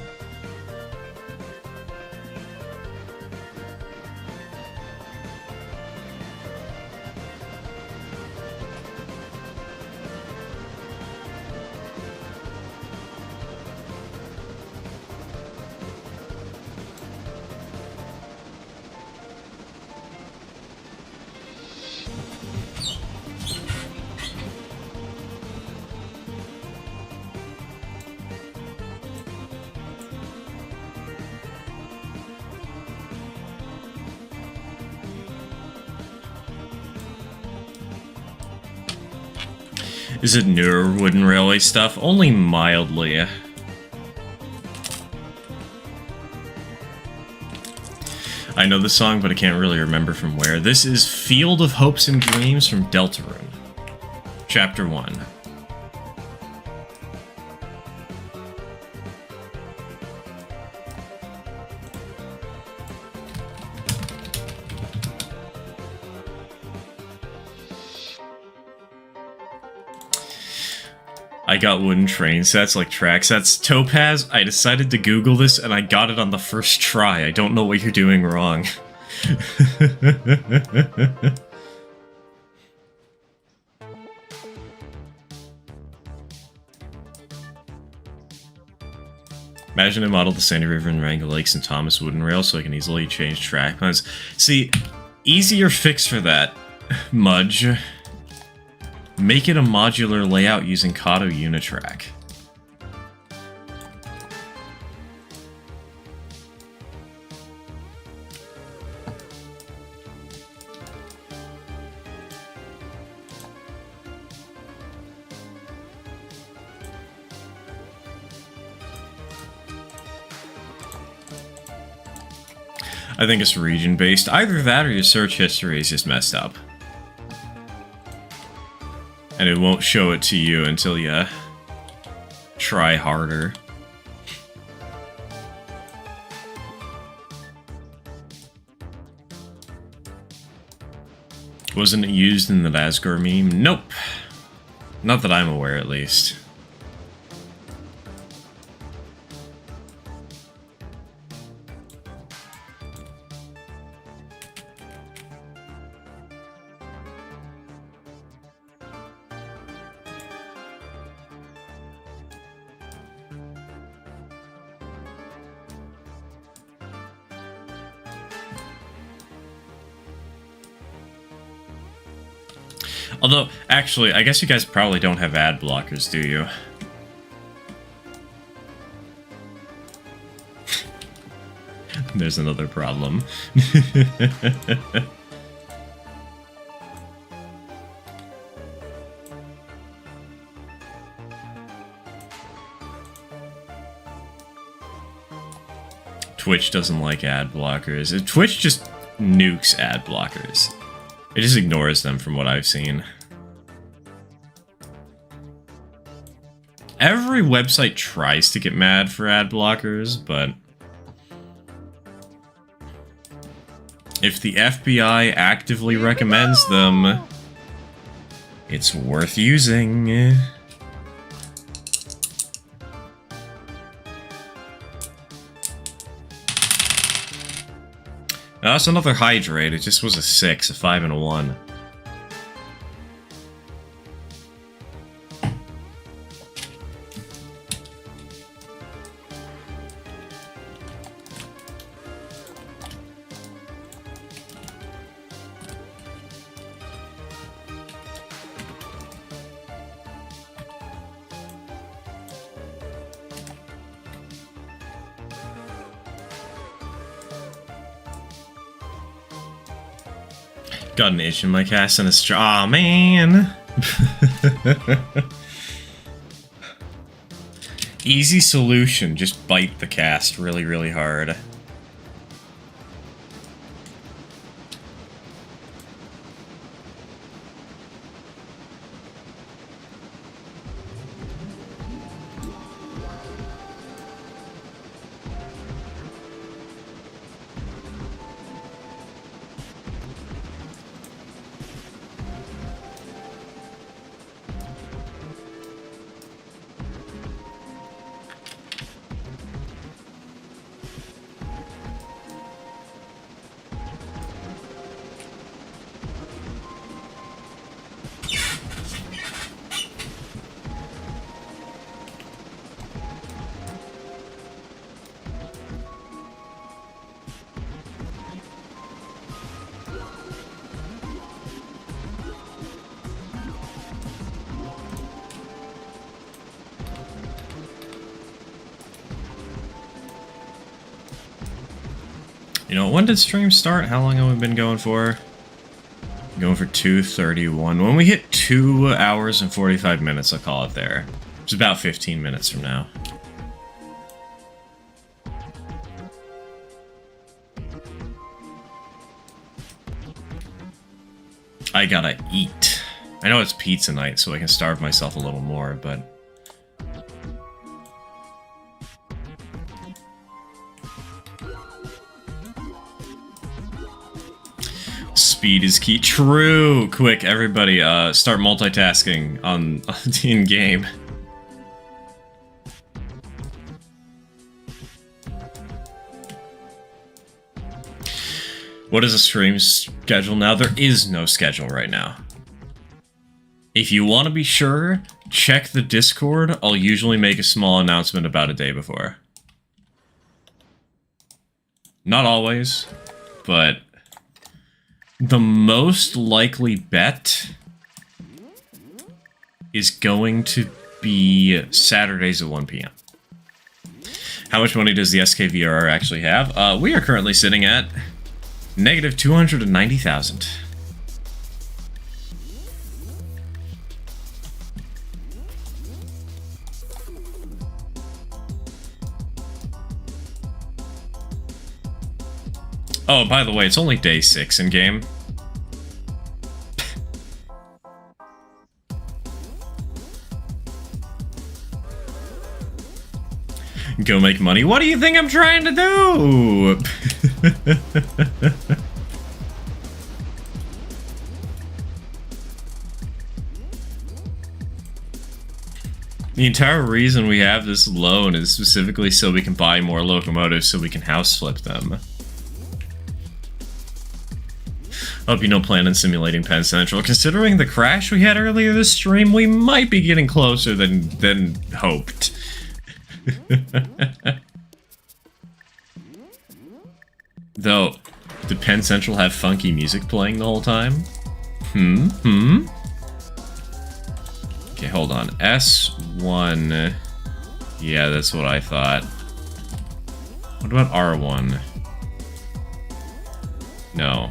Is it newer wooden railway stuff? Only mildly. I know the song, but I can't really remember from where. This is Field of Hopes and Dreams from Deltarune. Chapter 1. I got wooden train sets like track sets. Topaz, I decided to Google this and I got it on the first try. I don't know what you're doing wrong. Imagine I modeled the Sandy River and Wrangell Lakes and Thomas Wooden Rail so I can easily change track plans. See, easier fix for that, Mudge. Make it a modular layout using Kato Unitrack. I think it's region-based. Either that or your search history is just messed up. And it won't show it to you until you try harder. Wasn't it used in the Asgore meme? Nope. Not that I'm aware, at least. Although, actually, I guess you guys probably don't have ad blockers, do you? There's another problem. Twitch doesn't like ad blockers. Twitch just nukes ad blockers. It just ignores them from what I've seen. Every website tries to get mad for ad blockers, but if the FBI actively recommends them, it's worth using. Oh, that's another Hydrate. It just was a 6, a 5, and a 1. Got an itch in my cast and a straw. Aw, man! Easy solution, just bite the cast really, really hard. You know, when did stream start? How long have we been going for? Going for 2:31. When we hit 2 hours and 45 minutes, I'll call it there. It's about 15 minutes from now. I gotta eat. I know it's pizza night, so I can starve myself a little more, but... Speed is key. True! Quick, everybody, start multitasking on in-game. What is a stream schedule now? There is no schedule right now. If you want to be sure, check the Discord. I'll usually make a small announcement about a day before. Not always, but... the most likely bet is going to be Saturdays at 1 p.m. How much money does the SKVRR actually have? We are currently sitting at negative 290,000. Oh, by the way, it's only day 6 in game. Go make money. What do you think I'm trying to do? The entire reason we have this loan is specifically so we can buy more locomotives so we can house flip them. Hope you don't plan on simulating Penn Central. Considering the crash we had earlier this stream, we might be getting closer than hoped. Though, did Penn Central have funky music playing the whole time? Okay, hold on. S1. Yeah, that's what I thought. What about R1? No.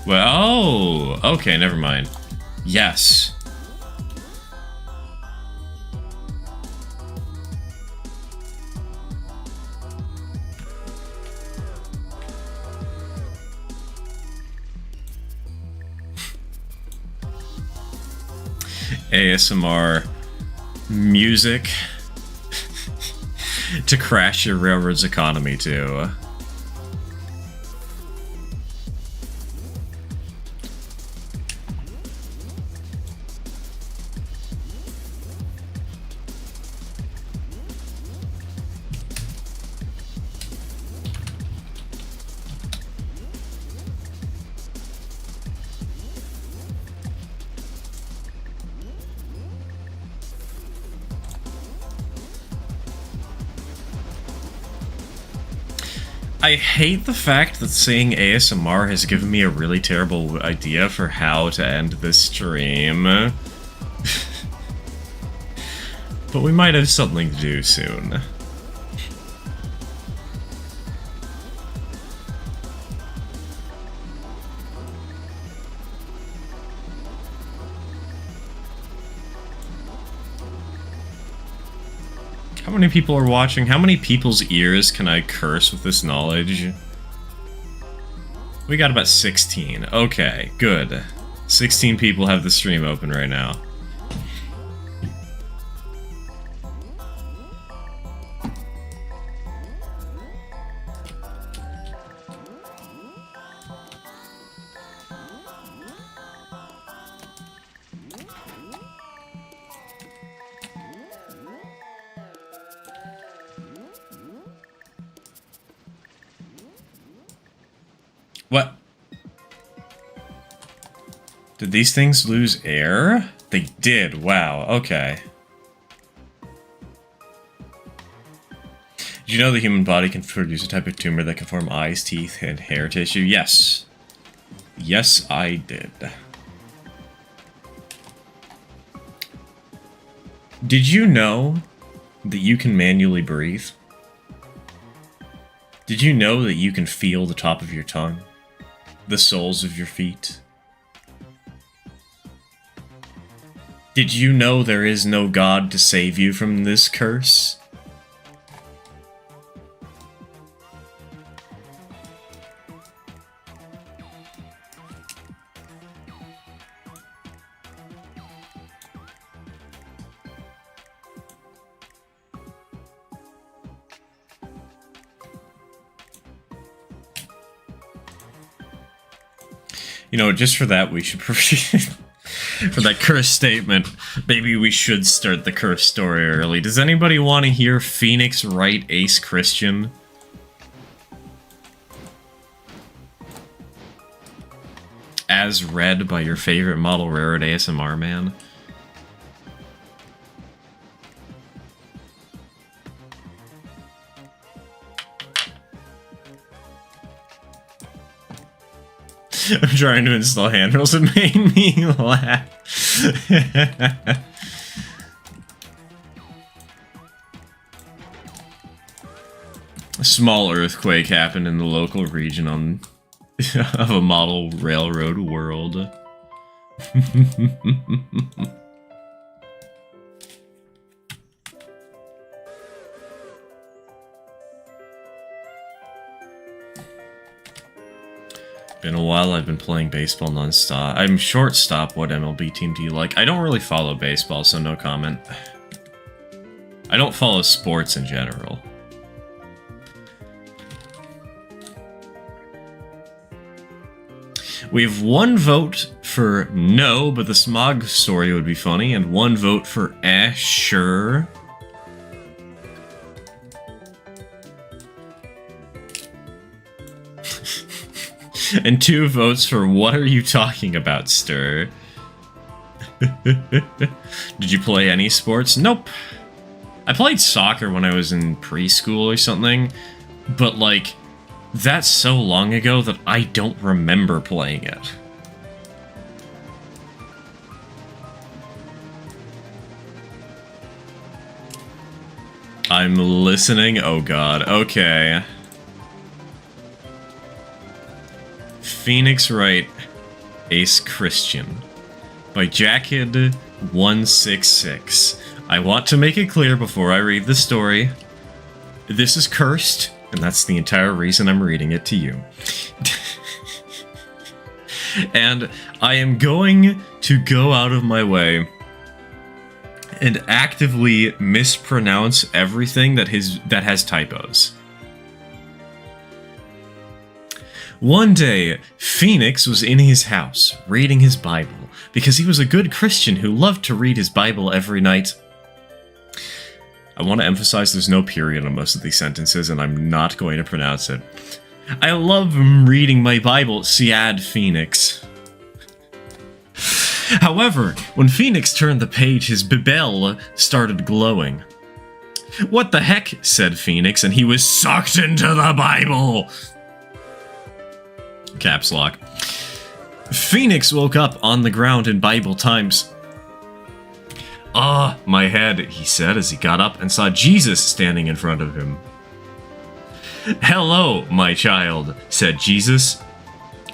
Well, oh! Okay, never mind. Yes. ASMR music to crash your railroad's economy too. I hate the fact that seeing ASMR has given me a really terrible idea for how to end this stream. But we might have something to do soon. How many people are watching? How many people's ears can I curse with this knowledge? We got about 16. Okay, good. 16 people have the stream open right now. What? Did these things lose air? They did. Wow. Okay. Did you know the human body can produce a type of tumor that can form eyes, teeth, and hair tissue? Yes. Yes, I did. Did you know that you can manually breathe? Did you know that you can feel the top of your tongue? The soles of your feet? Did you know there is no God to save you from this curse? You know, just for that, we should for that curse statement, maybe we should start the curse story early. Does anybody want to hear Phoenix Wright Ace Christian? As read by your favorite model railroad ASMR man? I'm trying to install handrails. It made me laugh. A small earthquake happened in the local region of a model railroad world. Been a while. I've been playing baseball non-stop. I'm shortstop. What MLB team do you like? I don't really follow baseball, so no comment. I don't follow sports in general. We have one vote for no, but the Smog story would be funny, and 1 vote for sure. And 2 votes for what are you talking about, Stir? Did you play any sports? Nope. I played soccer when I was in preschool or something, but like, that's so long ago that I don't remember playing it. I'm listening. Oh god. Okay. Phoenix Wright, Ace Christian, by Jackid166. I want to make it clear before I read the story, this is cursed, and that's the entire reason I'm reading it to you. And I am going to go out of my way and actively mispronounce everything that has typos. One day, Phoenix was in his house, reading his Bible, because he was a good Christian who loved to read his Bible every night. I want to emphasize there's no period on most of these sentences, and I'm not going to pronounce it. I love reading my Bible, Siad Phoenix. However, when Phoenix turned the page, his Bibel started glowing. What the heck, said Phoenix, and he was sucked into the Bible! Caps lock. Phoenix woke up on the ground in Bible times. Ah, my head, he said as he got up and saw Jesus standing in front of him. Hello, my child, said Jesus.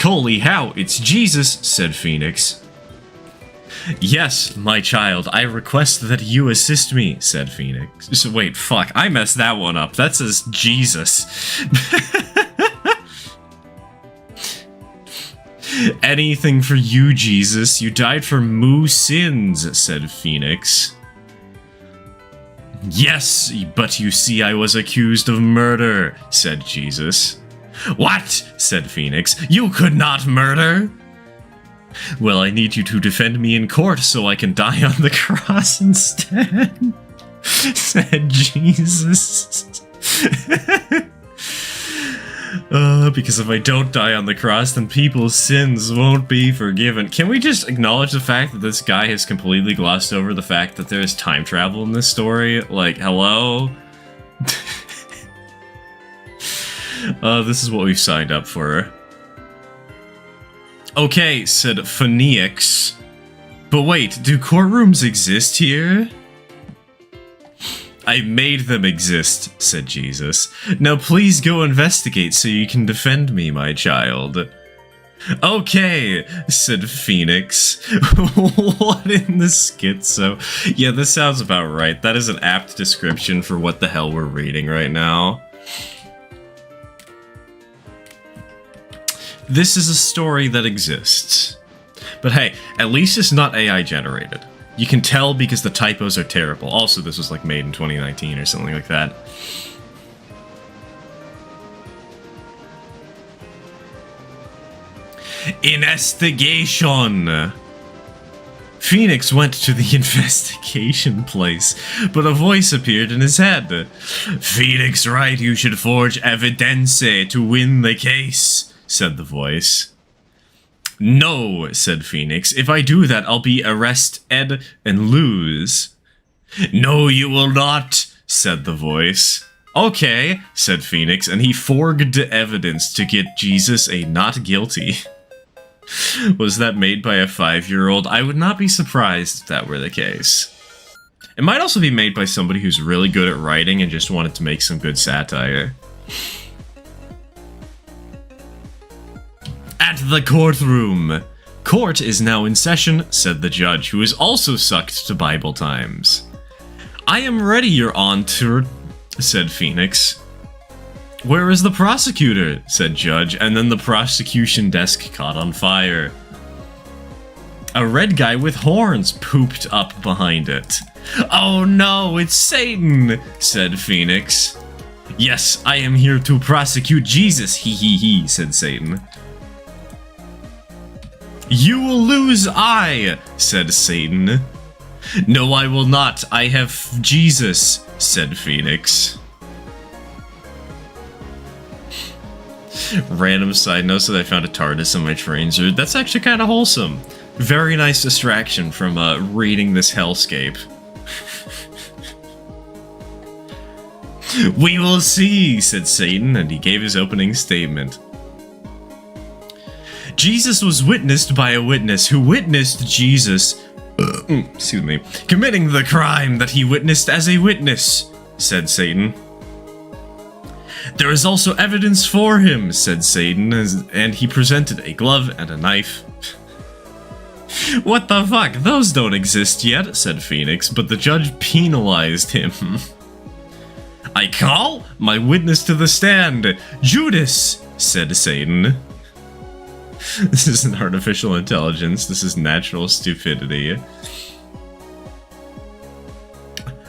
Holy how, it's Jesus, said Phoenix. Yes, my child, I request that you assist me, said Phoenix. So wait, fuck, I messed that one up. That says Jesus. Anything for you, Jesus. You died for moo sins, said Phoenix. Yes, but you see I was accused of murder, said Jesus. What? Said Phoenix. You could not murder? Well, I need you to defend me in court so I can die on the cross instead, said Jesus. Because if I don't die on the cross, then people's sins won't be forgiven. Can we just acknowledge the fact that this guy has completely glossed over the fact that there's time travel in this story? Like, hello? This is what we've signed up for. Okay, said Phoenix. But wait, do courtrooms exist here? I made them exist, said Jesus. Now please go investigate so you can defend me, my child. Okay, said Phoenix. What in the schizo? Yeah, this sounds about right. That is an apt description for what the hell we're reading right now. This is a story that exists. But hey, at least it's not AI generated. You can tell because the typos are terrible. Also, this was like made in 2019 or something like that. Investigation! Phoenix went to the investigation place, but a voice appeared in his head. Phoenix Wright, you should forge evidence to win the case, said the voice. No, said Phoenix. If I do that, I'll be arrested and lose. No, you will not, said the voice. Okay, said Phoenix, and he forged evidence to get Jesus a not guilty. Was that made by a 5-year-old? I would not be surprised if that were the case. It might also be made by somebody who's really good at writing and just wanted to make some good satire. At the courtroom. Court is now in session, said the judge, who is also sucked to Bible times. I am ready, Your Honor, said Phoenix. Where is the prosecutor? Said Judge, and then the prosecution desk caught on fire. A red guy with horns pooped up behind it. Oh no, it's Satan, said Phoenix. Yes, I am here to prosecute Jesus, he, said Satan. You will lose, said Satan. No, I will not. I have Jesus, said Phoenix. Random side note, so I found a TARDIS in my trains. That's actually kind of wholesome. Very nice distraction from reading this hellscape. We will see, said Satan, and he gave his opening statement. Jesus was witnessed by a witness who witnessed Jesus, excuse me, committing the crime that he witnessed as a witness, said Satan. There is also evidence for him, said Satan, and he presented a glove and a knife. What the fuck? Those don't exist yet, said Phoenix, but the judge penalized him. I call my witness to the stand, Judas, said Satan. This isn't artificial intelligence, this is natural stupidity.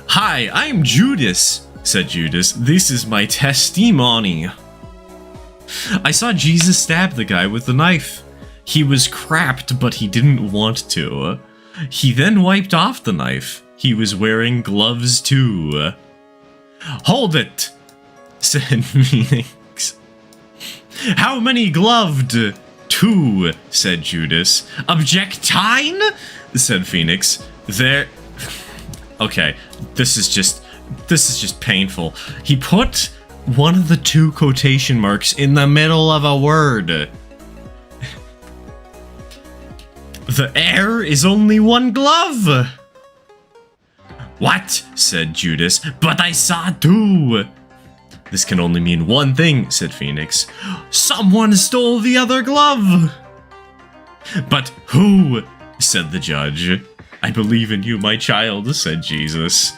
Hi, I'm Judas, said Judas. This is my testimony. I saw Jesus stab the guy with the knife. He was crapped, but he didn't want to. He then wiped off the knife. He was wearing gloves too. Hold it, said Phoenix. How many gloved? 2, said Judas. Objectine? Said Phoenix. There... Okay, this is just painful. He put one of the 2 quotation marks in the middle of a word. The air is only 1 glove. What? Said Judas. But I saw 2. This can only mean one thing, said Phoenix. Someone stole the other glove! But who? Said the judge. I believe in you, my child, said Jesus.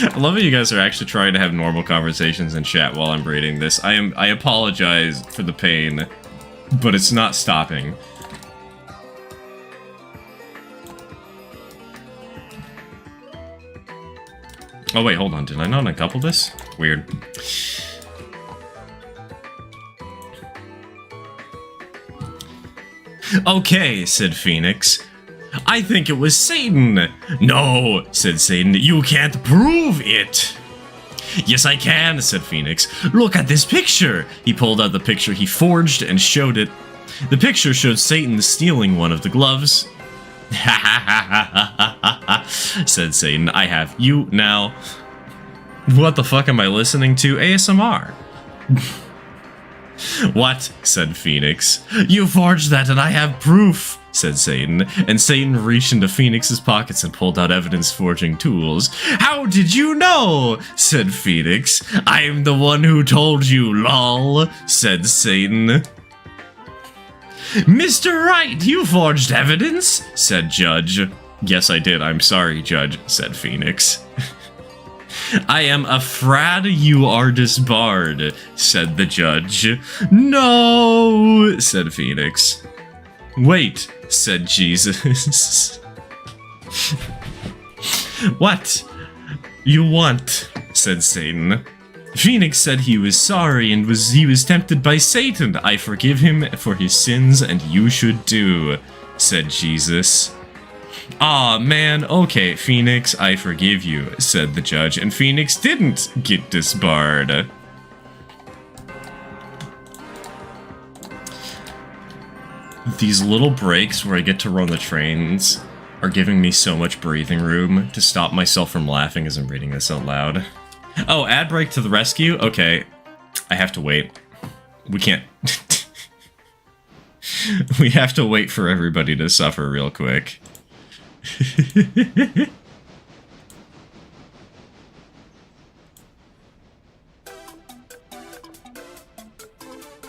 I love that you guys are actually trying to have normal conversations in chat while I'm reading this. I apologize for the pain, but it's not stopping. Oh wait, hold on, did I not uncouple this? Weird. Okay, said Phoenix. I think it was Satan. No, said Satan, you can't prove it. Yes, I can, said Phoenix. Look at this picture. He pulled out the picture he forged and showed it. The picture showed Satan stealing one of the gloves. Ha ha ha ha ha ha ha, said Satan. I have you now. What the fuck am I listening to? ASMR. What? Said Phoenix. You forged that and I have proof, said Satan. And Satan reached into Phoenix's pockets and pulled out evidence forging tools. How did you know? Said Phoenix. I am the one who told you, lol, said Satan. Mr. Wright, you forged evidence, said Judge. Yes, I did. I'm sorry, Judge, said Phoenix. I am afraid you are disbarred, said the judge. No, said Phoenix. Wait, said Jesus. What? You want, said Satan. Phoenix said he was sorry and he was tempted by Satan. I forgive him for his sins and you should too, said Jesus. Aw, man, okay, Phoenix, I forgive you, said the judge, and Phoenix didn't get disbarred. These little breaks where I get to run the trains are giving me so much breathing room to stop myself from laughing as I'm reading this out loud. Oh, ad break to the rescue? Okay, I have to wait. We can't... We have to wait for everybody to suffer real quick.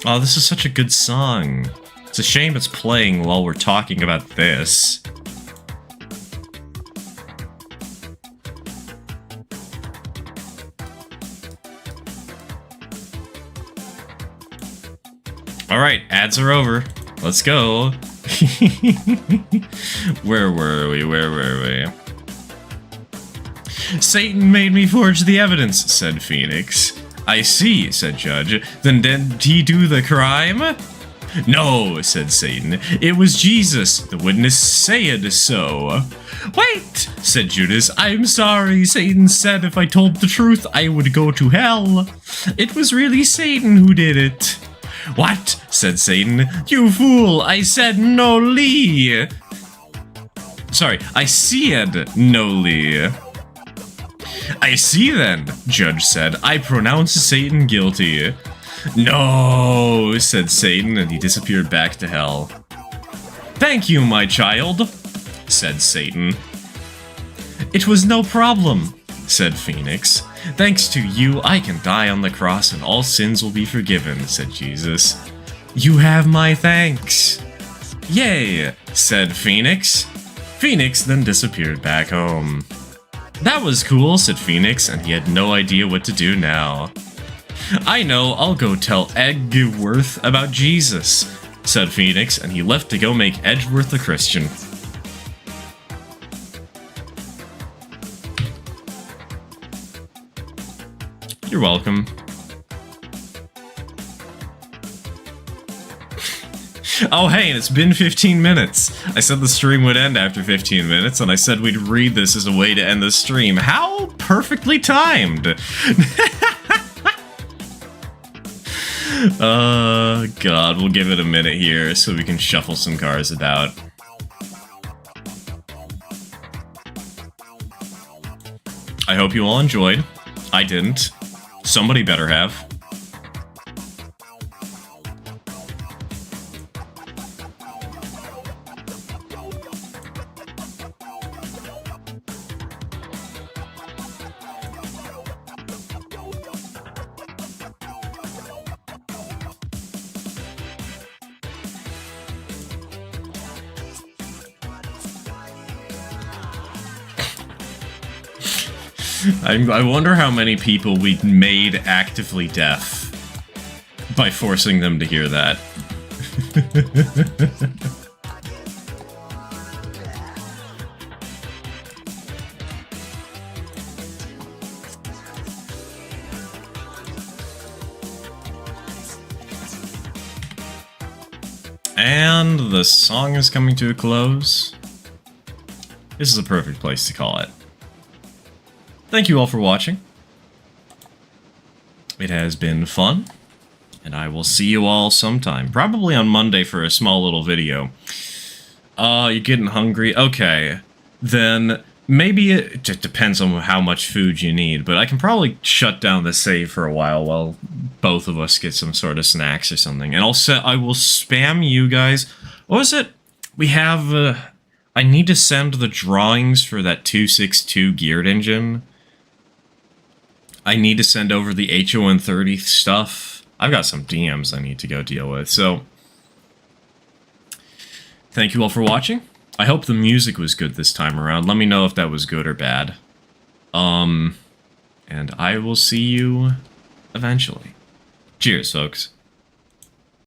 Oh, this is such a good song. It's a shame it's playing while we're talking about this. Alright, ads are over. Let's go. Where were we? Where were we? Satan made me forge the evidence, said Phoenix. I see, said Judge. Then did he do the crime? No, said Satan. It was Jesus. The witness said so. Wait, said Judas. I'm sorry. Satan said if I told the truth, I would go to hell. It was really Satan who did it. What? Said Satan. You fool. I said no Lee. Sorry, I said no Lee. I see then, Judge said. I pronounce Satan guilty. No, said Satan, and he disappeared back to hell. Thank you, my child, said Satan. It was no problem, said Phoenix. Thanks to you, I can die on the cross and all sins will be forgiven, said Jesus. You have my thanks. Yay, said Phoenix. Phoenix then disappeared back home. That was cool, said Phoenix, and he had no idea what to do now. I know, I'll go tell Edgeworth about Jesus, said Phoenix, and he left to go make Edgeworth a Christian. You're welcome. Oh hey, and it's been 15 minutes. I said the stream would end after 15 minutes, and I said we'd read this as a way to end the stream. How perfectly timed! God, we'll give it a minute here so we can shuffle some cards about. I hope you all enjoyed. I didn't. Somebody better have. I wonder how many people we made actively deaf by forcing them to hear that. And the song is coming to a close. This is a perfect place to call it. Thank you all for watching. It has been fun, and I will see you all sometime. Probably on Monday for a small little video. You're getting hungry? Okay. Then maybe it just depends on how much food you need, but I can probably shut down the save for a while both of us get some sort of snacks or something. And I will spam you guys. What was it? We have, I need to send the drawings for that 262 geared engine. I need to send over the HO130 stuff. I've got some DMs I need to go deal with, so... Thank you all for watching. I hope the music was good this time around. Let me know if that was good or bad. And I will see you eventually. Cheers, folks.